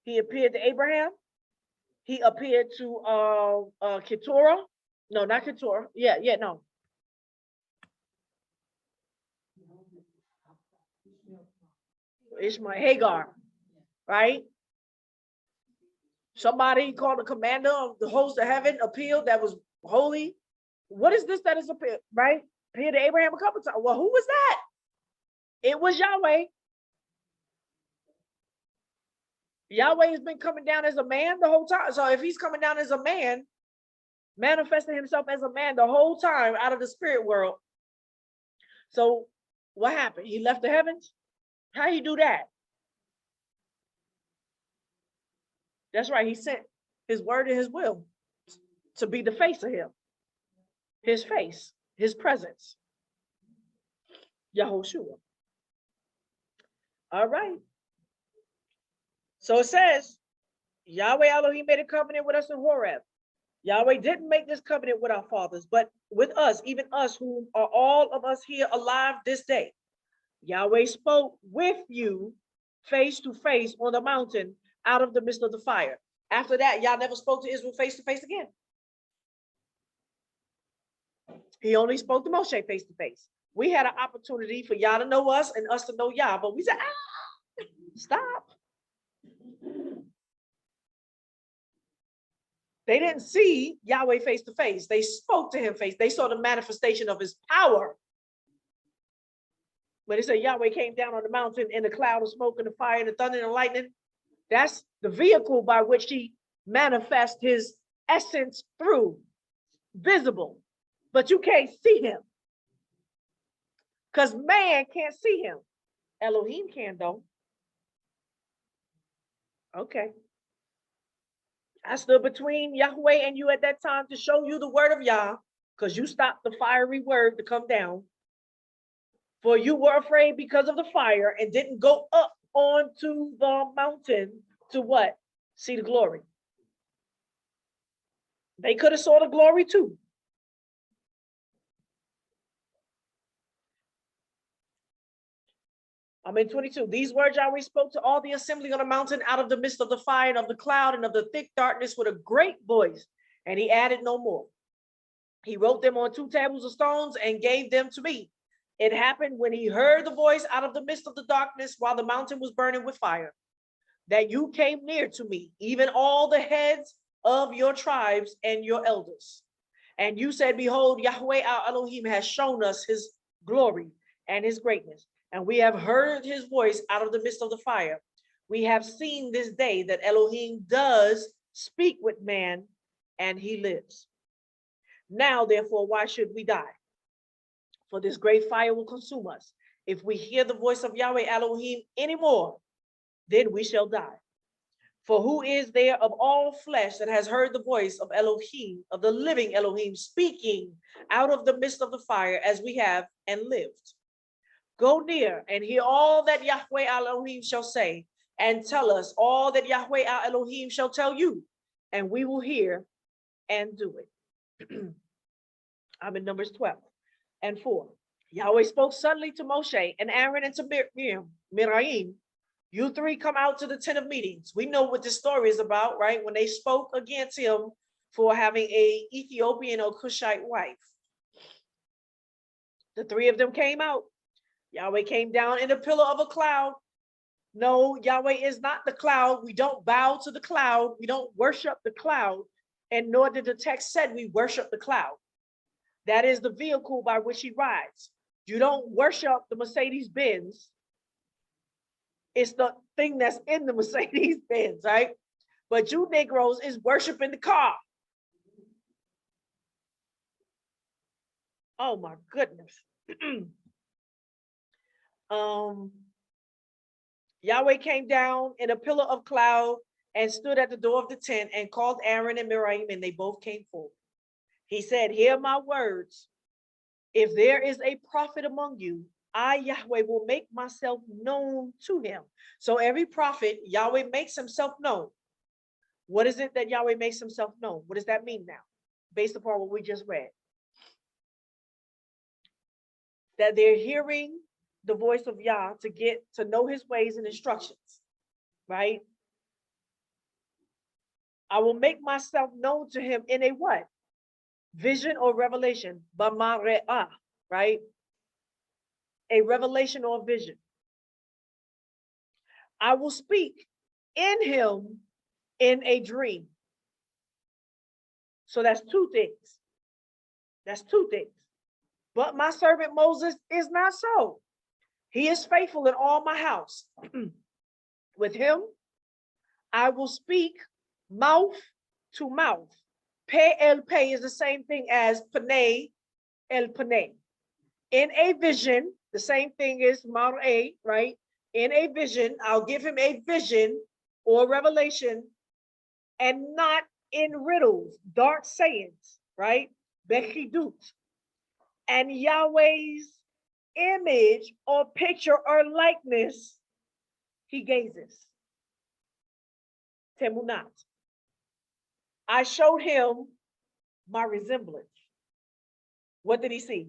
He appeared to Abraham. He appeared to Keturah. No, not Keturah. No. Ishmael, Hagar, right? Somebody called the commander of the host of heaven appealed that was holy. What is this that is appeared, right? Appeared to Abraham a couple times. Well, who was that? It was Yahweh. Yahweh has been coming down as a man the whole time. So if he's coming down as a man, manifesting himself as a man the whole time out of the spirit world. So what happened? He left the heavens? How he do that? That's right. He sent his word and his will to be the face of him. His face, his presence. Yahushua. All right. So it says, Yahweh Elohim made a covenant with us in Horeb. Yahweh didn't make this covenant with our fathers, but with us, even us who are all of us here alive this day. Yahweh spoke with you face to face on the mountain out of the midst of the fire. After that, Yah never spoke to Israel face to face again. He only spoke to Moshe face to face. We had an opportunity for Yah to know us and us to know Yah, but we said, stop. They didn't see Yahweh face to face. They spoke to him face. They saw the manifestation of his power. But it said Yahweh came down on the mountain in a cloud of smoke and the fire and the thunder and the lightning. That's the vehicle by which he manifests his essence through, visible. But you can't see him. Because man can't see him. Elohim can though. Okay. I stood between Yahweh and you at that time to show you the word of Yah, because you stopped the fiery word to come down. For you were afraid because of the fire and didn't go up onto the mountain to what? See the glory. They could have saw the glory too. I'm in 22. These words Yahweh spoke to all the assembly on the mountain out of the midst of the fire and of the cloud and of the thick darkness with a great voice. And he added no more. He wrote them on 2 tables of stones and gave them to me. It happened when he heard the voice out of the midst of the darkness while the mountain was burning with fire, that you came near to me, even all the heads of your tribes and your elders. And you said, behold, Yahweh our Elohim has shown us his glory and his greatness. And we have heard his voice out of the midst of the fire. We have seen this day that Elohim does speak with man and he lives. Now, therefore, why should we die? For this great fire will consume us. If we hear the voice of Yahweh Elohim anymore, then we shall die. For who is there of all flesh that has heard the voice of Elohim, of the living Elohim, speaking out of the midst of the fire as we have and lived? Go near and hear all that Yahweh Elohim shall say, and tell us all that Yahweh our Elohim shall tell you, and we will hear and do it. I'm in Numbers 12 and 4. Yahweh spoke suddenly to Moshe and Aaron and to Miriam. You three come out to the tent of meetings. We know what this story is about, right? When they spoke against him for having a Ethiopian or Cushite wife. The 3 of them came out. Yahweh came down in a pillar of a cloud. No, Yahweh is not the cloud. We don't bow to the cloud. We don't worship the cloud. And nor did the text said we worship the cloud. That is the vehicle by which he rides. You don't worship the Mercedes Benz. It's the thing that's in the Mercedes Benz, right? But you Negroes is worshiping the car. Oh my goodness. Yahweh came down in a pillar of cloud and stood at the door of the tent and called Aaron and Miriam, and they both came forward. He said, hear my words. If there is a prophet among you, I, Yahweh, will make myself known to him. So every prophet, Yahweh makes himself known. What is it that Yahweh makes himself known? What does that mean now? Based upon what we just read. That they're hearing the voice of Yah to get to know his ways and instructions, right? I will make myself known to him in a what? Vision or revelation, bamare'ah, right? A revelation or vision. I will speak in him in a dream. So that's 2 things. That's 2 things. But my servant Moses is not so. He is faithful in all my house. With him, I will speak mouth to mouth. Pe el pe is the same thing as panei el panei. In a vision, the same thing is mar'eh, right? In a vision, I'll give him a vision or revelation, and not in riddles, dark sayings, right? Bechidut. And Yahweh's image or picture or likeness, he gazes. Temunat. I showed him my resemblance. What did he see?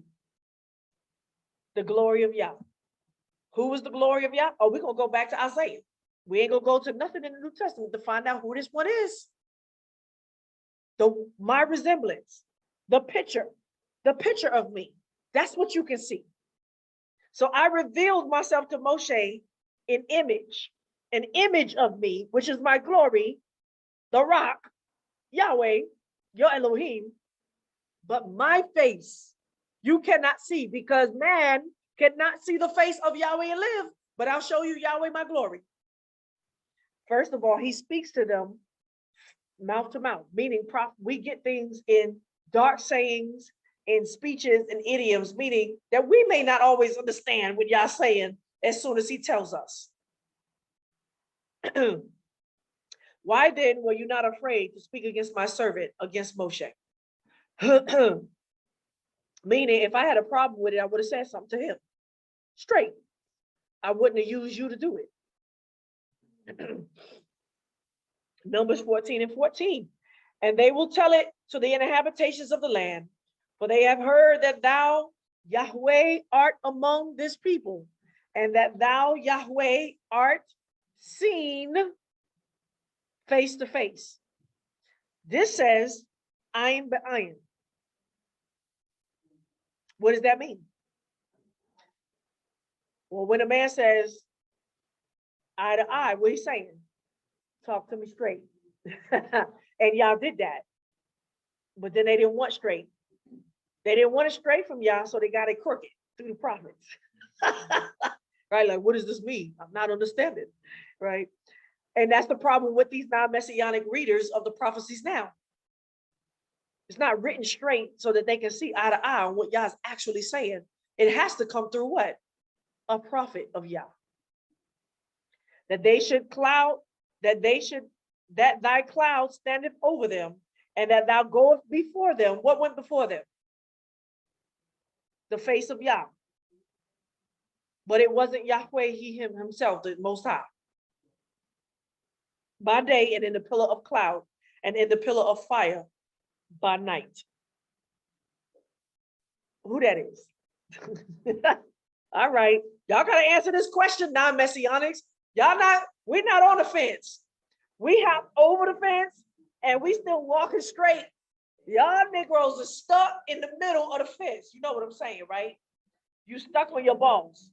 The glory of Yah. Who was the glory of Yah? Oh, we're going to go back to Isaiah. We ain't going to go to nothing in the New Testament to find out who this one is. My resemblance, the picture of me. That's what you can see. So I revealed myself to Moshe in image, an image of me, which is my glory, the rock, Yahweh, your Elohim, but my face you cannot see, because man cannot see the face of Yahweh and live, but I'll show you Yahweh my glory. First of all, he speaks to them mouth to mouth, meaning we get things in dark sayings, in speeches and idioms, meaning that we may not always understand what Yah's saying as soon as he tells us. Why then were you not afraid to speak against my servant, against Moshe? Meaning, if I had a problem with it, I would have said something to him straight. I wouldn't have used you to do it. Numbers 14:14. And they will tell it to the inhabitations of the land, for they have heard that thou, Yahweh, art among this people, and that thou, Yahweh, art seen face to face. This says, ayin b'ayin. What does that mean? Well, when a man says eye to eye, what he's saying? Talk to me straight. And y'all did that. But then they didn't want straight. They didn't want it straight from y'all, so they got it crooked through the prophets. Right? Like, what does this mean? I'm not understanding. Right? And that's the problem with these non-messianic readers of the prophecies now. It's not written straight so that they can see eye to eye on what Yah's actually saying. It has to come through what? A prophet of Yah. That thy cloud standeth over them, and that thou goest before them. What went before them? The face of Yah. But it wasn't Yahweh, himself, the Most High. By day, and in the pillar of cloud, and in the pillar of fire by night. Who that is? All right. Y'all got to answer this question, non-messianics. We're not on the fence. We hop over the fence and we still walking straight. Y'all Negroes are stuck in the middle of the fence. You know what I'm saying, right? You stuck on your balls.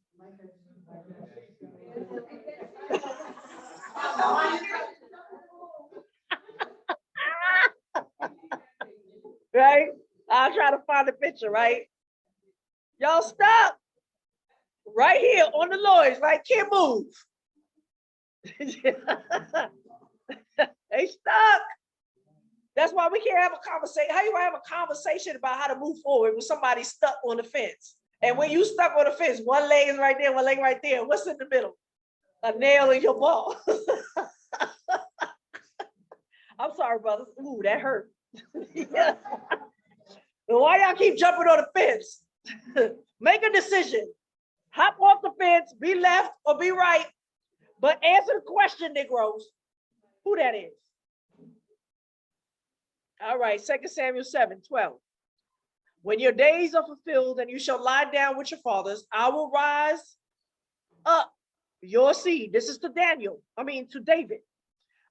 Right? I'll try to find a picture, right? Y'all stuck right here on the Lord's, right? Can't move. They stuck. That's why we can't have a conversation. How you gonna have a conversation about how to move forward when somebody's stuck on the fence? And when you stuck on the fence, one leg is right there, one leg right there. What's in the middle? A nail in your ball. I'm sorry, brothers. Ooh, that hurt. Yeah. Why y'all keep jumping on the fence? Make a decision. Hop off the fence, be left or be right, but answer the question, Negroes. Who that is? All right, 2 Samuel 7:12. When your days are fulfilled and you shall lie down with your fathers, I will rise up your seed. This is to David.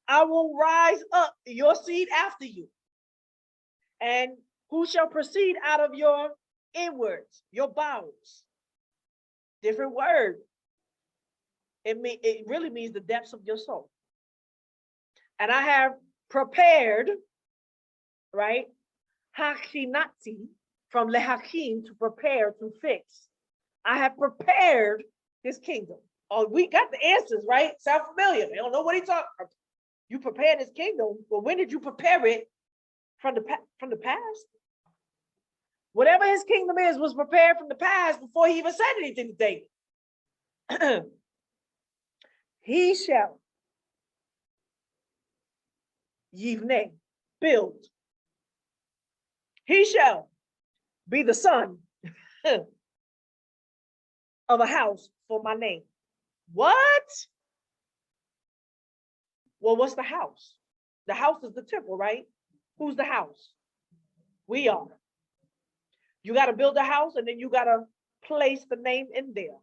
I will rise up your seed after you. And who shall proceed out of your inwards, your bowels? Different word. It really means the depths of your soul. And I have prepared, right? Hakinati, from lehakim, to prepare, to fix. I have prepared his kingdom. Oh, we got the answers, right? Sound familiar? They don't know what he's talking about. You prepared his kingdom, but when did you prepare it? From the past? Whatever his kingdom is was prepared from the past before he even said anything to David. He shall yivne, build. He shall be the son of a house for my name. What? Well, what's the house? The house is the temple, right? Who's the house? We are. You got to build a house and then you got to place the name in there.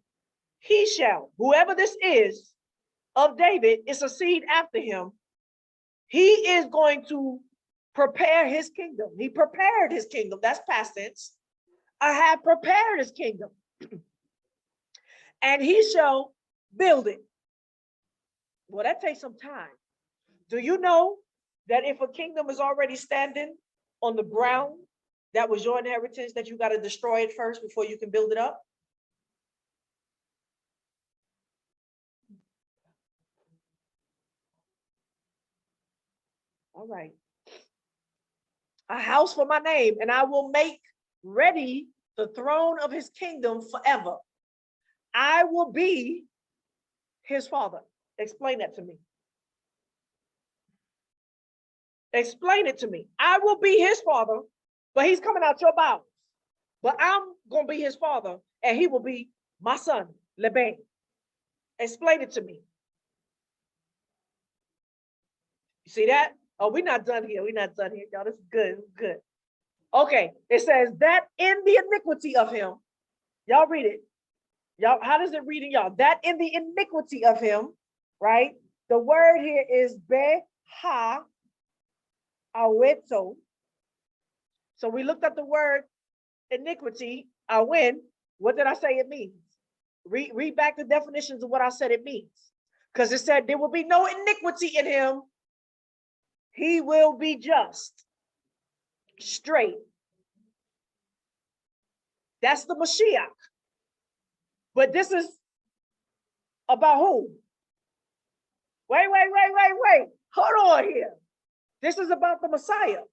He shall, whoever this is of David, is a seed after him. He is going to prepare his kingdom. He prepared his kingdom. That's past tense. I have prepared his kingdom. And he shall build it. Well, that takes some time. Do you know that if a kingdom is already standing on the ground, that was your inheritance, that you got to destroy it first before you can build it up? All right. A house for my name, and I will make ready the throne of his kingdom forever. I will be his father. Explain that to me. Explain it to me. I will be his father, but he's coming out your bowels. But I'm going to be his father, and he will be my son, Laban. Explain it to me. You see that? Oh, we're not done here. We're not done here, y'all. This is good. This is good. Okay. It says that in the iniquity of him, y'all read it. Y'all, how does it read in y'all? That in the iniquity of him, right? The word here is beha aweto. So we looked at the word iniquity, awen. What did I say it means? Read back the definitions of what I said it means. Because it said there will be no iniquity in him. He will be just, straight. That's the Mashiach. But this is about who? Wait. Hold on here. This is about the Messiah.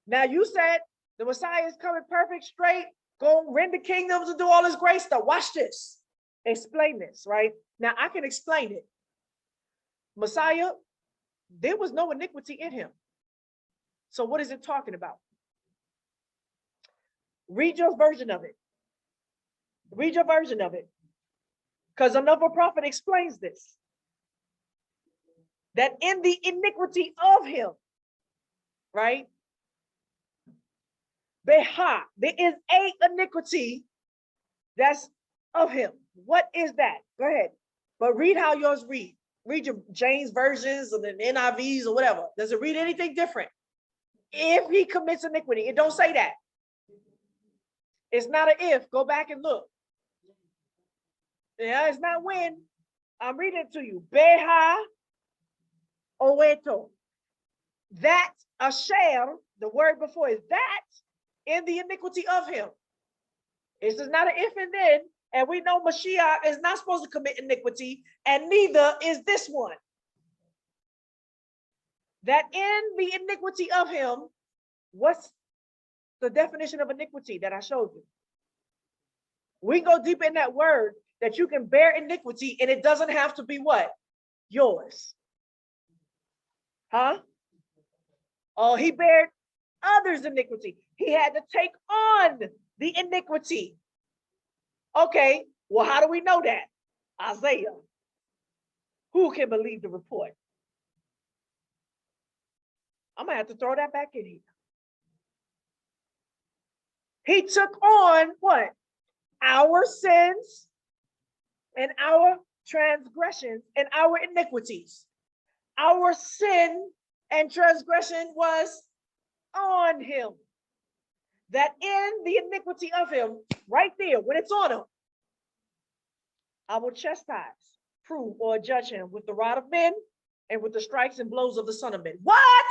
Now you said the Messiah is coming perfect, straight, go rend the kingdoms and do all this great stuff. Watch this. Explain this, right? Now I can explain it. Messiah, there was no iniquity in him. So what is it talking about? Read your version of it. Read your version of it. Because another prophet explains this. That in the iniquity of him, right? Beha, there is a iniquity that's of him. What is that? Go ahead. But read how yours read. Read your James versions or the NIVs or whatever. Does it read anything different? If he commits iniquity, it don't say that. It's not an if. Go back and look. Yeah, it's not when. I'm reading it to you. Beha oeto. That asher, the word before is that in the iniquity of him. This is not an if and then. And we know Mashiach is not supposed to commit iniquity, and neither is this one. That in the iniquity of him, what's the definition of iniquity that I showed you? We go deep in that word that you can bear iniquity, and it doesn't have to be what? Yours. Huh? Oh, he bared others' iniquity. He had to take on the iniquity. Okay, well, how do we know that? Isaiah. Who can believe the report? I'm going to have to throw that back in here. He took on what? Our sins and our transgressions and our iniquities. Our sin and transgression was on him. That in the iniquity of him, right there, when it's on him, I will chastise, prove, or judge him with the rod of men and with the stripes and blows of the Son of Men. What?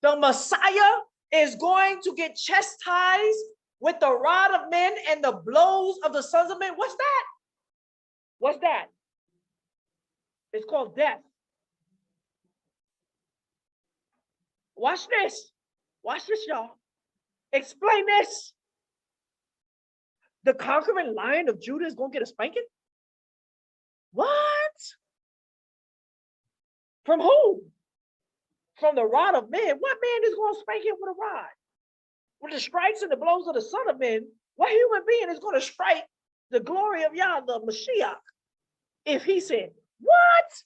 The Messiah is going to get chastised with the rod of men and the blows of the sons of men? What's that? What's that? It's called death. Watch this. Watch this, y'all. Explain this. The conquering lion of Judah is going to get a spanking? What? From who? From the rod of men. What man is going to spank him with a rod? With the stripes and the blows of the Son of Men, what human being is going to strike the glory of Yahweh, the Mashiach? If he said, what?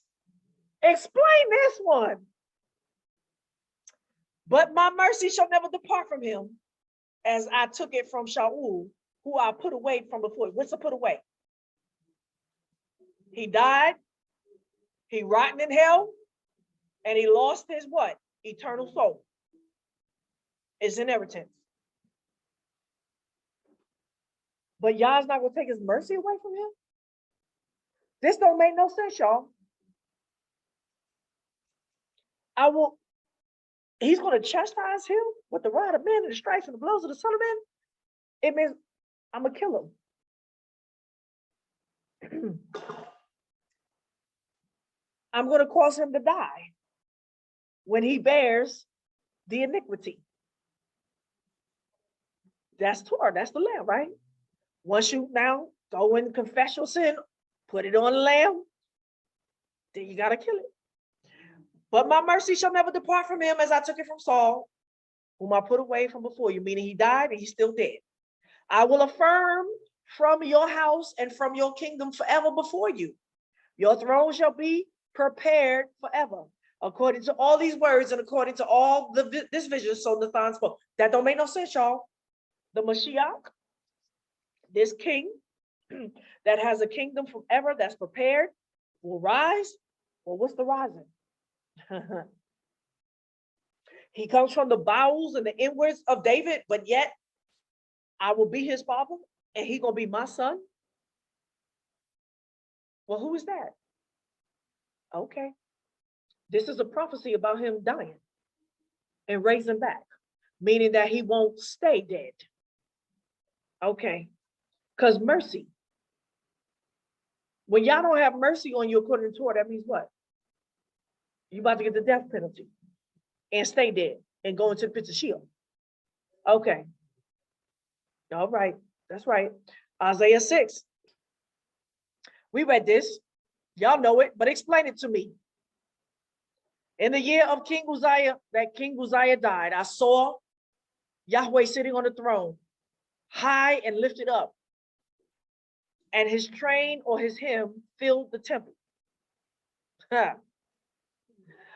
Explain this one. But my mercy shall never depart from him, as I took it from Shaul, who I put away from before. What's to put away? He died, he rotted in hell, and he lost his what? Eternal soul. His inheritance. But Yah's not going to take his mercy away from him? This don't make no sense, y'all. he's going to chastise him with the rod of men and the stripes and the blows of the Son of Man. It means I'm going to kill him. I'm going to cause him to die when he bears the iniquity. That's Torah, that's the lamb, right? Once you now go and confess your sin, put it on the lamb, then you got to kill it. But my mercy shall never depart from him as I took it from Saul, whom I put away from before you, meaning he died and he's still dead. I will affirm from your house and from your kingdom forever before you. Your throne shall be prepared forever. According to all these words and according to all this vision, so Nathan spoke. That don't make no sense, y'all. The Mashiach, this king that has a kingdom forever that's prepared, will rise. Well, what's the rising? He comes from the bowels and the inwards of David, but yet I will be his father and he gonna be my son. Well, who is that? Okay. This is a prophecy about him dying and raising back, meaning that he won't stay dead. Okay. Because mercy. When y'all don't have mercy on you according to Torah, that means what? You about to get the death penalty and stay dead and go into the pit of Sheol. Okay. All right. That's right. Isaiah 6. We read this. Y'all know it, but explain it to me. In the year of King Uzziah, that King Uzziah died, I saw Yahweh sitting on the throne, high and lifted up, and his train or his hymn filled the temple.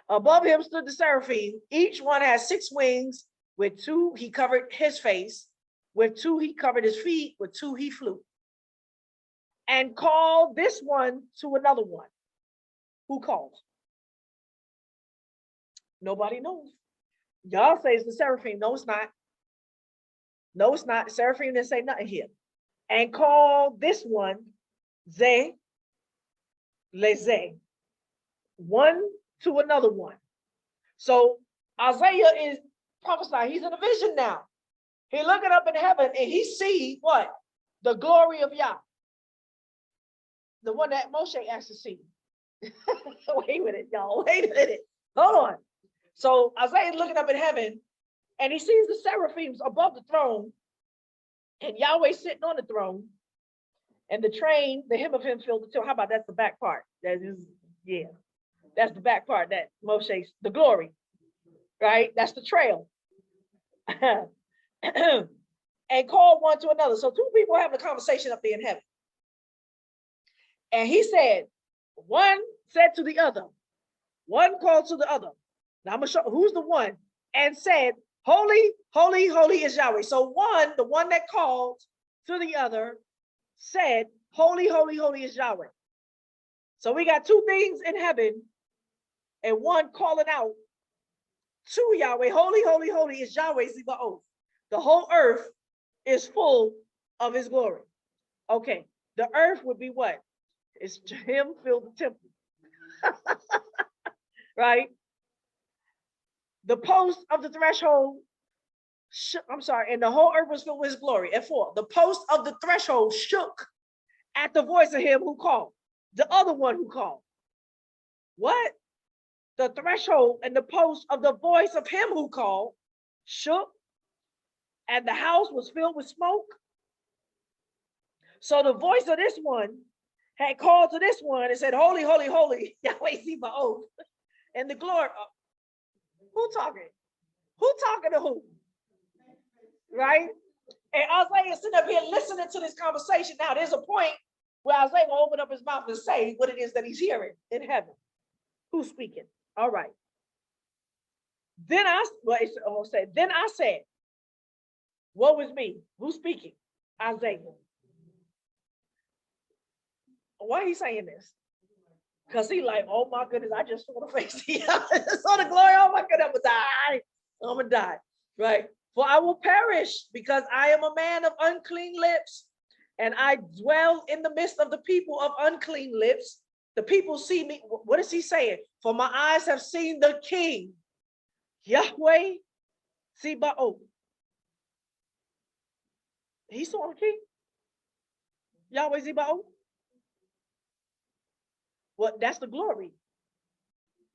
Above him stood the seraphim. Each one had 6 wings. With 2 he covered his face. With 2 he covered his feet. With 2 he flew. And called this one to another one. Who calls? Nobody knows. Y'all say it's the seraphim. No, it's not. No, it's not. The seraphim didn't say nothing here. And called this one, Ze, Leze, one to another one. So Isaiah is prophesying. He's in a vision now. He's looking up in heaven and he sees what? The glory of Yah. The one that Moshe asked to see. Wait a minute, y'all. Wait a minute. Hold on. So Isaiah is looking up in heaven and he sees the seraphims above the throne and Yahweh sitting on the throne and the train, the hymn of him filled the temple. How about that's the back part? That is, yeah. That's the back part that Moshe, the glory, right? That's the trail. And called one to another. So 2 people having a conversation up there in heaven. And he said, one said to the other, one called to the other. Now I'm going to show who's the one. And said, holy, holy, holy is Yahweh. So one, the one that called to the other said, holy, holy, holy is Yahweh. So we got 2 things in heaven and one calling out to Yahweh. Holy, holy, holy is Yahweh Zebaoth. The whole earth is full of his glory. Okay, the earth would be what? It's him filled the temple. Right? The post of the threshold, and the whole earth was filled with his glory. And 4, the post of the threshold shook at the voice of him who called, the other one who called. What? The threshold and the post of the voice of him who called shook, and the house was filled with smoke. So the voice of this one had called to this one and said, holy, holy, holy, Yahweh Zebaoth. And the glory, who talking? Who talking to who? Right? And Isaiah is sitting up here listening to this conversation. Now, there's a point where Isaiah will open up his mouth and say what it is that he's hearing in heaven. Who's speaking? All right. Then I said, woe is me. Who's speaking? Isaiah. Why are he saying this? Because he like, oh my goodness, I just saw the face. Saw the glory. Oh my goodness, I'm gonna die. I'm gonna die. Right. For I will perish because I am a man of unclean lips, and I dwell in the midst of the people of unclean lips. The people see me. What is he saying? For my eyes have seen the King, Yahweh Zebaoth. He saw the king. Yahweh Zebaoth. Well, that's the glory.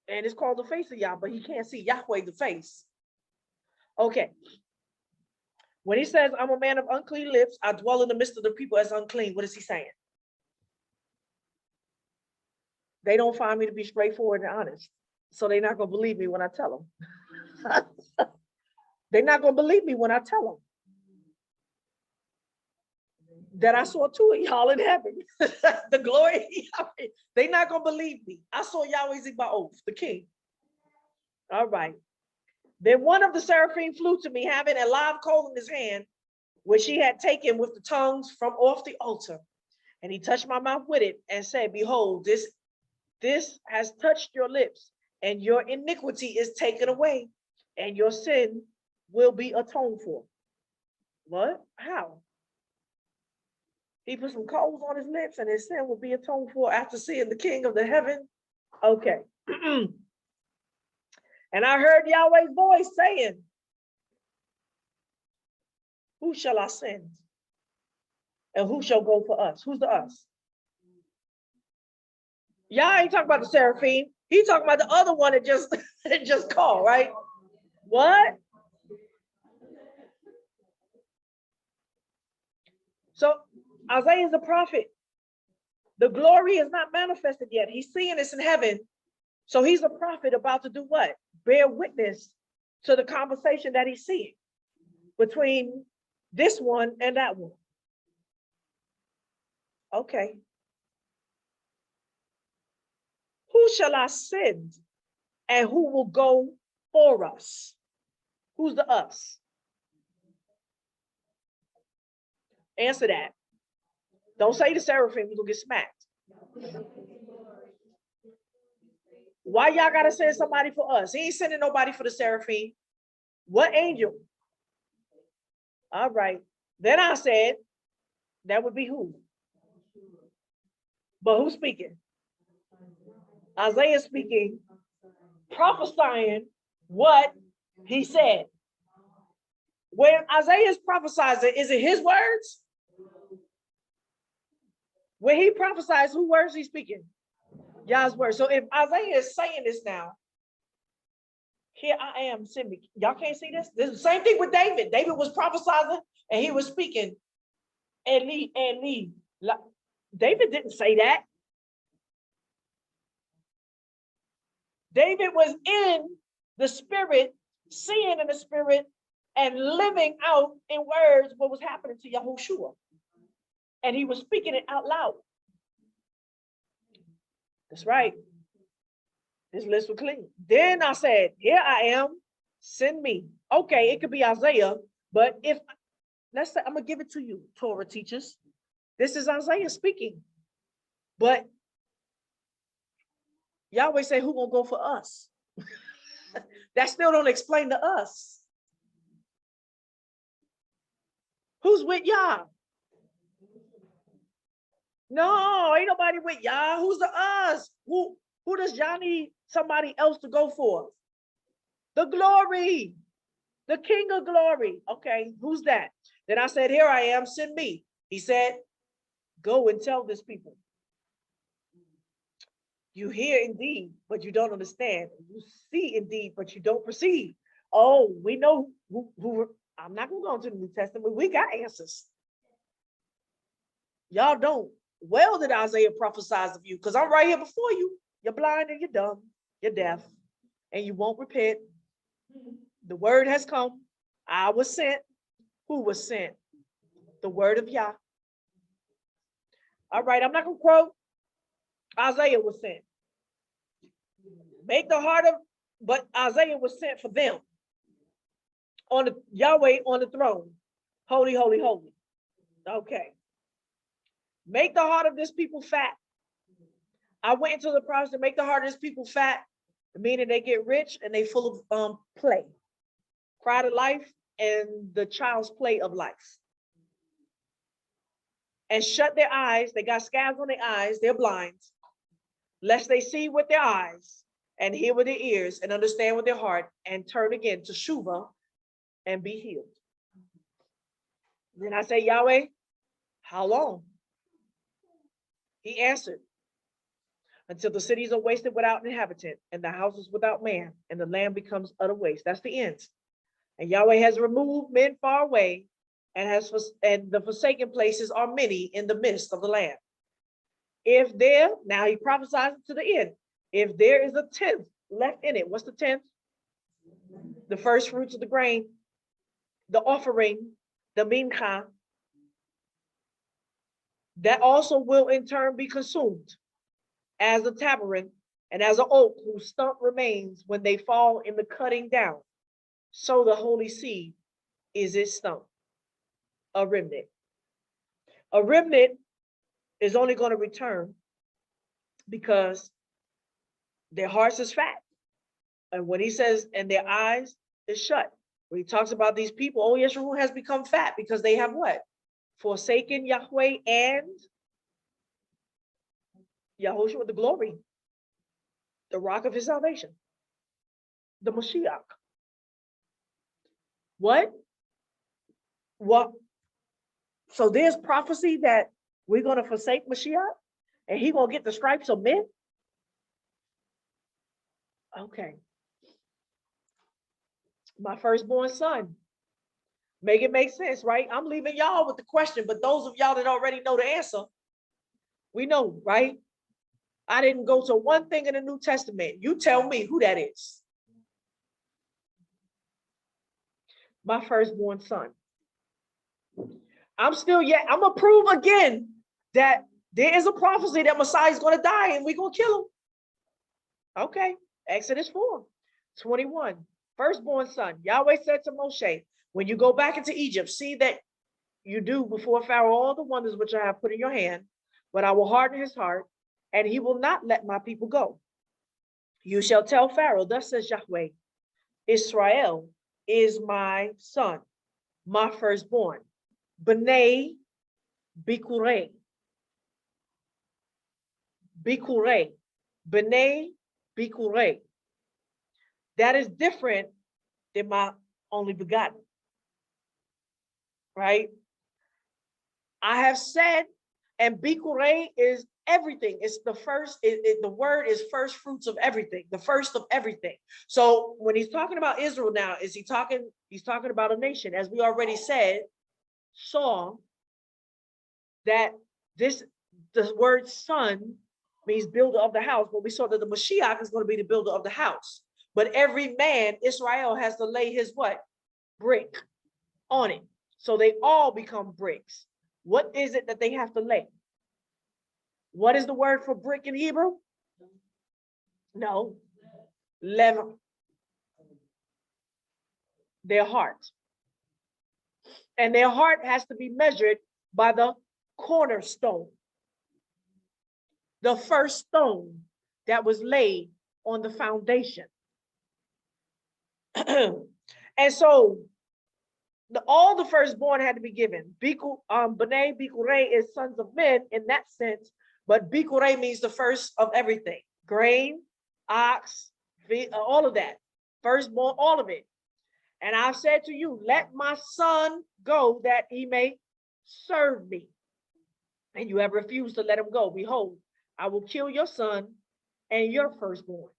And it's called the face of Yah, but he can't see Yahweh, the face. Okay. When he says, I'm a man of unclean lips, I dwell in the midst of the people as unclean, what is he saying? They don't find me to be straightforward and honest. So they're not going to believe me when I tell them. They're not going to believe me when I tell them that I saw two of y'all in heaven. The glory of Yahweh. They're not going to believe me. I saw Yahweh Zebaoth, the king. All right. Then one of the seraphim flew to me, having a live coal in his hand, which he had taken with the tongues from off the altar. And he touched my mouth with it and said, behold, this has touched your lips, and your iniquity is taken away, and your sin will be atoned for. What? How? He put some coals on his lips, and his sin will be atoned for after seeing the King of the heaven. Okay. And I heard Yahweh's voice saying, who shall I send? And who shall go for us? Who's the us? Y'all ain't talking about the seraphim. He talking about the other one that just, that just called, right? What? So Isaiah is a prophet. The glory is not manifested yet. He's seeing this in heaven. So he's a prophet about to do what? Bear witness to the conversation that he's seeing between this one and that one. Okay. Who shall I send and who will go for us? Who's the us? Answer that. Don't say the seraphim, you're gonna get smacked. Why y'all gotta send somebody for us? He ain't sending nobody for the seraphim. What angel? All right. Then I said, that would be who? But who's speaking? Isaiah speaking, prophesying what he said. When Isaiah is prophesying, is it his words? When he prophesies, who words he speaking? Yah's words. So if Isaiah is saying this now, here I am, send me. Y'all can't see this? This is the same thing with David. David was prophesying and he was speaking. Eli, Eli. David didn't say that. David was in the spirit, seeing in the spirit, and living out in words what was happening to Yahushua. And he was speaking it out loud. That's right. This list was clean. Then I said, here I am, send me. Okay, it could be Isaiah, but if, let's say, I'm gonna give it to you, Torah teachers. This is Isaiah speaking. But Yahweh say, who gonna go for us? That still don't explain to us. Who's with Yah? No, ain't nobody with Yah. Who's the us? Who does Yah need somebody else to go for? The glory, the King of glory. Okay, who's that? Then I said, here I am, send me. He said, go and tell this people. You hear indeed, but you don't understand. You see indeed, but you don't perceive. Oh, we know who I'm not going to go into the New Testament. We got answers. Y'all don't. Well, did Isaiah prophesies of you? Because I'm right here before you. You're blind and you're dumb. You're deaf. And you won't repent. The word has come. I was sent. Who was sent? The word of Yah. All right, I'm not going to quote. Isaiah was sent. Make the heart of, but Isaiah was sent for them. On the Yahweh on the throne. Holy, holy, holy. Okay. Make the heart of this people fat. I went into the process to make the heart of this people fat, meaning they get rich and they full of play. Pride of life and the child's play of life. And shut their eyes. They got scabs on their eyes. They're blind. Lest they see with their eyes and hear with their ears and understand with their heart and turn again to Shuvah and be healed. Then I say, Yahweh, how long? He answered, until the cities are wasted without inhabitant and the houses without man and the land becomes utter waste. That's the end. And Yahweh has removed men far away and the forsaken places are many in the midst of the land. If there, now he prophesies to the end, if there is a tenth left in it, what's the tenth? The first fruits of the grain, the offering, the mincha, that also will in turn be consumed as a tamarind and as an oak whose stump remains when they fall in the cutting down. So the holy seed is its stump, a remnant. A remnant is only going to return because their hearts is fat. And when he says, and their eyes is shut, when he talks about these people, oh, Yisrael has become fat because they have what? Forsaken Yahweh and Yahushua, the glory, the rock of his salvation, the Mashiach. What? So there's prophecy that we're going to forsake Mashiach and he's going to get the stripes of men? Okay. My firstborn son. Make it make sense, right? I'm leaving y'all with the question, but those of y'all that already know the answer, we know, right? I didn't go to one thing in the New Testament. You tell me who that is. My firstborn son. I'm gonna prove again that there is a prophecy that Messiah is going to die and we're going to kill him. Okay, Exodus 4:21. Firstborn son, Yahweh said to Moshe, when you go back into Egypt, see that you do before Pharaoh all the wonders which I have put in your hand, but I will harden his heart, and he will not let my people go. You shall tell Pharaoh, thus says Yahweh, Israel is my son, my firstborn, B'nai Bikurei, B'nai Bikurei. That is different than my only begotten, right? I have said, and Bikurei is everything. It's the first, the word is first fruits of everything, the first of everything. So when he's talking about Israel now, he's talking about a nation, as we already said, saw that the word son means builder of the house, but we saw that the Mashiach is going to be the builder of the house. But every man, Israel, has to lay his what? Brick on it. So they all become bricks. What is it that they have to lay? What is the word for brick in Hebrew? No, lever. Their heart. And their heart has to be measured by the cornerstone. The first stone that was laid on the foundation. And so all the firstborn had to be given. B'nai Bikurei is sons of men in that sense, but Bikurei means the first of everything. Grain, ox, all of that. Firstborn, all of it. And I've said to you, let my son go that he may serve me. And you have refused to let him go. Behold, I will kill your son and your firstborn.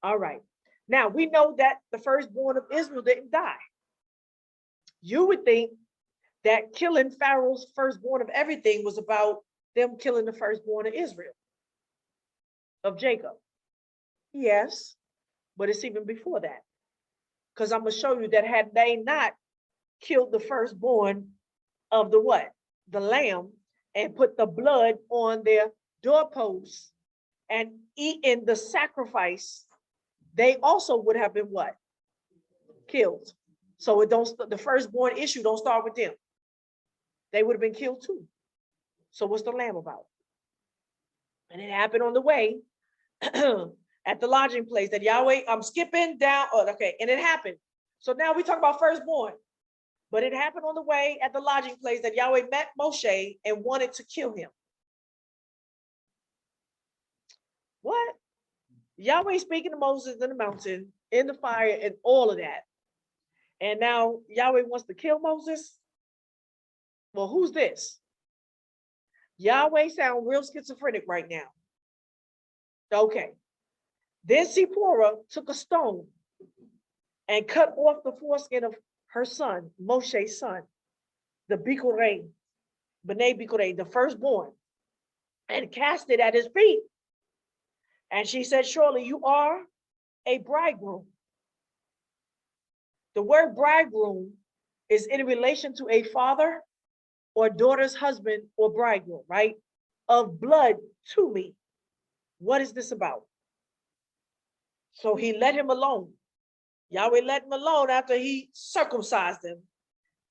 All right. Now we know that the firstborn of Israel didn't die. You would think that killing Pharaoh's firstborn of everything was about them killing the firstborn of Israel, of Jacob. Yes, but it's even before that. Because I'm going to show you that had they not killed the firstborn of the what? The lamb, and put the blood on their doorposts and eaten the sacrifice, they also would have been what? Killed. So the firstborn issue don't start with them. They would have been killed too. So what's the lamb about? And it happened on the way at the lodging place that Yahweh, I'm skipping down. Oh, okay, and it happened. So now we talk about firstborn. But it happened on the way at the lodging place that Yahweh met Moshe and wanted to kill him. What? Yahweh speaking to Moses in the mountain, in the fire, and all of that. And now Yahweh wants to kill Moses. Well, who's this? Yahweh sound real schizophrenic right now. Okay. Then Zipporah took a stone and cut off the foreskin of her son, Moshe's son, the Bikurei, B'nai Bikurei, the firstborn, and cast it at his feet. And she said, surely you are a bridegroom. The word bridegroom is in relation to a father or daughter's husband or bridegroom, right? Of blood to me. What is this about? So he let him alone. Yahweh let him alone after he circumcised him.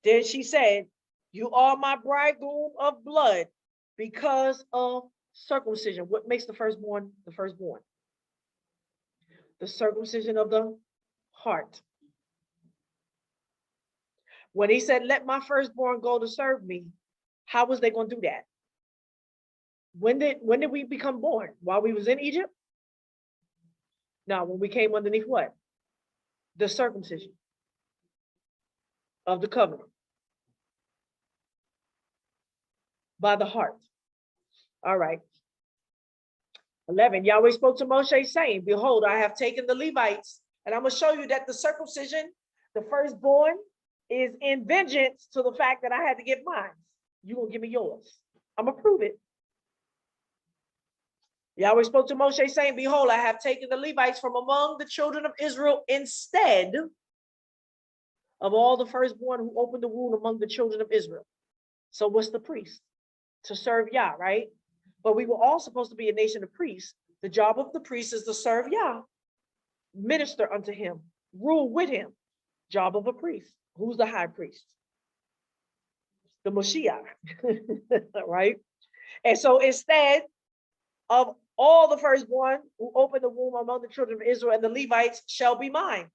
Then she said, you are my bridegroom of blood because of circumcision. What makes the firstborn the firstborn? The circumcision of the heart. When he said, let my firstborn go to serve me, how was they going to do that? When did we become born? While we was in Egypt? No, when we came underneath what? The circumcision of the covenant by the heart. All right. 11, Yahweh spoke to Moshe saying, behold, I have taken the Levites, and I'm going to show you that the circumcision, the firstborn, is in vengeance to the fact that I had to get mine. You're going to give me yours. I'm going to prove it. Yahweh spoke to Moshe saying, behold, I have taken the Levites from among the children of Israel instead of all the firstborn who opened the womb among the children of Israel. So what's the priest? To serve Yah, right? But we were all supposed to be a nation of priests. The job of the priest is to serve Yah, minister unto him, rule with him. Job of a priest. Who's the high priest? The Mashiach, right? And so instead of all the firstborn who opened the womb among the children of Israel, and the Levites shall be mine.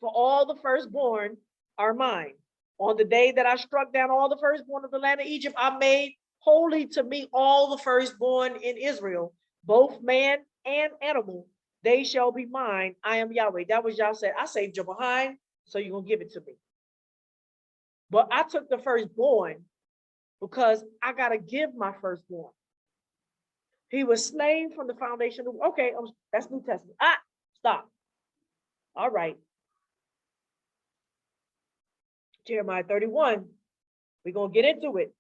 For all the firstborn are mine. On the day that I struck down all the firstborn of the land of Egypt, I made holy to me all the firstborn in Israel, both man and animal. They shall be mine. I am Yahweh. That was Yah said, I saved your behind, so you're going to give it to me. But I took the firstborn because I got to give my firstborn. He was slain from the foundation of, okay, that's New Testament. Stop. All right. Jeremiah 31. We're going to get into it.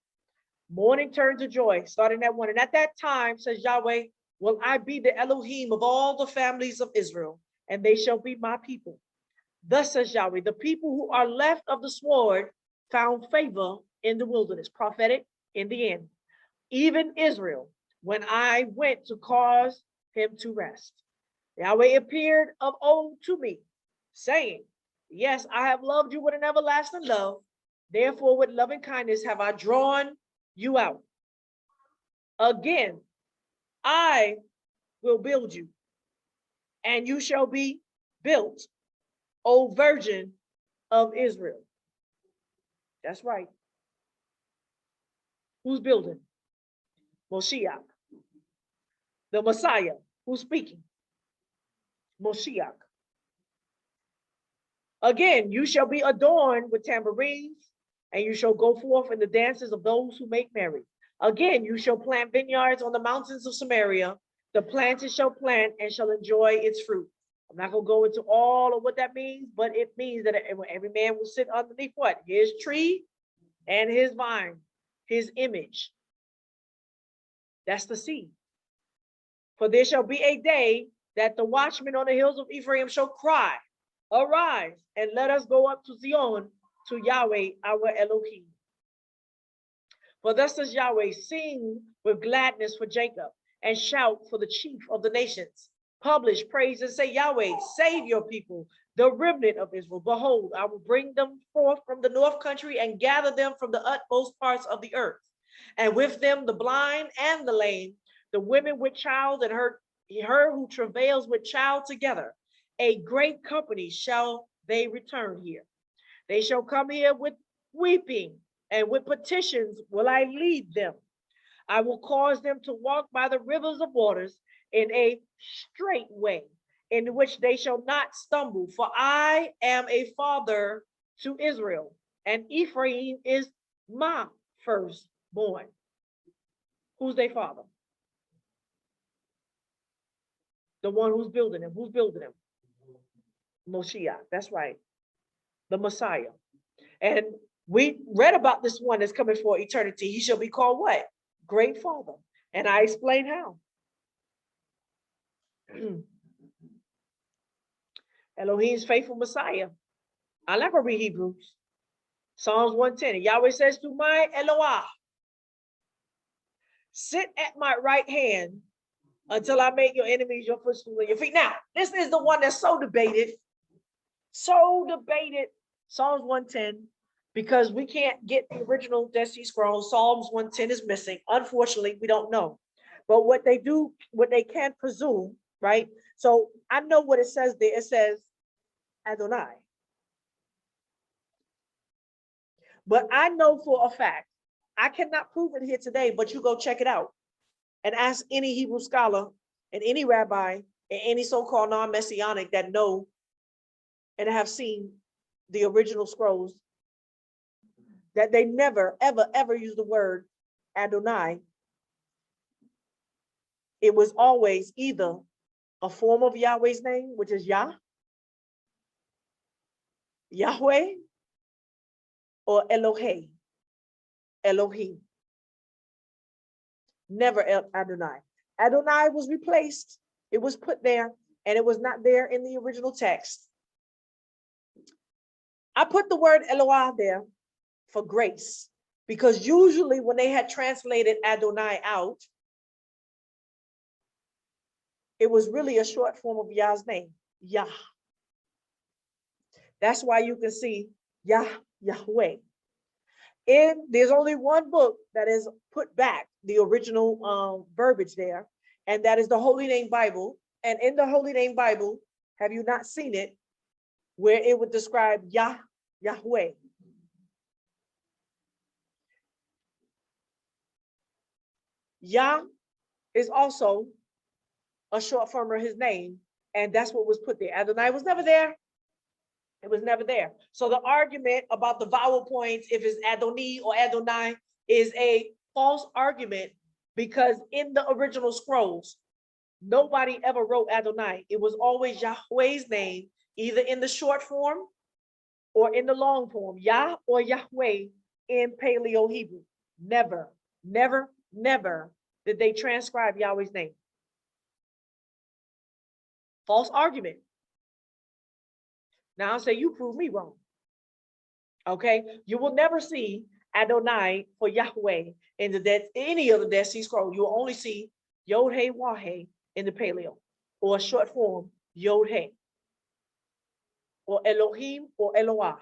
Morning turned to joy, starting at 1. And at that time, says Yahweh, will I be the Elohim of all the families of Israel, and they shall be my people. Thus says Yahweh, the people who are left of the sword found favor in the wilderness, prophetic in the end. Even Israel, when I went to cause him to rest. Yahweh appeared of old to me, saying, yes, I have loved you with an everlasting love. Therefore, with loving kindness have I drawn you out. Again, I will build you, and you shall be built, O Virgin of Israel. That's right. Who's building? Moshiach. The Messiah. Who's speaking? Moshiach. Again, you shall be adorned with tambourines, and you shall go forth in the dances of those who make merry. Again, you shall plant vineyards on the mountains of Samaria. The planter shall plant and shall enjoy its fruit. I'm not going to go into all of what that means, but it means that every man will sit underneath what? His tree and his vine, his image. That's the seed. For there shall be a day that the watchmen on the hills of Ephraim shall cry, arise, and let us go up to Zion, to Yahweh, our Elohim. For thus says Yahweh, sing with gladness for Jacob, and shout for the chief of the nations. Publish praise and say, Yahweh, save your people, the remnant of Israel. Behold, I will bring them forth from the north country and gather them from the utmost parts of the earth. And with them the blind and the lame, the women with child, and her who travails with child together. A great company shall they return here. They shall come here with weeping, and with petitions will I lead them. I will cause them to walk by the rivers of waters in a straight way, in which they shall not stumble. For I am a father to Israel, and Ephraim is my firstborn. Who's their father? The one who's building him. Who's building him? Moshiach. That's right. The Messiah. And we read about this one that's coming for eternity. He shall be called what? Great Father. And I explained how. Elohim's faithful Messiah. I like to read Hebrews. Psalms 110. Yahweh says to my Eloah, sit at my right hand until I make your enemies your footstool and your feet. Now, this is the one that's so debated. So debated. Psalms 110. Because we can't get the original Dead Sea Scrolls. Psalms 110 is missing. Unfortunately, we don't know. But what they do, what they can presume, right? So I know what it says there. It says Adonai. But I know for a fact, I cannot prove it here today, but you go check it out and ask any Hebrew scholar and any rabbi and any so-called non-messianic that know and have seen the original scrolls, that they never, ever, ever use the word Adonai. It was always either a form of Yahweh's name, which is Yah, Yahweh, or Elohim, Elohim. Never Adonai. Adonai was replaced. It was put there, and it was not there in the original text. I put the word Eloah there for grace, because usually when they had translated Adonai out, it was really a short form of Yah's name, Yah. That's why you can see Yah, Yahweh. And there's only one book that is put back the original verbiage there, and that is the Holy Name Bible. And in the Holy Name Bible, have you not seen it, where it would describe Yah, Yahweh? Yah is also a short form of his name, and that's what was put there. Adonai was never there. It was never there. So the argument about the vowel points, if it's Adoni or Adonai, is a false argument, because in the original scrolls, nobody ever wrote Adonai. It was always Yahweh's name, either in the short form or in the long form, Yah or Yahweh in Paleo Hebrew. Never, never, never did they transcribe Yahweh's name. False argument. Now I'll say, you prove me wrong. Okay, you will never see Adonai for Yahweh in any of the Dead Sea Scrolls. You will only see Yod He Wah He in the Paleo, or short form Yod He, or Elohim or Eloah.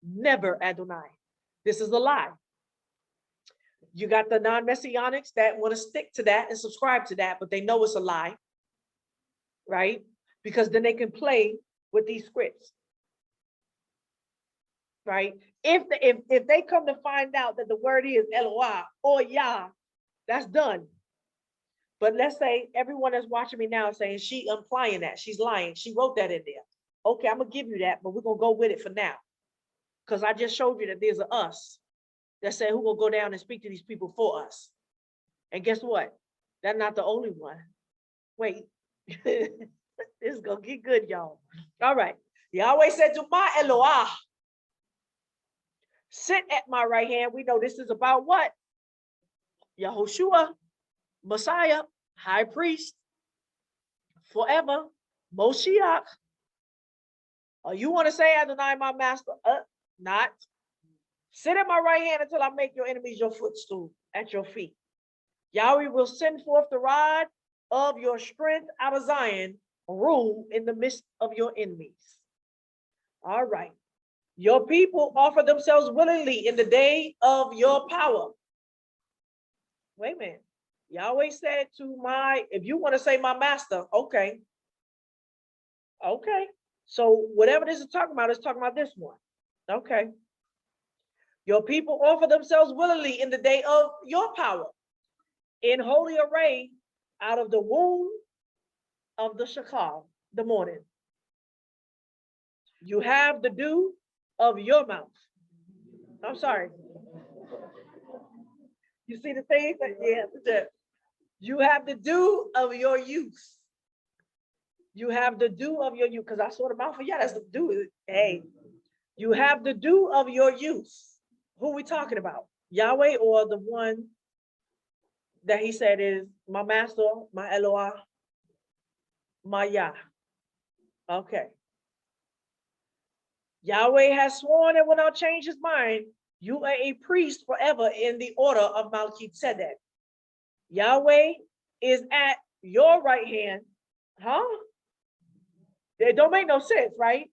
Never Adonai. This is a lie. You got the non-messianics that want to stick to that and subscribe to that, but they know it's a lie, right? Because then they can play with these scripts, right? If they come to find out that the word is Eloah or Yah, that's done. But let's say everyone that's watching me now is saying she implying that, she's lying. She wrote that in there. Okay, I'm gonna give you that, but we're gonna go with it for now. Because I just showed you that there's an us that said who will go down and speak to these people for us. And guess what? That's not the only one. Wait, this is gonna get good, y'all. All right. Yahweh said to my Eloah, sit at my right hand. We know this is about what? Yahushua, Messiah, high priest, forever, Moshiach. You want to say Adonai, my master? Not. Sit at my right hand until I make your enemies your footstool at your feet. Yahweh will send forth the rod of your strength out of Zion, rule in the midst of your enemies. All right. Your people offer themselves willingly in the day of your power. Wait a minute. Yahweh said to my, if you want to say my master, okay. Okay. So whatever this is talking about this one. Okay. Your people offer themselves willingly in the day of your power. in holy array out of the womb of the shakal, the morning. You have the dew of your mouth. I'm sorry. You see the thing? Yeah. You have the dew of your youth. You have the dew of your youth. Because I saw the mouth of yeah, that's the dew. Hey, you have the dew of your youth. Who are we talking about? Yahweh or the one that he said is my master, my Elohim, my Yah. Okay. Yahweh has sworn and will not change his mind. You are a priest forever in the order of Melchizedek. Yahweh is at your right hand. Huh? It don't make no sense, right?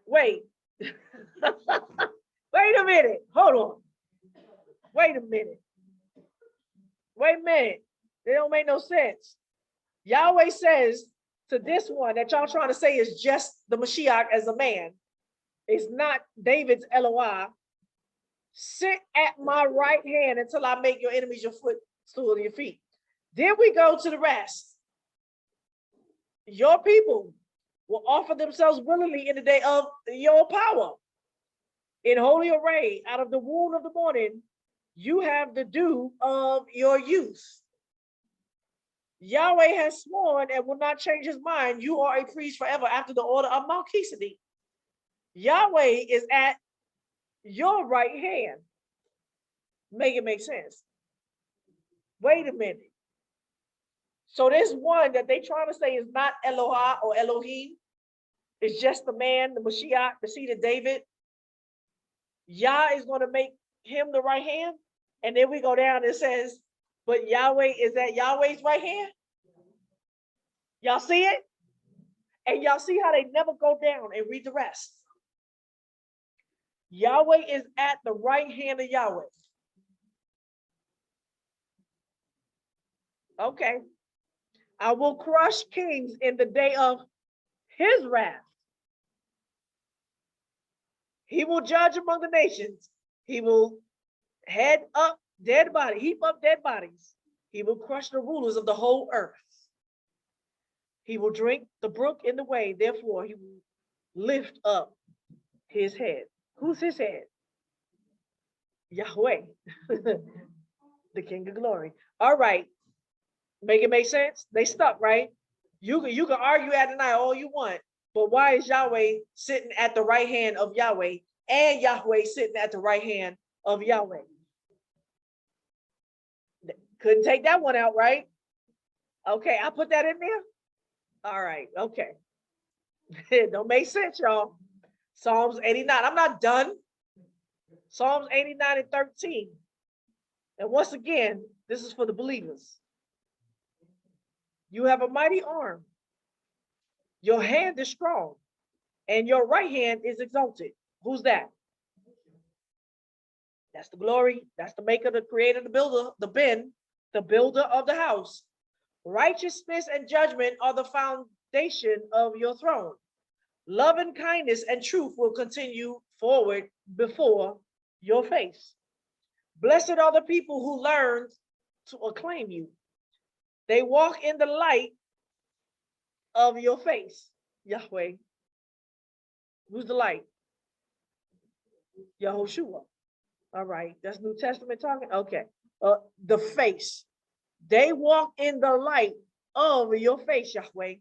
Wait. Wait a minute. Hold on. Wait a minute. Wait a minute. It don't make no sense. Yahweh says to this one that y'all trying to say is just the Mashiach as a man. It's not David's Elohim. Sit at my right hand until I make your enemies your footstool of your feet. Then we go to the rest. Your people will offer themselves willingly in the day of your power. In holy array, out of the womb of the morning, you have the dew of your youth. Yahweh has sworn and will not change his mind. You are a priest forever after the order of Melchizedek. Yahweh is at your right hand. Make it make sense. Wait a minute. So this one that they trying to say is not Elohim or Elohim. It's just the man, the Mashiach, the seed of David. Yah is going to make him the right hand. And then we go down and it says, but Yahweh is at Yahweh's right hand. Y'all see it? And y'all see how they never go down and read the rest. Yahweh is at the right hand of Yahweh. Okay. I will crush kings in the day of his wrath. He will judge among the nations. He will head up dead bodies, heap up dead bodies. He will crush the rulers of the whole earth. He will drink the brook in the way. Therefore, he will lift up his head. Who's his head? Yahweh, the King of glory. All right. Make it make sense? They stuck, right? You can argue Adonai all you want, but why is Yahweh sitting at the right hand of Yahweh and Yahweh sitting at the right hand of Yahweh? Couldn't take that one out, right? Okay, I put that in there. All right, okay. It don't make sense, y'all. Psalms 89. I'm not done. Psalms 89 and 13. And once again, this is for the believers. You have a mighty arm. Your hand is strong, and your right hand is exalted. Who's that? That's the glory. That's the maker, the creator, the builder, the Ben, the builder of the house. Righteousness and judgment are the foundation of your throne. Love and kindness and truth will continue forward before your face. Blessed are the people who learn to acclaim you. They walk in the light of your face, Yahweh. Who's the light? Yahushua. All right, that's New Testament talking. Okay, the face. They walk in the light of your face, Yahweh.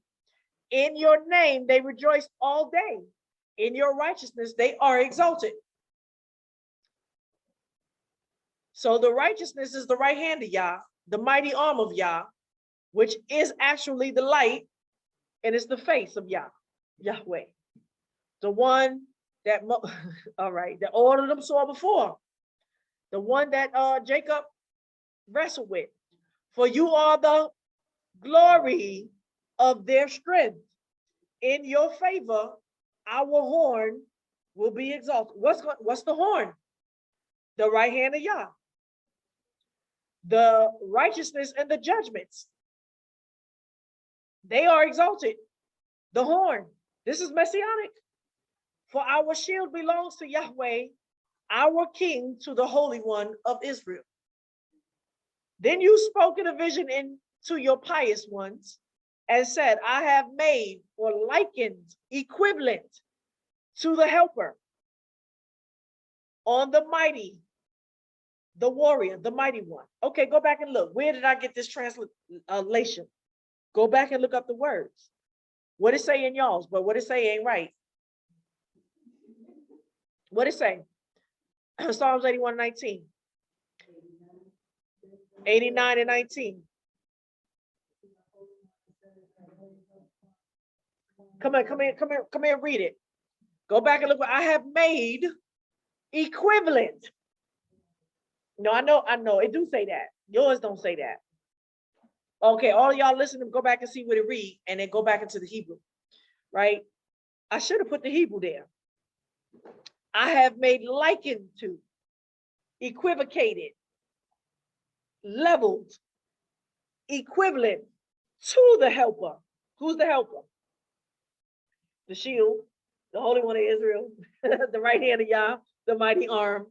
In your name, they rejoice all day. In your righteousness, they are exalted. So the righteousness is the right hand of Yah, the mighty arm of Yah, which is actually the light, and it's the face of Yah, Yahweh. The one that, all right, that all of them saw before. The one that Jacob wrestled with. For you are the glory of their strength. In your favor, our horn will be exalted. What's the horn? The right hand of Yah. The righteousness and the judgments. They are exalted. The horn. This is messianic. For our shield belongs to Yahweh, our King, to the Holy One of Israel. Then you spoke in a vision into your pious ones and said, I have made or likened equivalent to the helper on the mighty, the warrior, the mighty one. Okay, go back and look. Where did I get this translation? Go back and look up the words. What it say in y'all's, but what it say ain't right. What it say? Psalms 81:19. 89 and 19. Come here, read it. Go back and look what I have made equivalent. No, I know, it do say that. Yours don't say that. Okay, all of y'all listen, go back and see what it read, and then go back into the Hebrew, right? I should have put the Hebrew there. I have made likened to, equivocated, leveled, equivalent to the helper. Who's the helper? The shield, the Holy One of Israel, the right hand of Yah, the mighty arm,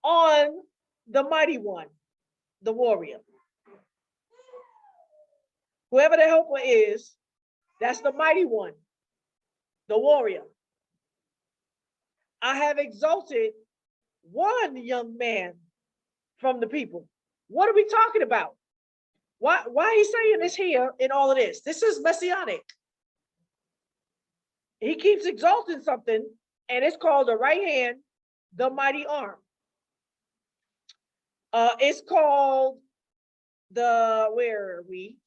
on the mighty one, the warrior. Whoever the helper is, that's the mighty one, the warrior. I have exalted one young man from the people. What are we talking about? Why he's saying this here in all of this? This is messianic. He keeps exalting something, and it's called the right hand, the mighty arm. It's called the, where are we?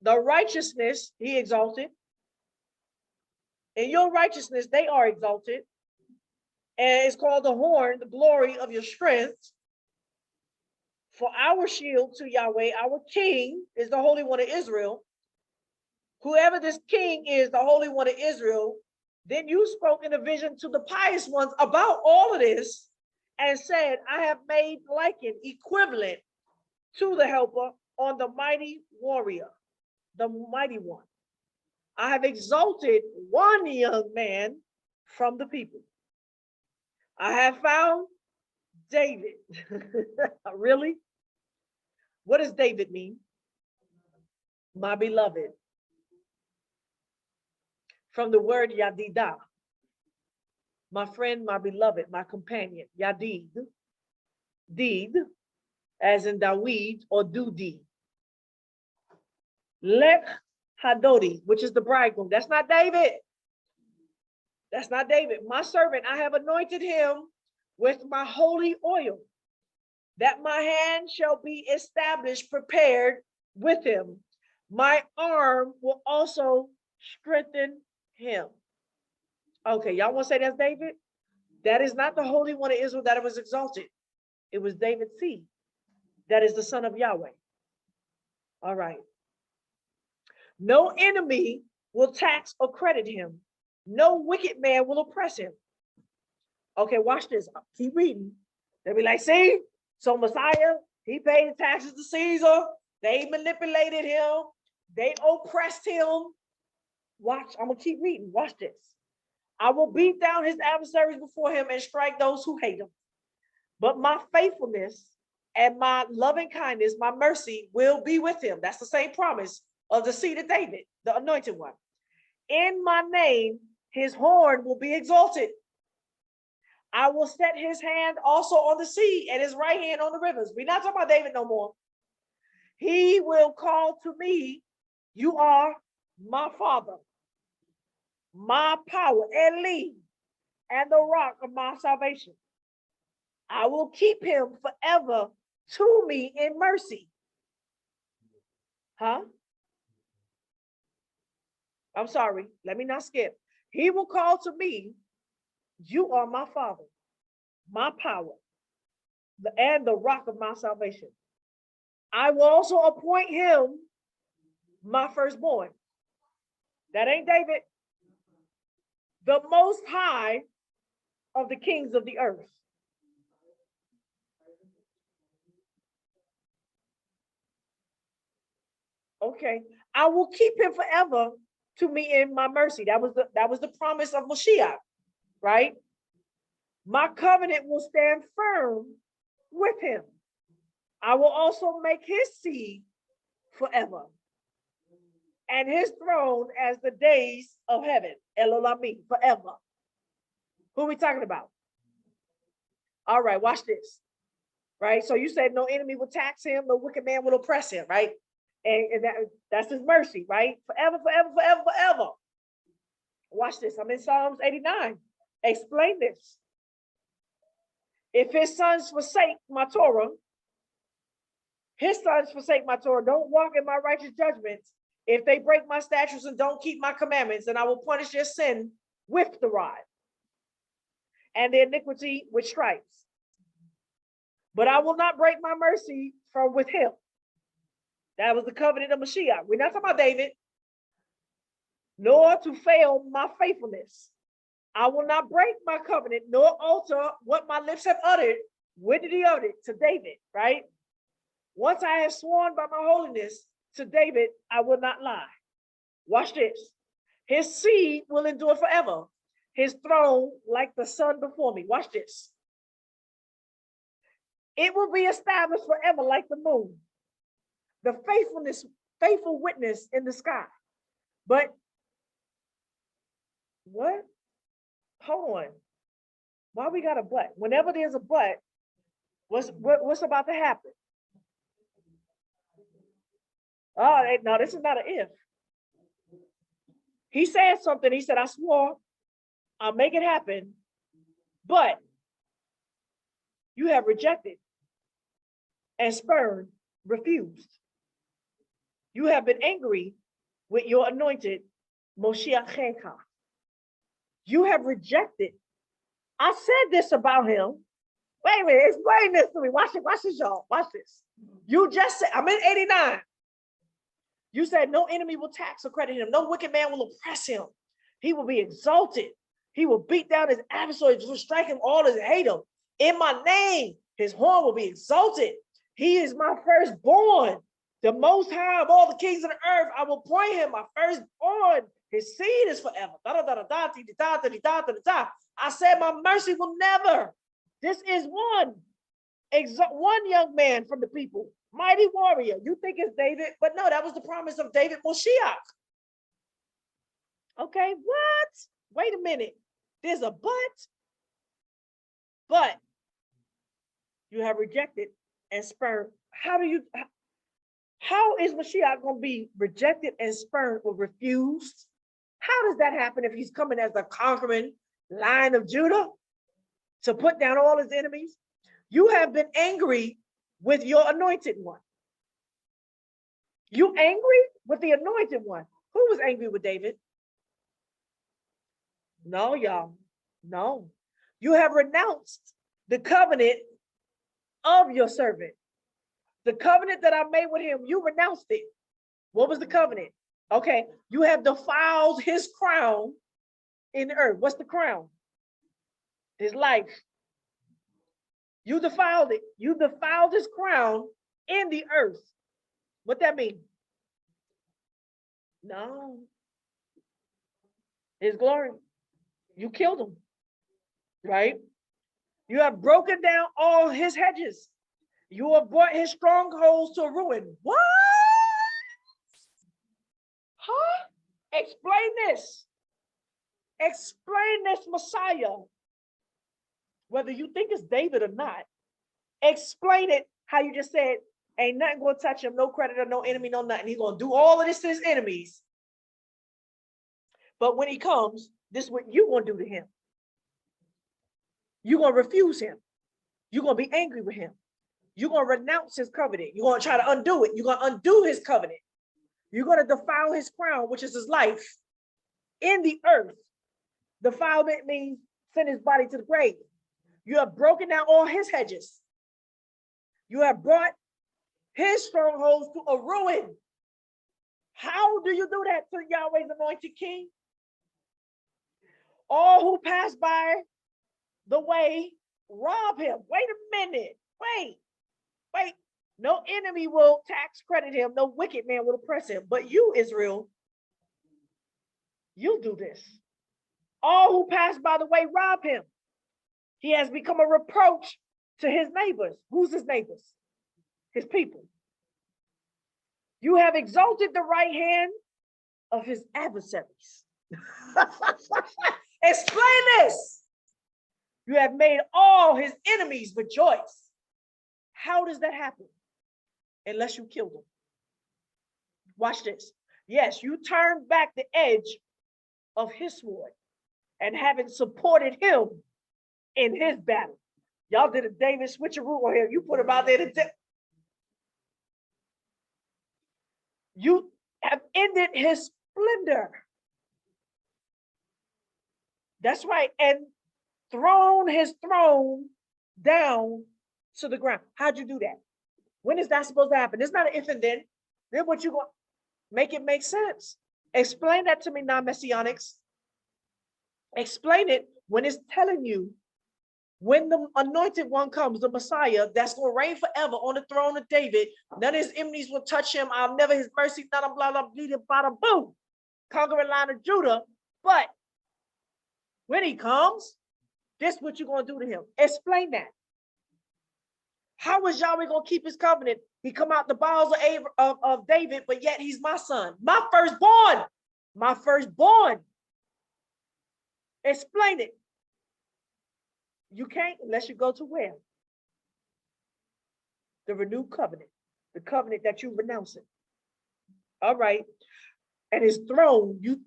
The righteousness, he exalted. In your righteousness, they are exalted. And it's called the horn, the glory of your strength. For our shield to Yahweh, our king is the Holy One of Israel. Whoever this king is, the Holy One of Israel, then you spoke in a vision to the pious ones about all of this and said, I have made likened, equivalent to the helper on the mighty warrior, the mighty one. I have exalted one young man from the people. I have found David. Really? What does David mean? My beloved. From the word Yadidah. My friend, my beloved, my companion. Yadid. Deed, as in Dawid or Dudi. Lech Hadodi, which is the bridegroom. That's not David. That's not David. My servant, I have anointed him with my holy oil, that my hand shall be established, prepared with him. My arm will also strengthen him. Okay, y'all want to say that's David? That is not the Holy One of Israel that was exalted. It was David's seed. That is the son of Yahweh. All right. No enemy will tax or credit him. No wicked man will oppress him. Okay, watch this. Keep reading. They'll be like, see, so Messiah, he paid the taxes to Caesar. They manipulated him. They oppressed him. Watch, I'm going to keep reading. Watch this. I will beat down his adversaries before him and strike those who hate him. But my faithfulness and my loving kindness, my mercy will be with him. That's the same promise of the seed of David, the anointed one. In my name, his horn will be exalted. I will set his hand also on the sea and his right hand on the rivers. We're not talking about David no more. He will call to me, you are my father, my power, Elohim, and the rock of my salvation. I will keep him forever to me in mercy. Huh? I'm sorry. Let me not skip. He will call to me, you are my father, my power, and the rock of my salvation. I will also appoint him my firstborn. That ain't David. The most high of the kings of the earth. Okay. I will keep him forever to me in my mercy. That was the promise of Moshiach, right? My covenant will stand firm with him. I will also make his seed forever, and his throne as the days of heaven. Elohim, forever. Who are we talking about? All right, watch this. Right? So you said no enemy will tax him, no wicked man will oppress him, right? And that's his mercy, right? Forever, forever, forever, forever. Watch this. I'm in Psalms 89. Explain this. If his sons forsake my Torah, don't walk in my righteous judgments. If they break my statutes and don't keep my commandments, then I will punish their sin with the rod and their iniquity with stripes. But I will not break my mercy from with him. That was the covenant of Mashiach. We're not talking about David. Nor to fail my faithfulness. I will not break my covenant, nor alter what my lips have uttered. When did he utter it? To David, right? Once I have sworn by my holiness to David, I will not lie. Watch this. His seed will endure forever. His throne like the sun before me. Watch this. It will be established forever like the moon. The faithful witness in the sky. But what? Hold on. Why we got a but? Whenever there's a but, what's about to happen? Oh, no, this is not an if. He said something. He said, I swore I'll make it happen, but you have rejected and spurned, refused. You have been angry with your anointed Moshiach. You have rejected. I said this about him. Wait a minute, explain this to me. Watch this, y'all. Watch this. You just said, I'm in 89. You said no enemy will tax or credit him. No wicked man will oppress him. He will be exalted. He will beat down his adversaries, will strike him all as hate him. In my name, his horn will be exalted. He is my firstborn. The most high of all the kings of the earth, I will appoint him my firstborn. His seed is forever. I said my mercy will never. This is one young man from the people, mighty warrior. You think it's David, but no, that was the promise of David Moshiach. Okay, what? Wait a minute. There's a but you have rejected and spurned. How is Mashiach going to be rejected and spurned or refused? How does that happen if he's coming as the conquering Lion of Judah to put down all his enemies? You have been angry with your anointed one. You angry with the anointed one. Who was angry with David? No, y'all. No. You have renounced the covenant of your servant. The covenant that I made with him, you renounced it. What was the covenant? Okay, you have defiled his crown in the earth. What's the crown? His life. You defiled it. You defiled his crown in the earth. What that mean? No. His glory. You killed him, right? You have broken down all his hedges. You have brought his strongholds to ruin. What? Huh? Explain this. Explain this, Messiah. Whether you think it's David or not, explain it how you just said, ain't nothing going to touch him, no creditor, no enemy, no nothing. He's going to do all of this to his enemies. But when he comes, this is what you're going to do to him. You're going to refuse him. You're going to be angry with him. You're going to renounce his covenant. You're going to try to undo it. You're going to undo his covenant. You're going to defile his crown, which is his life, in the earth. Defilement means send his body to the grave. You have broken down all his hedges. You have brought his strongholds to a ruin. How do you do that to Yahweh's anointed king? All who pass by the way rob him. Wait a minute. Wait. No enemy will tax credit him. No wicked man will oppress him. But you, Israel, you do this. All who pass by the way rob him. He has become a reproach to his neighbors. Who's his neighbors? his people. You have exalted the right hand of his adversaries. Explain this. You have made all his enemies rejoice. How does that happen? Unless you kill them. Watch this. Yes, you turn back the edge of his sword and having supported him in his battle. Y'all did a David switcheroo on him. You put him out there to you have ended his splendor. That's right. And thrown his throne down to the ground. How'd you do that? When is that supposed to happen? It's not an if and then. Then what you going to make it make sense? Explain that to me, non-messianics. Explain it when it's telling you when the anointed one comes, the Messiah, that's going to reign forever on the throne of David. None of his enemies will touch him. I'll never his mercy, none of blah, blah, blah, blah, boom. Conquering line of Judah. But when he comes, this is what you're going to do to him. Explain that. How is Yahweh going to keep his covenant? He come out the bowels of David, but yet he's my son, my firstborn, my firstborn. Explain it. You can't unless you go to where? The renewed covenant, the covenant that you renounce it. All right. And his throne, you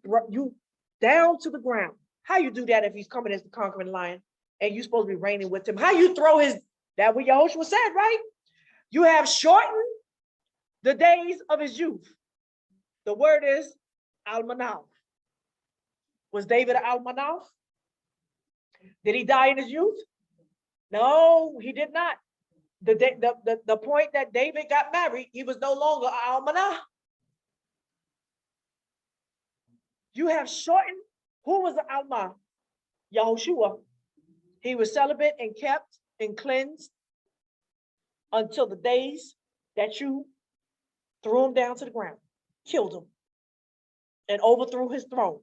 down to the ground. How you do that if he's coming as the conquering lion and you're supposed to be reigning with him? How you throw his, that what YHWH said, right? You have shortened the days of his youth. The word is almanaf. Was David an almanaf? Did he die in his youth? No, he did not. The point that David got married, he was no longer an almanaf. You have shortened. Who was the alma? YHWH. He was celibate and kept and cleansed until the days that you threw him down to the ground, killed him, and overthrew his throne.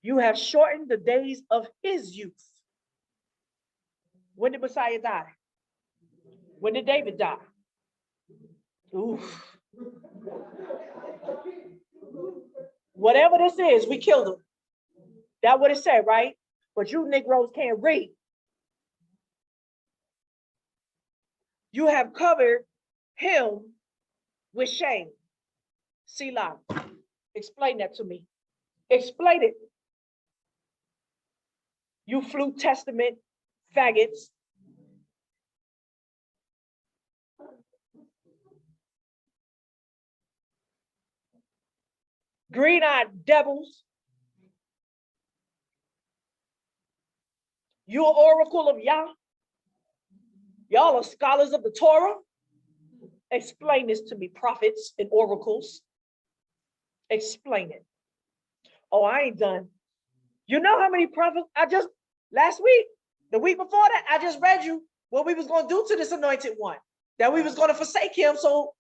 You have shortened the days of his youth. When did Messiah die? When did David die? Oof. Whatever this is, we killed him. That's what it said, right? But you Negroes can't read. You have covered him with shame. Selah. Explain that to me. Explain it. You flute testament faggots. Green-eyed devils. You an oracle of Yah. Y'all are scholars of the Torah. Explain this to me, prophets and oracles. Explain it. Oh, I ain't done. You know how many prophets last week, the week before that, I just read you what we was going to do to this anointed one, that we was going to forsake him. So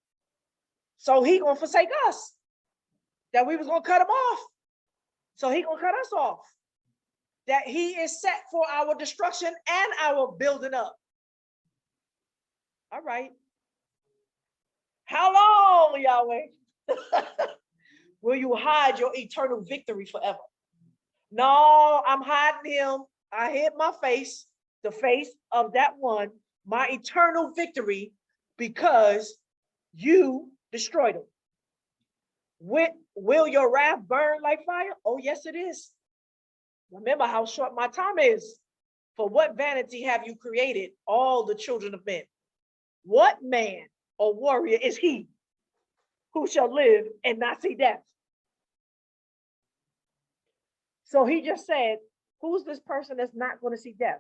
he going to forsake us, that we was going to cut him off. So he going to cut us off, that he is set for our destruction and our building up. All right. How long, Yahweh, will you hide your eternal victory forever? No, I'm hiding him. I hid my face, the face of that one, my eternal victory, because you destroyed him. Will your wrath burn like fire? Oh, yes, it is. Remember how short my time is. For what vanity have you created all the children of men? What man or warrior is he who shall live and not see death? So he just said, who's this person that's not going to see death?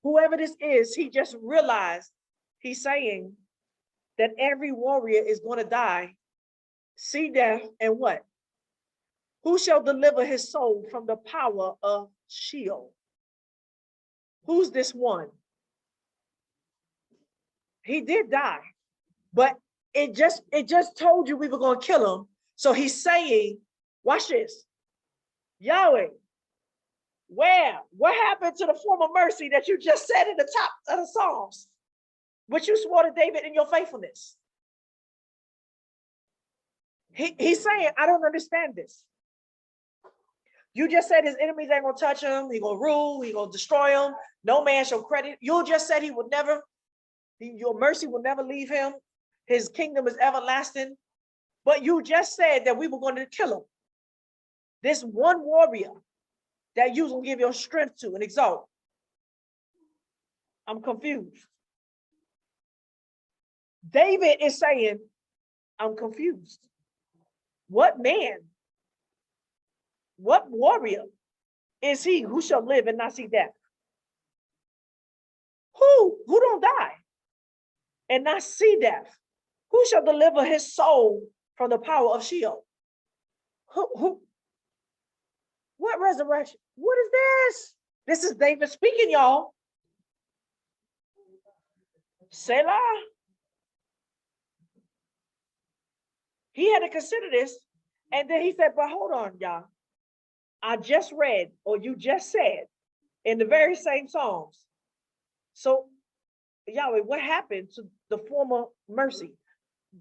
Whoever this is, he just realized he's saying that every warrior is going to die, see death, and what? Who shall deliver his soul from the power of Sheol? Who's this one? He did die, but it just told you we were going to kill him. So he's saying, watch this. Yahweh, what happened to the form of mercy that you just said in the top of the Psalms? Which you swore to David in your faithfulness. He's saying, I don't understand this. You just said his enemies ain't gonna touch him. He gonna rule. He gonna destroy him. No man shall credit. You just said he would never. Your mercy will never leave him. His kingdom is everlasting. But you just said that we were going to kill him. This one warrior that you will give your strength to and exalt. I'm confused. David is saying, I'm confused. What man, what warrior is he who shall live and not see death? Who don't die and not see death? Who shall deliver his soul from the power of Sheol? Who? What resurrection? What is this? This is David speaking, y'all. Selah. He had to consider this. And then he said, but hold on, y'all. I just read, or you just said, in the very same Psalms. So, Yahweh, what happened to the former mercy?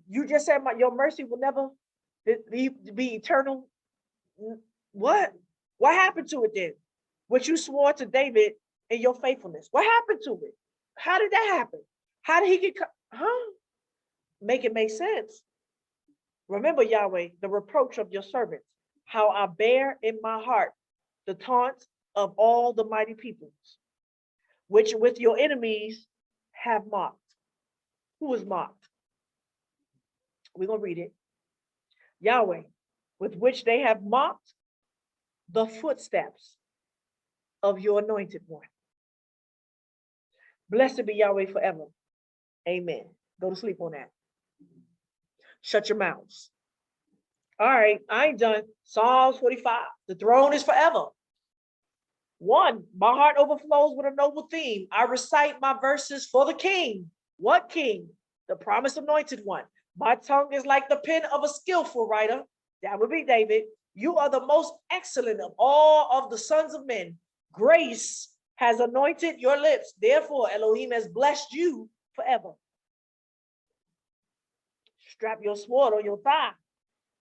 You just said your mercy will never be eternal. What? What happened to it then? What you swore to David in your faithfulness. What happened to it? How did that happen? How did he get, Make it make sense. Remember, Yahweh, the reproach of your servants, how I bear in my heart the taunts of all the mighty peoples, which with your enemies have mocked. Who is mocked? We're going to read it. Yahweh, with which they have mocked the footsteps of your anointed one. Blessed be Yahweh forever. Amen. Go to sleep on that. Shut your mouths. All right, I ain't done. Psalms 45. The throne is forever. 1, my heart overflows with a noble theme. I recite my verses for the king. What king? The promised anointed one. My tongue is like the pen of a skillful writer. That would be David. You are the most excellent of all of the sons of men. Grace has anointed your lips. Therefore, Elohim has blessed you forever. Strap your sword on your thigh,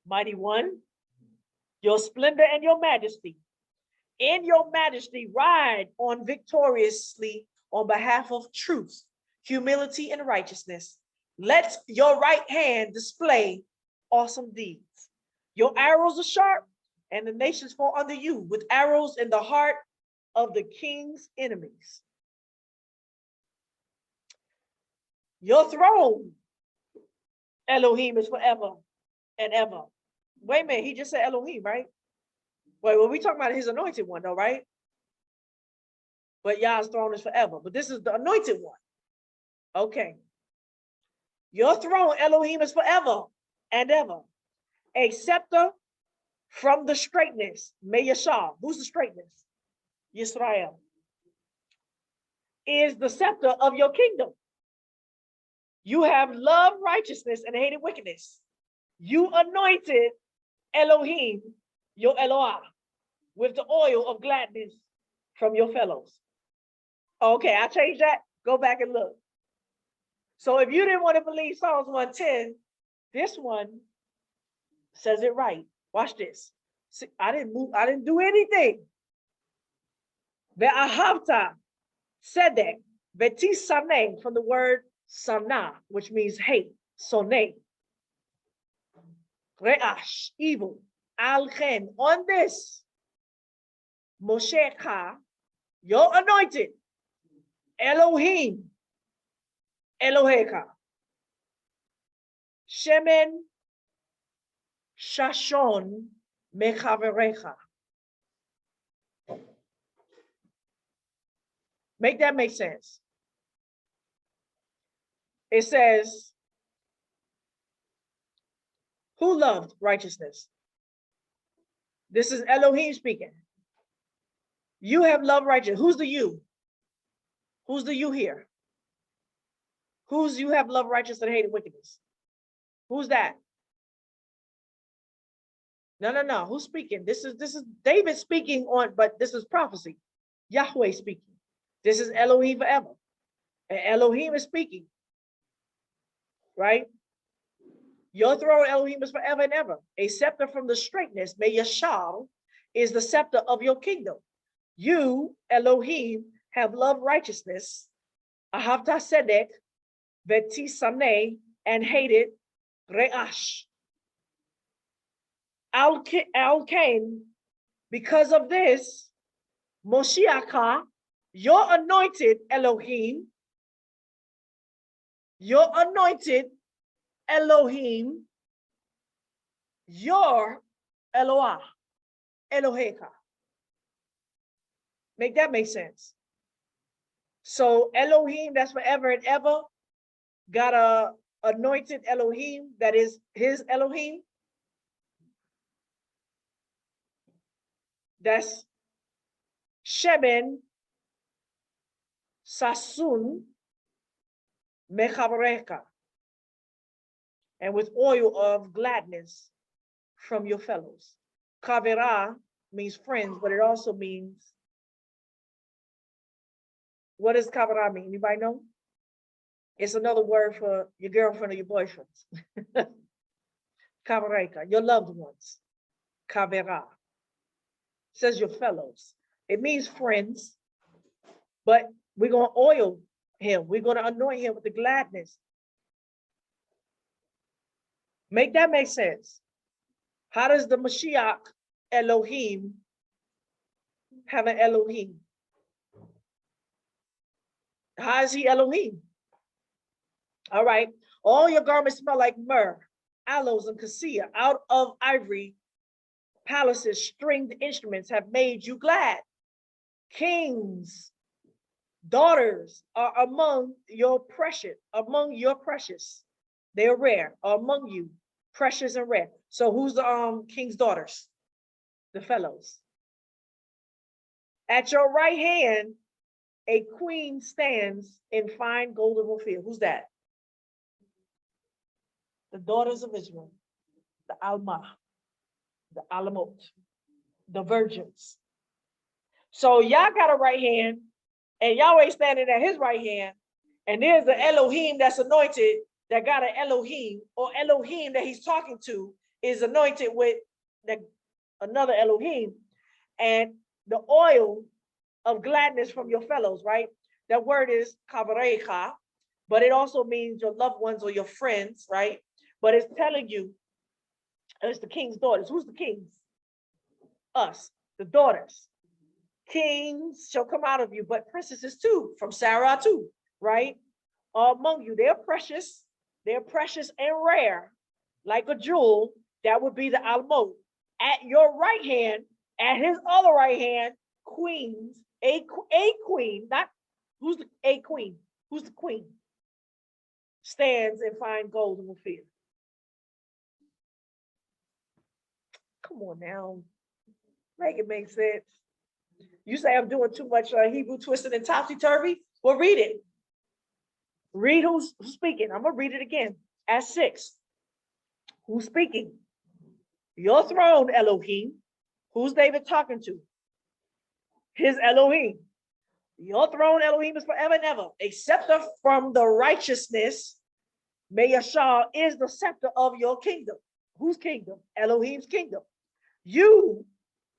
mighty one, your splendor and your majesty. In your majesty, ride on victoriously on behalf of truth, humility, and righteousness. Let your right hand display awesome deeds. Your arrows are sharp, and the nations fall under you with arrows in the heart of the king's enemies. Your throne, Elohim, is forever and ever. Wait a minute, he just said Elohim, right? Wait, well, we talking about his anointed one, though, right? But Yah's throne is forever. But this is the anointed one. Okay. Your throne, Elohim, is forever and ever. A scepter from the straightness, Meyashah. Who's the straightness? Yisrael. Is the scepter of your kingdom. You have loved righteousness and hated wickedness. You anointed Elohim, your Eloah, with the oil of gladness from your fellows. Okay, I changed that. Go back and look. So if you didn't want to believe Psalms 110, this one says it right. Watch this. See, I didn't do anything. Ve'ahavta sedek ve'tisaneh, from the word sana, which means hate, soneh. Re'ash, evil. Al-chen, on this, Moshecha, your anointed, Elohim, Elohecha, Shemen, Shashon, Mechaverecha. Make that make sense. It says, who loved righteousness? This is Elohim speaking. You have loved righteousness. Who's the you? Who's the you here? Who's you have loved righteousness and hated wickedness? Who's that? No. Who's speaking? This is David speaking on, but this is prophecy. Yahweh speaking. This is Elohim forever. And Elohim is speaking. right? Your throne, Elohim, is forever and ever. A scepter from the straightness, may Yashal, is the scepter of your kingdom. You, Elohim, have loved righteousness, ahavta sedek, vetisane, and hated re'ash. Al-Kain, because of this, Moshiach, your anointed Elohim, your anointed Elohim, your Eloah, Eloheka. Make that make sense? So Elohim, that's forever and ever, got a anointed Elohim, that is his Elohim. That's Sheben Sasun Mechavareka, and with oil of gladness from your fellows. Kavera means friends, but it also means, what does kavera mean? Anybody know? It's another word for your girlfriend or your boyfriends. Kavareka, your loved ones. Kavera says your fellows. It means friends, but we're going to oil him. We're going to anoint him with the gladness. Make that make sense? How does the Mashiach Elohim have an Elohim? How is he Elohim? All right. All your garments smell like myrrh, aloes, and cassia. Out of ivory palaces, stringed instruments have made you glad. Kings, daughters are among your precious. They're rare, among you, precious and rare. So who's the king's daughters? The fellows. At your right hand, a queen stands in fine golden field. Who's that? The daughters of Israel, the Alma, the Alamot, the virgins. So Yah got a right hand, and Yahweh standing at his right hand, and there's the Elohim that's anointed, that got an Elohim, or Elohim that he's talking to is anointed with another Elohim, and the oil of gladness from your fellows, right? That word is kavarecha, but it also means your loved ones or your friends, right? But it's telling you, it's the king's daughters. Who's the kings? Us, the daughters. Kings shall come out of you, but princesses too, from Sarah too, right? Among you, they're precious and rare, like a jewel. That would be the Almot. At your right hand, at his other right hand, queens, a queen, not who's a queen, who's the queen, stands in fine gold and field. Come on now, make it make sense. You say I'm doing too much Hebrew twisted and topsy-turvy? Well, read it. Read who's speaking. I'm gonna read it again. At 6. Who's speaking? Your throne, Elohim. Who's David talking to? His Elohim. Your throne, Elohim, is forever and ever. A scepter from the righteousness, Mayashah, is the scepter of your kingdom. Whose kingdom? Elohim's kingdom. You,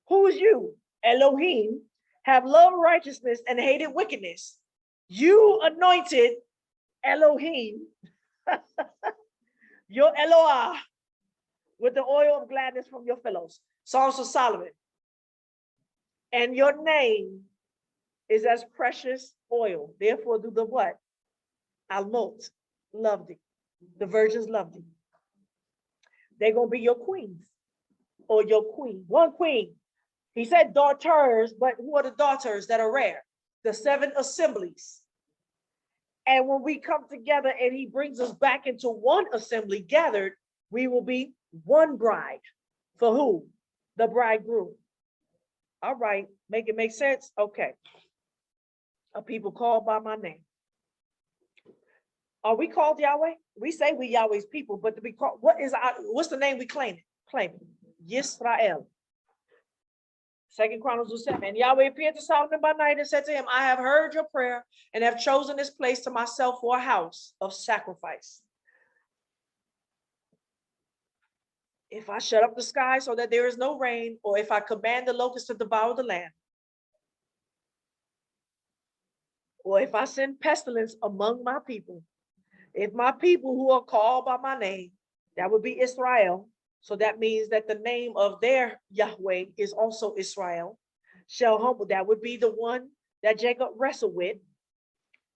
who is you? Elohim, have loved righteousness and hated wickedness. You anointed Elohim, your Eloah, with the oil of gladness from your fellows. Psalms of Solomon. And your name is as precious oil. Therefore, do the what? Almot, love thee. The virgins love thee. They're going to be your queens or your queen. One queen. He said daughters, but who are the daughters that are rare? The 7 assemblies. And when we come together and he brings us back into one assembly gathered, we will be one bride. For who? The bridegroom. All right, make it make sense? Okay. Are people called by my name? Are we called Yahweh? We say we Yahweh's people, but to be called, what's the name we claim? Yisrael. 2 Chronicles 7. And Yahweh appeared to Solomon by night and said to him, I have heard your prayer and have chosen this place to myself for a house of sacrifice. If I shut up the sky so that there is no rain, or if I command the locusts to devour the land, or if I send pestilence among my people, if my people who are called by my name, that would be Israel. So that means that the name of their Yahweh is also Israel, shall humble. That would be the one that Jacob wrestled with.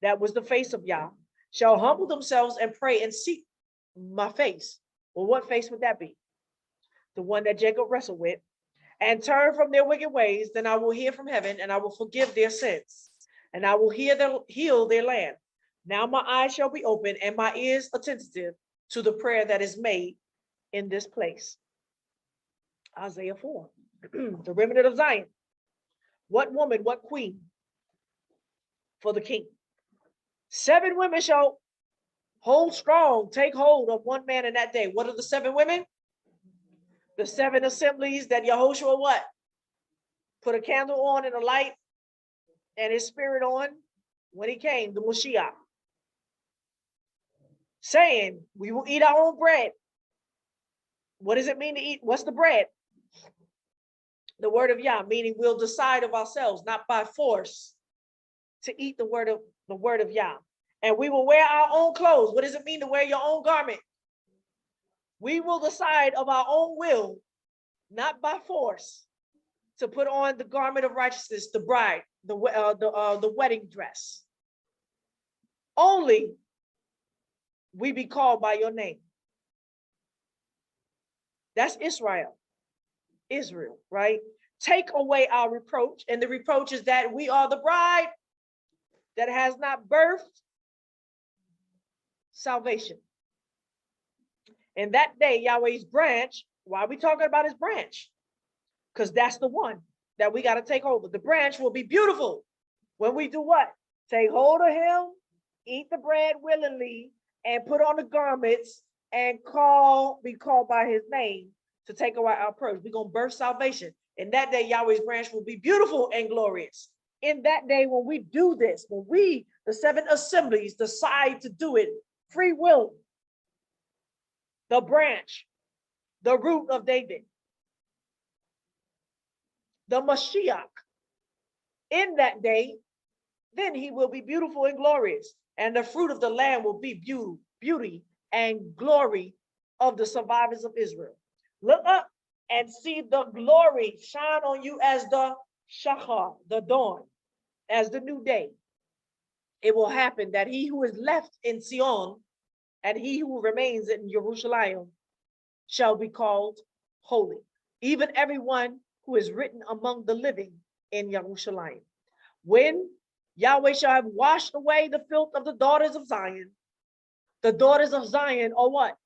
That was the face of Yah. Shall humble themselves and pray and seek my face. Well, what face would that be? The one that Jacob wrestled with. And turn from their wicked ways, then I will hear from heaven and I will forgive their sins. And I will heal their land. Now my eyes shall be open and my ears attentive to the prayer that is made in this place. Isaiah 4, the remnant of Zion. What woman, what queen for the king? 7 women shall hold strong, take hold of one man in that day. What are the 7 women? The 7 assemblies that Yahushua what? Put a candle on and a light and his spirit on when he came, the Moshiach. Saying, we will eat our own bread. What does it mean to eat? What's the bread? The word of Yah, meaning we'll decide of ourselves, not by force, to eat the word of Yah. And we will wear our own clothes. What does it mean to wear your own garment? We will decide of our own will, not by force, to put on the garment of righteousness, the bride, the wedding dress. Only we be called by your name. That's Israel, right? Take away our reproach. And the reproach is that we are the bride that has not birthed salvation. And that day, Yahweh's branch, why are we talking about his branch? Because that's the one that we got to take hold of. The branch will be beautiful when we do what? Take hold of him, eat the bread willingly, and put on the garments and be called by his name to take away our purge. We're going to birth salvation. In that day, Yahweh's branch will be beautiful and glorious. In that day, when we do this, when we, the 7 assemblies, decide to do it, free will, the branch, the root of David, the Mashiach, in that day, then he will be beautiful and glorious. And the fruit of the land will be beauty and glory of the survivors of Israel. Look up and see the glory shine on you as the Shachar, the dawn, as the new day. It will happen that he who is left in Sion and he who remains in Jerusalem shall be called holy, even everyone who is written among the living in Jerusalem. When Yahweh shall have washed away the filth of the daughters of Zion are what?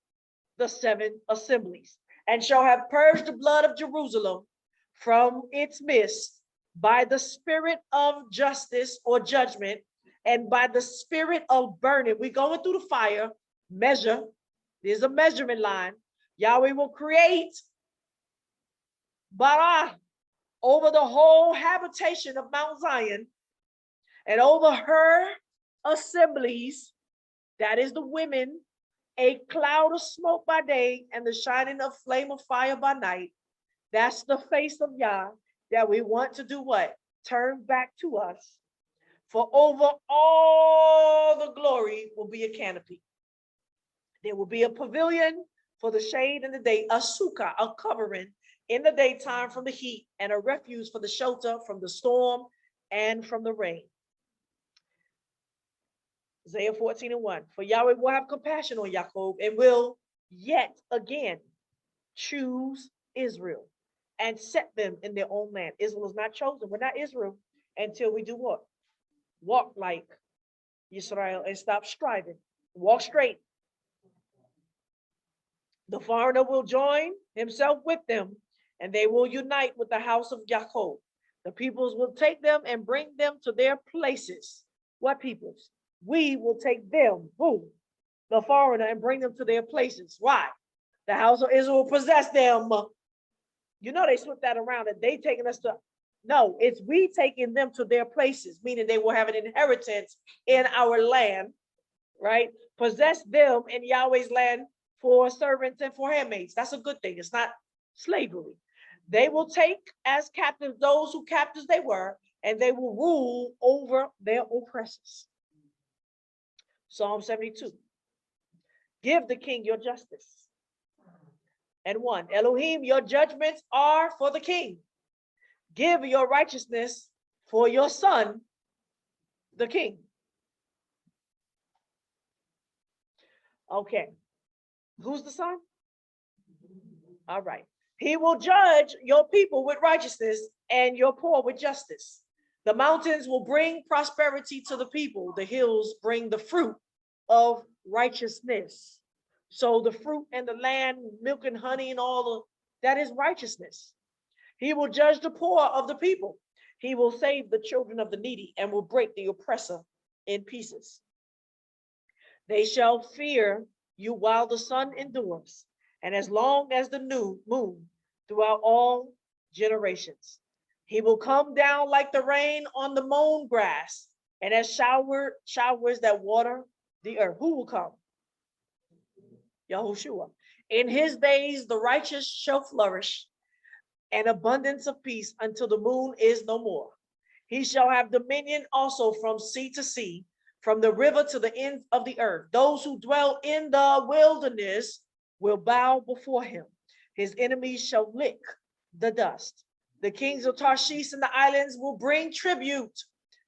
The 7 assemblies, and shall have purged the blood of Jerusalem from its midst by the spirit of justice or judgment, and by the spirit of burning. We're going through the fire, measure. There's a measurement line. Yahweh will create bara over the whole habitation of Mount Zion and over her assemblies, that is the women, a cloud of smoke by day and the shining of flame of fire by night. That's the face of Yah that we want to do what? Turn back to us. For over all the glory will be a canopy. There will be a pavilion for the shade in the day, a sukkah, a covering in the daytime from the heat, and a refuge for the shelter from the storm and from the rain. Isaiah 14:1. For Yahweh will have compassion on Jacob and will yet again choose Israel and set them in their own land. Israel is not chosen. We're not Israel until we do what? Walk like Yisrael and stop striving. Walk straight. The foreigner will join himself with them, and they will unite with the house of Jacob. The peoples will take them and bring them to their places. What peoples? We will take them, who? The foreigner, and bring them to their places. Why? The house of Israel will possess them. You know, they switch that around and they taking us to, no, it's we taking them to their places, meaning they will have an inheritance in our land, right? Possess them in Yahweh's land for servants and for handmaids. That's a good thing. It's not slavery. They will take as captives those who captives they were, and they will rule over their oppressors. Psalm 72. Give the king your justice. And 1, Elohim, your judgments are for the king. Give your righteousness for your son, the king. Okay. Who's the son? All right. He will judge your people with righteousness and your poor with justice. The mountains will bring prosperity to the people. The hills bring the fruit of righteousness. So the fruit and the land, milk and honey and all of that is righteousness. He will judge the poor of the people. He will save the children of the needy and will break the oppressor in pieces. They shall fear you while the sun endures, and as long as the new moon throughout all generations. He will come down like the rain on the mown grass, and as showers that water the earth. Who will come? Yahushua. In his days, the righteous shall flourish, and abundance of peace until the moon is no more. He shall have dominion also from sea to sea, from the river to the ends of the earth. Those who dwell in the wilderness will bow before him. His enemies shall lick the dust. The kings of Tarshish and the islands will bring tribute.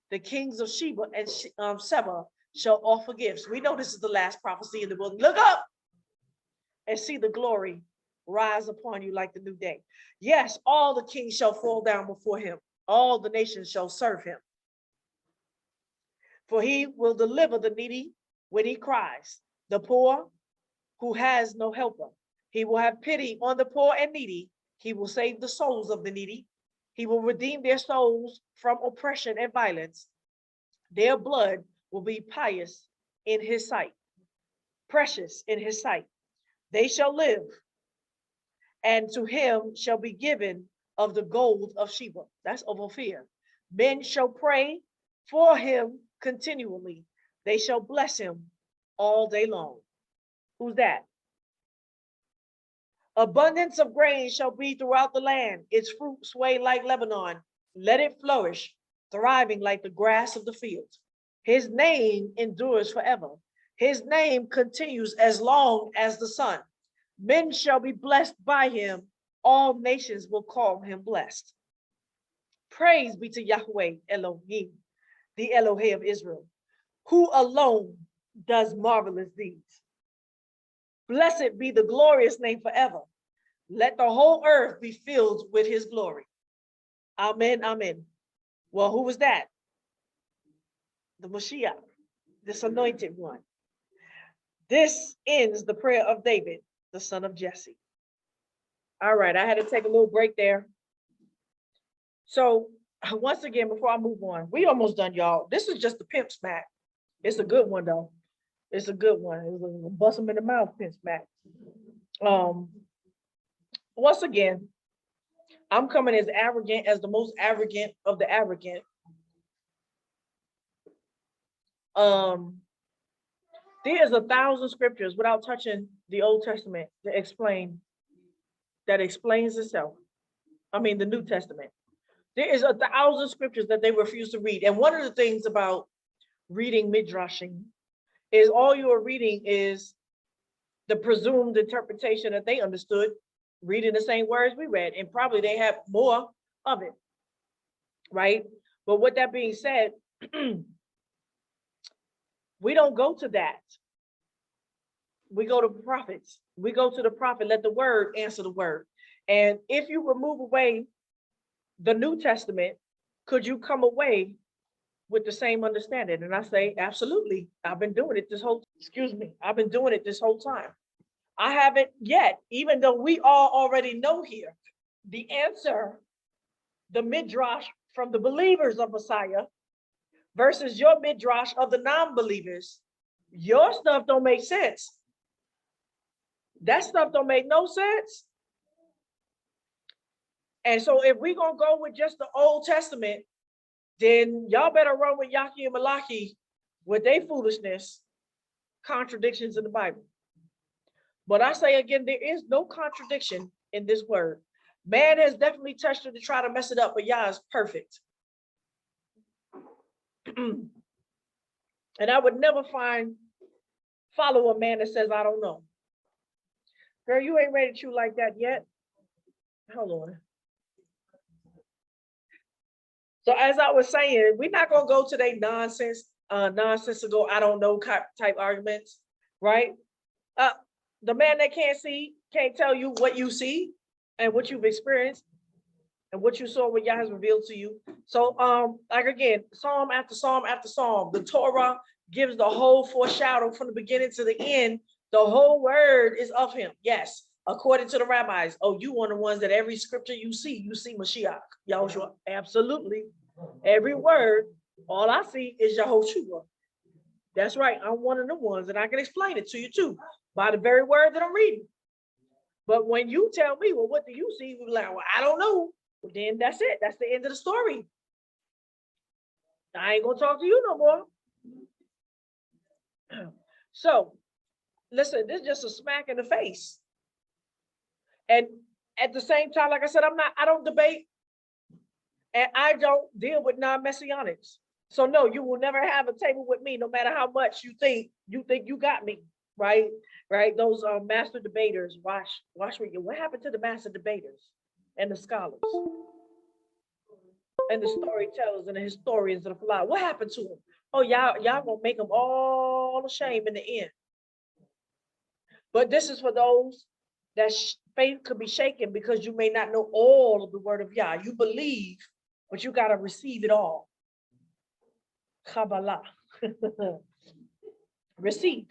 The kings of Sheba and Seba shall offer gifts. We know this is the last prophecy in the book. Look up and see the glory rise upon you like the new day. Yes, all the kings shall fall down before him. All the nations shall serve him. For he will deliver the needy when he cries, the poor who has no helper. He will have pity on the poor and needy. He will save the souls of the needy. He will redeem their souls from oppression and violence. Their blood will be pious in his sight, precious in his sight. They shall live, and to him shall be given of the gold of Sheba. That's of Ophir. Men shall pray for him continually. They shall bless him all day long. Who's that? Abundance of grain shall be throughout the land. Its fruit sway like Lebanon. Let it flourish, thriving like the grass of the field. His name endures forever. His name continues as long as the sun. Men shall be blessed by him. All nations will call him blessed. Praise be to Yahweh Elohim, the Elohim of Israel, who alone does marvelous deeds. Blessed be the glorious name forever. Let the whole earth be filled with his glory. Amen, amen. Well, who was that? The Mashiach, this anointed one. This ends the prayer of David, the son of Jesse. All right, I had to take a little break there. So once again, before I move on, we almost done, y'all. This is just the pimp smack. It's a good one, though. It's a good one. It was a bust him in the mouth pimp smack. Once again, I'm coming as arrogant as the most arrogant of the arrogant. There's 1,000 scriptures without touching the Old Testament that explains itself. I mean, the New Testament. There is 1,000 scriptures that they refuse to read. And one of the things about reading midrashing is all you are reading is the presumed interpretation that they understood, reading the same words we read, and probably they have more of it, right? But with that being said, we don't go to that. We go to prophets. We go to the prophet, let the word answer the word. And if you remove away the New Testament, could you come away with the same understanding? And I say, absolutely. I've been doing it this whole time. I haven't yet, even though we all already know here the answer, the midrash from the believers of Messiah versus your midrash of the non-believers. Your stuff don't make sense. That stuff don't make no sense. And so if we're going to go with just the Old Testament, then y'all better run with Yaki and Malachi with their foolishness, contradictions in the Bible. But I say again, there is no contradiction in this word. Man has definitely touched it to try to mess it up, but Yah is perfect. And I would never follow a man that says, I don't know. Girl, you ain't ready to chew like that yet. Hold on. So as I was saying, we're not going to go to their nonsensical, I don't know type arguments, right? The man that can't see can't tell you what you see and what you've experienced and what you saw, what Yah has revealed to you. So, like again, Psalm after Psalm after Psalm, the Torah gives the whole foreshadow from the beginning to the end. The whole word is of him. Yes, according to the rabbis. Oh, you one of the ones that every scripture you see Mashiach, Yahushua. Absolutely. Every word, all I see is Yahushua. That's right. I'm one of the ones, and I can explain it to you too, by the very word that I'm reading. But when you tell me, well, what do you see? We're like, well, I don't know. Well, then that's it. That's the end of the story. I ain't gonna talk to you no more. So, listen, this is just a smack in the face. And at the same time, like I said, I don't debate, and I don't deal with non-messianics. So no, you will never have a table with me, no matter how much you think you got me, right? Right? Those master debaters. Watch what happened to the master debaters and the scholars and the storytellers and the historians of the philosophy? What happened to them? Oh, y'all gonna make them all ashamed in the end. But this is for those that faith could be shaken because you may not know all of the word of Yah. You believe, but you got to receive it all. Kabbalah. Receive.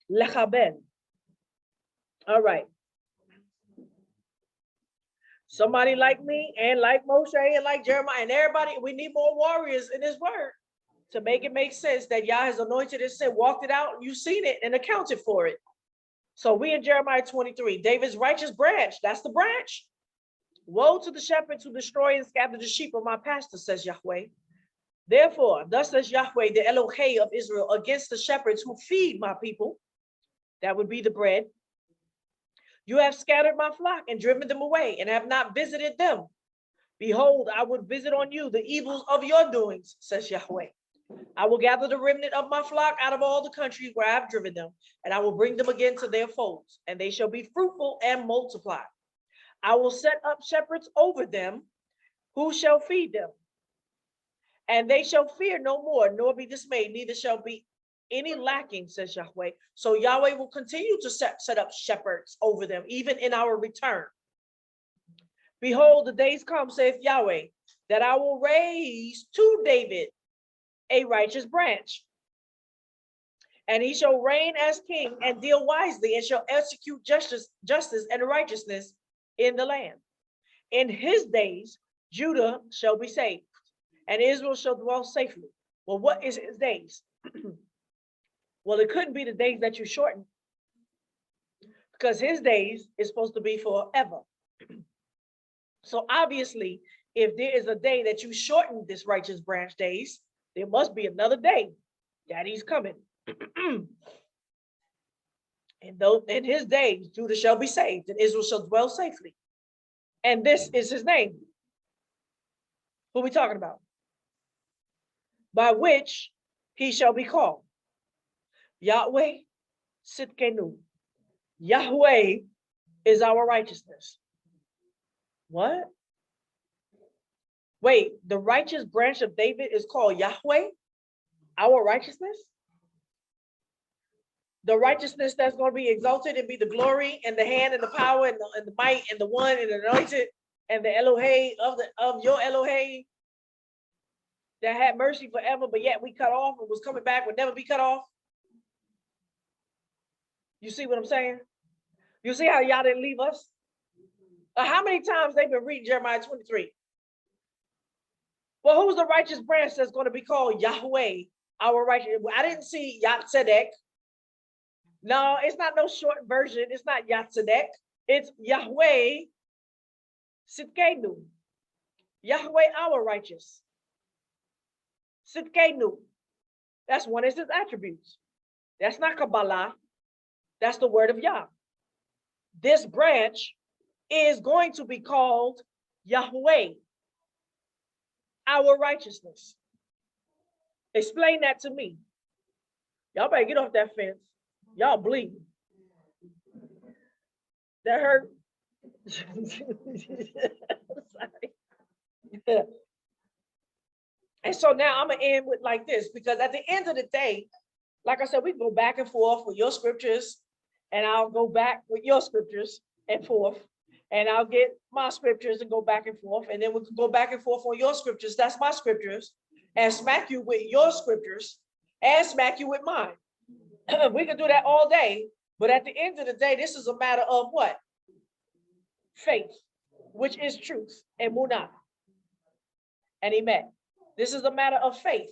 Lechabel. All right. Somebody like me and like Moshe and like Jeremiah and everybody, we need more warriors in this word to make it make sense that Yah has anointed it, said, walked it out, you've seen it and accounted for it. So we in Jeremiah 23, David's righteous branch, that's the branch. Woe to the shepherds who destroy and scatter the sheep of my pastor, says Yahweh. Therefore, thus says Yahweh, the Elohim of Israel, against the shepherds who feed my people, that would be the bread. You have scattered my flock and driven them away and have not visited them. Behold, I would visit on you the evils of your doings, says Yahweh. I will gather the remnant of my flock out of all the countries where I have driven them, and I will bring them again to their folds, and they shall be fruitful and multiply. I will set up shepherds over them who shall feed them, and they shall fear no more, nor be dismayed, neither shall be any lacking, says Yahweh. So Yahweh will continue to set up shepherds over them, even in our return. Behold, the days come, saith Yahweh, that I will raise to David a righteous branch, and he shall reign as king and deal wisely and shall execute justice and righteousness in the land. In his days, Judah shall be saved and Israel shall dwell safely. Well, what is his days? Well, it couldn't be the days that you shorten, because his days is supposed to be forever. So obviously, if there is a day that you shorten this righteous branch days, there must be another day that he's coming. In his days, Judah shall be saved and Israel shall dwell safely. And this is his name. Who are we talking about? By which he shall be called Yahweh Sitkenu. Yahweh is our righteousness. What? Wait, the righteous branch of David is called Yahweh, our righteousness? The righteousness that's going to be exalted and be the glory and the hand and the power and the might and the one and the anointed and the Elohim of your Elohim that had mercy forever, but yet we cut off and was coming back, would never be cut off. You see what I'm saying? You see how y'all didn't leave us? How many times they've been reading Jeremiah 23? Well, who's the righteous branch that's going to be called Yahweh, our righteous? I didn't see Yatzedek. No, it's not no short version. It's not Yatzedek. It's Yahweh Sitkenu. Yahweh, our righteous. Sitkenu. That's one of his attributes. That's not Kabbalah. That's the word of Yah. This branch is going to be called Yahweh, our righteousness. Explain that to me. Y'all better get off that fence. Y'all bleeding. That hurt. Sorry. And so now I'm going to end with like this, because at the end of the day, like I said, we go back and forth with your scriptures, and I'll go back with your scriptures and forth, and I'll get my scriptures and go back and forth, and then we can go back and forth on your scriptures. That's my scriptures, and smack you with your scriptures and smack you with mine. We can do that all day, but at the end of the day, this is a matter of what? Faith, which is truth, and munah, and amen. This is a matter of faith.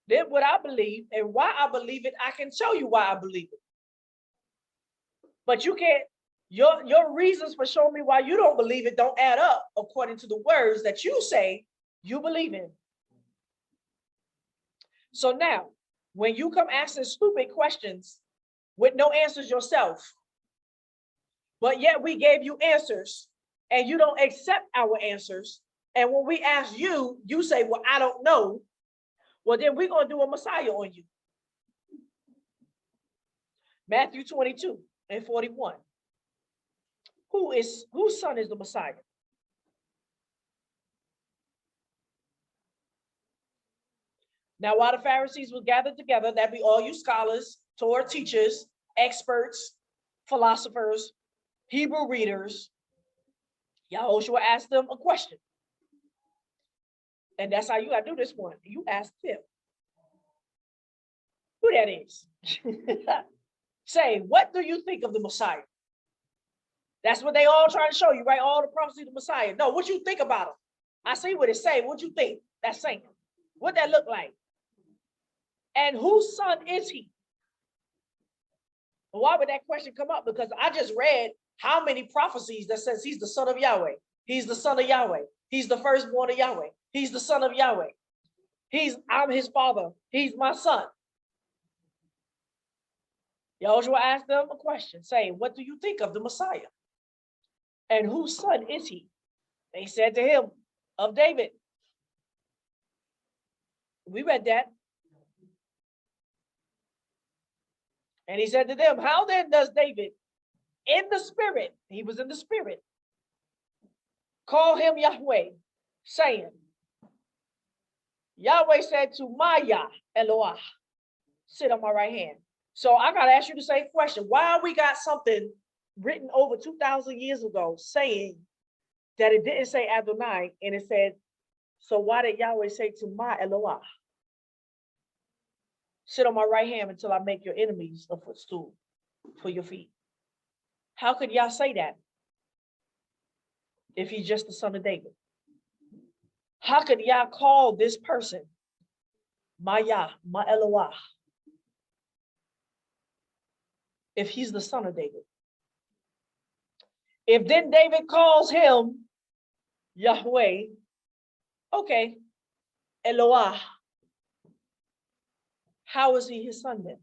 Then what I believe and why I believe it, I can show you why I believe it. But you can't, your reasons for showing me why you don't believe it don't add up according to the words that you say you believe in. So now, when you come asking stupid questions with no answers yourself, but yet we gave you answers and you don't accept our answers, and when we ask you, you say, well, I don't know. Well, then we're going to do a Messiah on you. Matthew 22:41. Whose son is the Messiah? Now, while the Pharisees were gathered together, that be all you scholars, Torah teachers, experts, philosophers, Hebrew readers, YHWH asked them a question. And that's how you got to do this one. You ask them who that is. Say, what do you think of the Messiah? That's what they all trying to show you, right? All the prophecies of the Messiah. No, what you think about him? I see what it say. What you think? That's saying. What that look like? And whose son is he? Why would that question come up? Because I just read how many prophecies that says he's the son of Yahweh. He's the son of Yahweh. He's the firstborn of Yahweh. He's the son of Yahweh. I'm his father. He's my son. YHWH asked them a question saying, what do you think of the Messiah? And whose son is he? They said to him, of David. We read that. And he said to them, how then does David, in the spirit, he was in the spirit, call him Yahweh, saying, Yahweh said to my Yah, Elohim, sit on my right hand. So I got to ask you the same question. Why we got something written over 2,000 years ago saying that it didn't say Adonai, and it said, so why did Yahweh say to my Elohim, sit on my right hand until I make your enemies a footstool for your feet? How could Yah say that if he's just the son of David? How could Yah call this person my Yah, my Elohim, if he's the son of David? If then David calls him Yahweh, okay, Elohim, how is he his son then?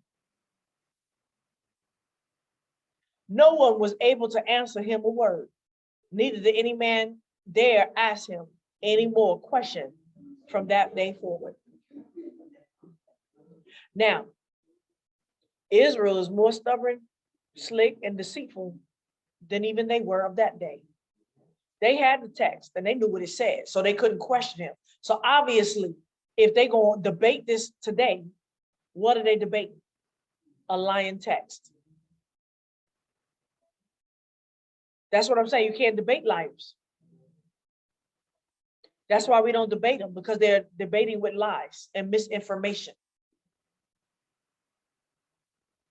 No one was able to answer him a word. Neither did any man dare ask him any more question from that day forward. Now, Israel is more stubborn, slick, and deceitful than even they were of that day. They had the text and they knew what it said, so they couldn't question him. So obviously, if they go debate this today, what are they debating? A lying text. That's what I'm saying. You can't debate liars. That's why we don't debate them, because they're debating with lies and misinformation.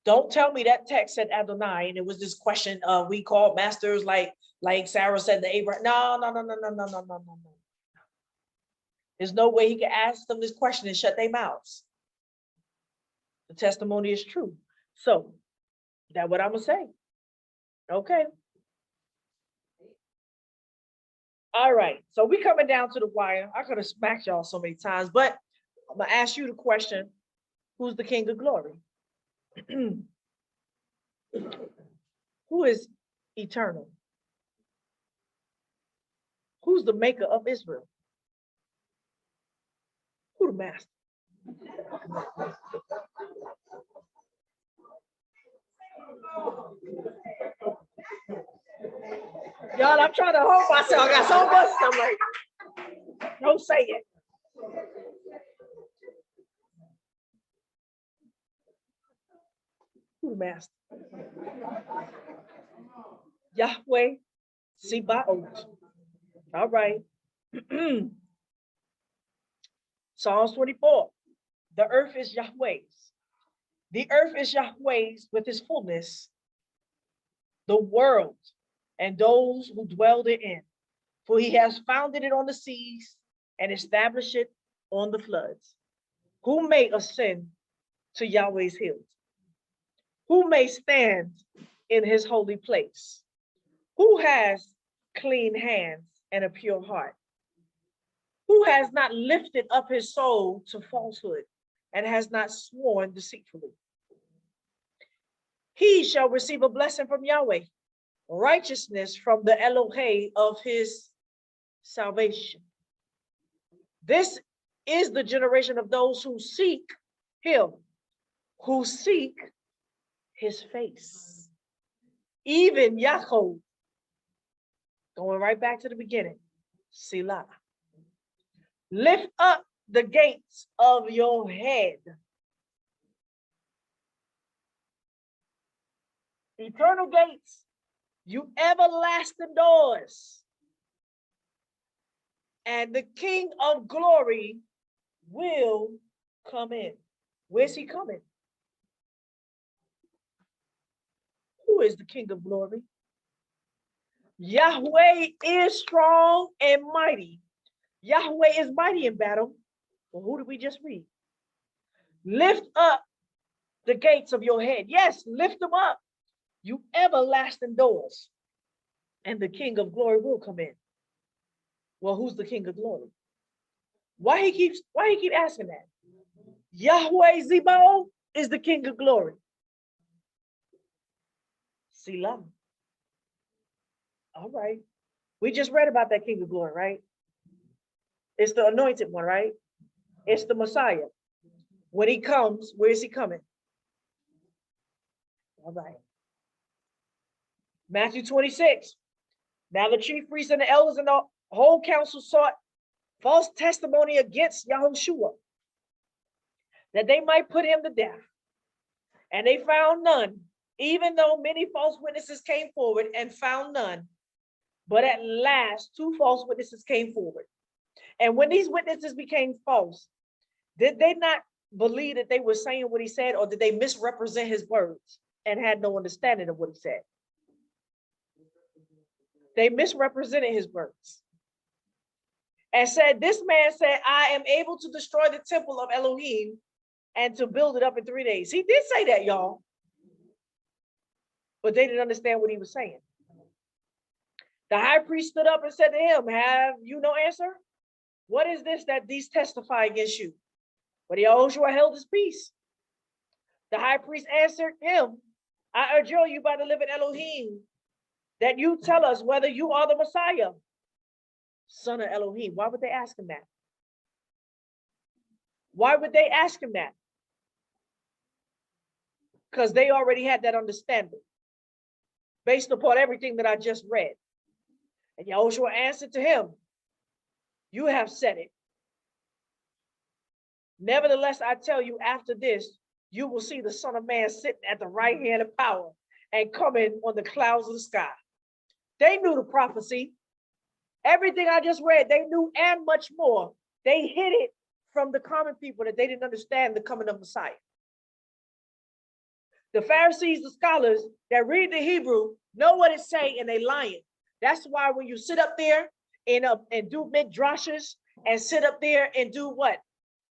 Don't tell me that text said Adonai and it was this question we called masters like Sarah said to Abraham. No. There's no way he can ask them this question and shut their mouths. The testimony is true. So that's what I'm gonna say. Okay. All right. So we coming down to the wire. I could have smacked y'all so many times, but I'm gonna ask you the question: who's the King of Glory? Who is eternal? Who's the maker of Israel? Who the master? Y'all, I'm trying to hold myself. I got so much stuff like, don't say it. Who the master? Yahweh Sebaot. All right. Psalms 24. The earth is Yahweh's. The earth is Yahweh's with his fullness, the world and those who dwell therein. For he has founded it on the seas and established it on the floods. Who may ascend to Yahweh's hills? Who may stand in his holy place? Who has clean hands and a pure heart? Who has not lifted up his soul to falsehood and has not sworn deceitfully? He shall receive a blessing from Yahweh, righteousness from the Elohim of his salvation. This is the generation of those who seek him, who seek his face. Even Yaakov, going right back to the beginning, Selah. Lift up the gates of your head. Eternal gates, you everlasting doors. And the King of glory will come in. Where's he coming? Who is the King of glory? Yahweh is strong and mighty. Yahweh is mighty in battle. Well, who did we just read? Lift up the gates of your head. Yes, lift them up, you everlasting doors, and the King of glory will come in. Well, who's the King of glory? Why he keep asking that? Yahweh Zebao is the King of glory. Selah. All right. We just read about that King of glory, right? It's the anointed one, right? It's the Messiah. When he comes, where is he coming? All right. Matthew 26. Now the chief priests and the elders and the whole council sought false testimony against YHWH, that they might put him to death. And they found none, even though many false witnesses came forward and found none. But at last, 2 false witnesses came forward. And when these witnesses became false, did they not believe that they were saying what he said, or did they misrepresent his words and had no understanding of what he said? They misrepresented his words and said, this man said, I am able to destroy the temple of Elohim and to build it up in 3 days. He did say that, y'all, but they didn't understand what he was saying. The high priest stood up and said to him, have you no answer? What is this that these testify against you? But YHWH held his peace. The high priest answered him, I adjure you by the living Elohim, that you tell us whether you are the Messiah, son of Elohim. Why would they ask him that? Why would they ask him that? Because they already had that understanding based upon everything that I just read. And YHWH answered to him, you have said it. Nevertheless, I tell you, after this, you will see the Son of Man sitting at the right hand of power and coming on the clouds of the sky. They knew the prophecy. Everything I just read, they knew, and much more. They hid it from the common people that they didn't understand the coming of Messiah. The Pharisees, the scholars that read the Hebrew, know what it's saying, and they lying. That's why when you sit up there and do midrashes and sit up there and do what?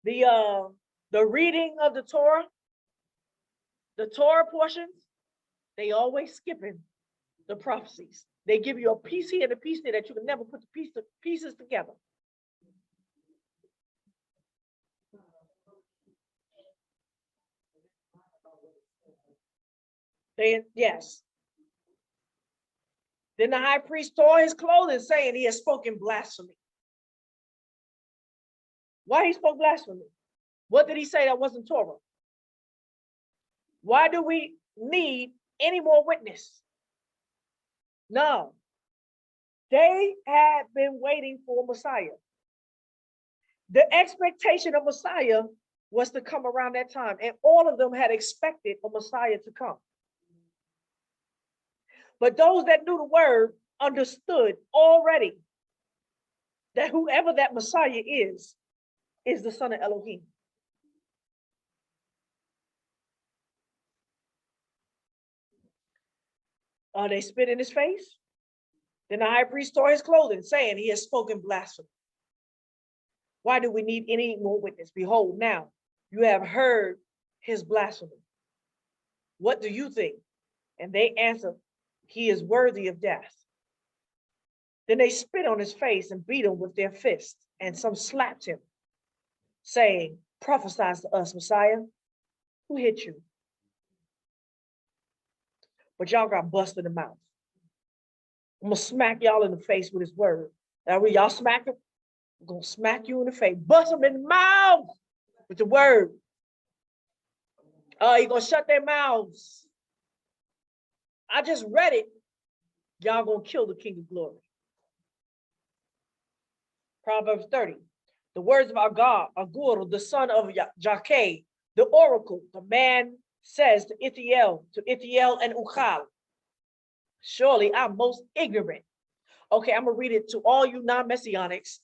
The reading of the Torah portions, they always skipping the prophecies. They give you a piece here and a piece there that you can never put the pieces together. Saying, yes. Then the high priest tore his clothing, saying he has spoken blasphemy. Why he spoke blasphemy? What did he say that wasn't Torah? Why do we need any more witness? No. They had been waiting for Messiah. The expectation of Messiah was to come around that time, and all of them had expected a Messiah to come. But those that knew the word understood already that whoever that Messiah is the son of Elohim. They spit in his face. Then the high priest tore his clothing, saying he has spoken blasphemy. Why do we need any more witness? Behold, now you have heard his blasphemy. What do you think? And they answered, he is worthy of death. Then they spit on his face and beat him with their fists, and some slapped him, saying, prophesy to us, Messiah. Who hit you? But y'all got busted in the mouth. I'm gonna smack y'all in the face with his word. Now when y'all smack him, I'm gonna smack you in the face, bust them in the mouth with the word. You're gonna shut their mouths. I just read it. Y'all gonna kill the King of Glory. Proverbs 30. The words of our God, Agur, the son of Jakeh, the oracle, the man says to Ithiel and Uchal, surely I'm most ignorant. Okay, I'm gonna read it to all you non-messianics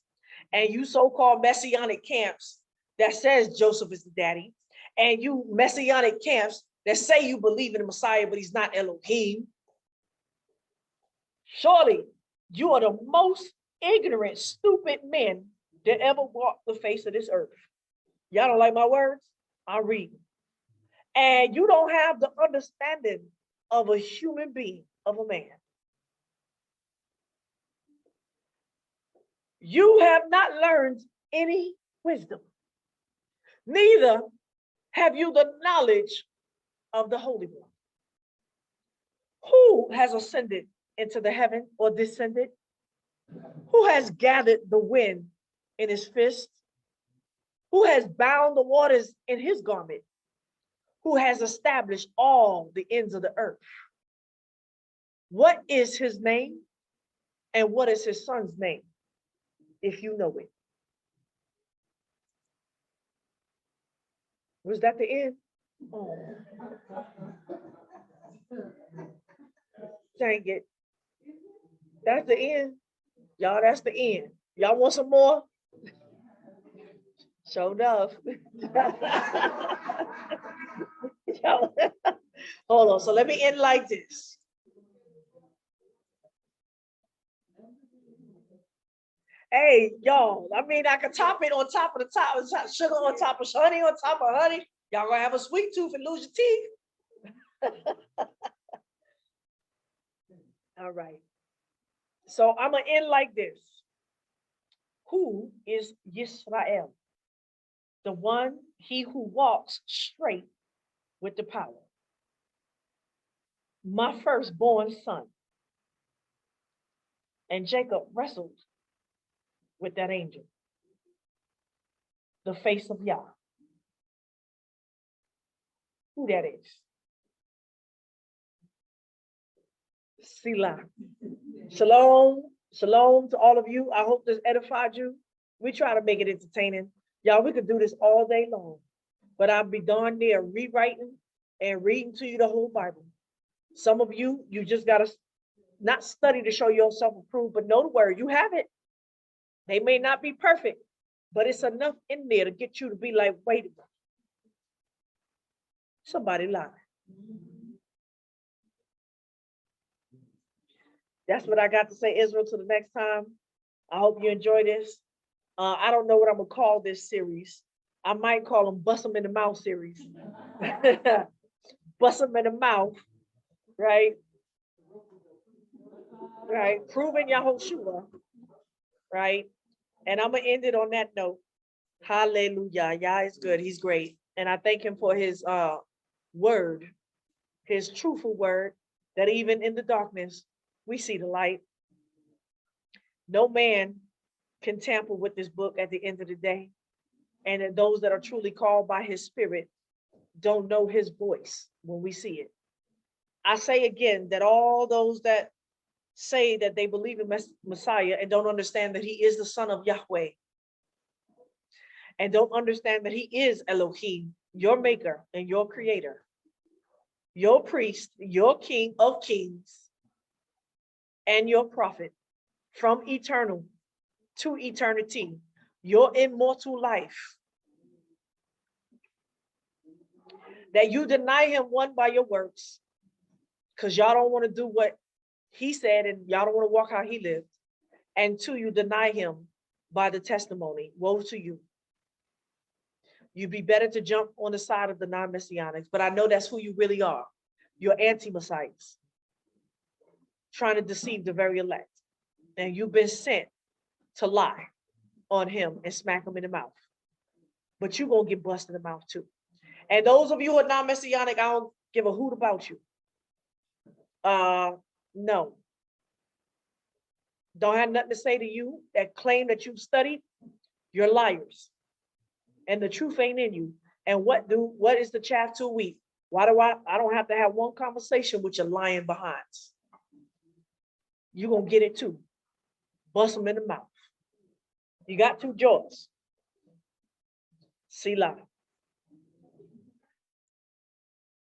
and you so-called messianic camps that says Joseph is the daddy, and you messianic camps that say you believe in the Messiah, but he's not Elohim. Surely you are the most ignorant, stupid men that ever walked the face of this earth. Y'all don't like my words? I'm reading. And you don't have the understanding of a human being, of a man. You have not learned any wisdom. Neither have you the knowledge of the Holy One. Who has ascended into the heaven or descended? Who has gathered the wind in his fist? Who has bound the waters in his garment? Who has established all the ends of the earth? What is his name? And what is his son's name? If you know it. Was that the end? Oh. Dang it. That's the end. Y'all, that's the end. Y'all want some more? Show enough. Hold on. So let me end like this. Hey, y'all, I mean, I could top it on top of the top, sugar on top of honey on top of honey. Y'all gonna have a sweet tooth and lose your teeth. All right. So I'm gonna end like this. Who is Yisrael? The one, he who walks straight with the power. My firstborn son. And Jacob wrestled with that angel. The face of Yah. Who that is? Selah. Shalom. Shalom to all of you. I hope this edified you. We try to make it entertaining. Y'all, we could do this all day long, but I'll be darn near rewriting and reading to you the whole Bible. Some of you, you just got to not study to show yourself approved, but know the word. You have it. They may not be perfect, but it's enough in there to get you to be like, wait a minute. Somebody lied. That's what I got to say, Israel, till the next time. I hope you enjoy this. I don't know what I'm going to call this series. I might call them Bust Them in the Mouth series. Bust them in the mouth, right? Right. Proving Yahushua, right? And I'm going to end it on that note. Hallelujah. Yah is good. He's great. And I thank him for his word his truthful word, that even in the darkness, we see the light. No man can tamper with this book at the end of the day. And that those that are truly called by his spirit don't know his voice when we see it. I say again that all those that say that they believe in Messiah and don't understand that he is the son of Yahweh, and don't understand that he is Elohim, your maker and your creator, your priest, your king of kings, and your prophet from eternal to eternity, your immortal life, that you deny him, one, by your works, because y'all don't want to do what he said and y'all don't want to walk how he lived, and two, you deny him by the testimony. Woe to you. You'd be better to jump on the side of the non-messianics, but I know that's who you really are. You're anti-messiahs, trying to deceive the very elect. And you've been sent to lie on him and smack him in the mouth. But you're going to get busted in the mouth too. And those of you who are non-messianic, I don't give a hoot about you. No. Don't have nothing to say to you that claim that you've studied. You're liars. And the truth ain't in you. And what is the chaff to wheat? Why do I don't have to have one conversation with your lying behinds. You're going to get it too. Bust them in the mouth. You got two jaws. Selah.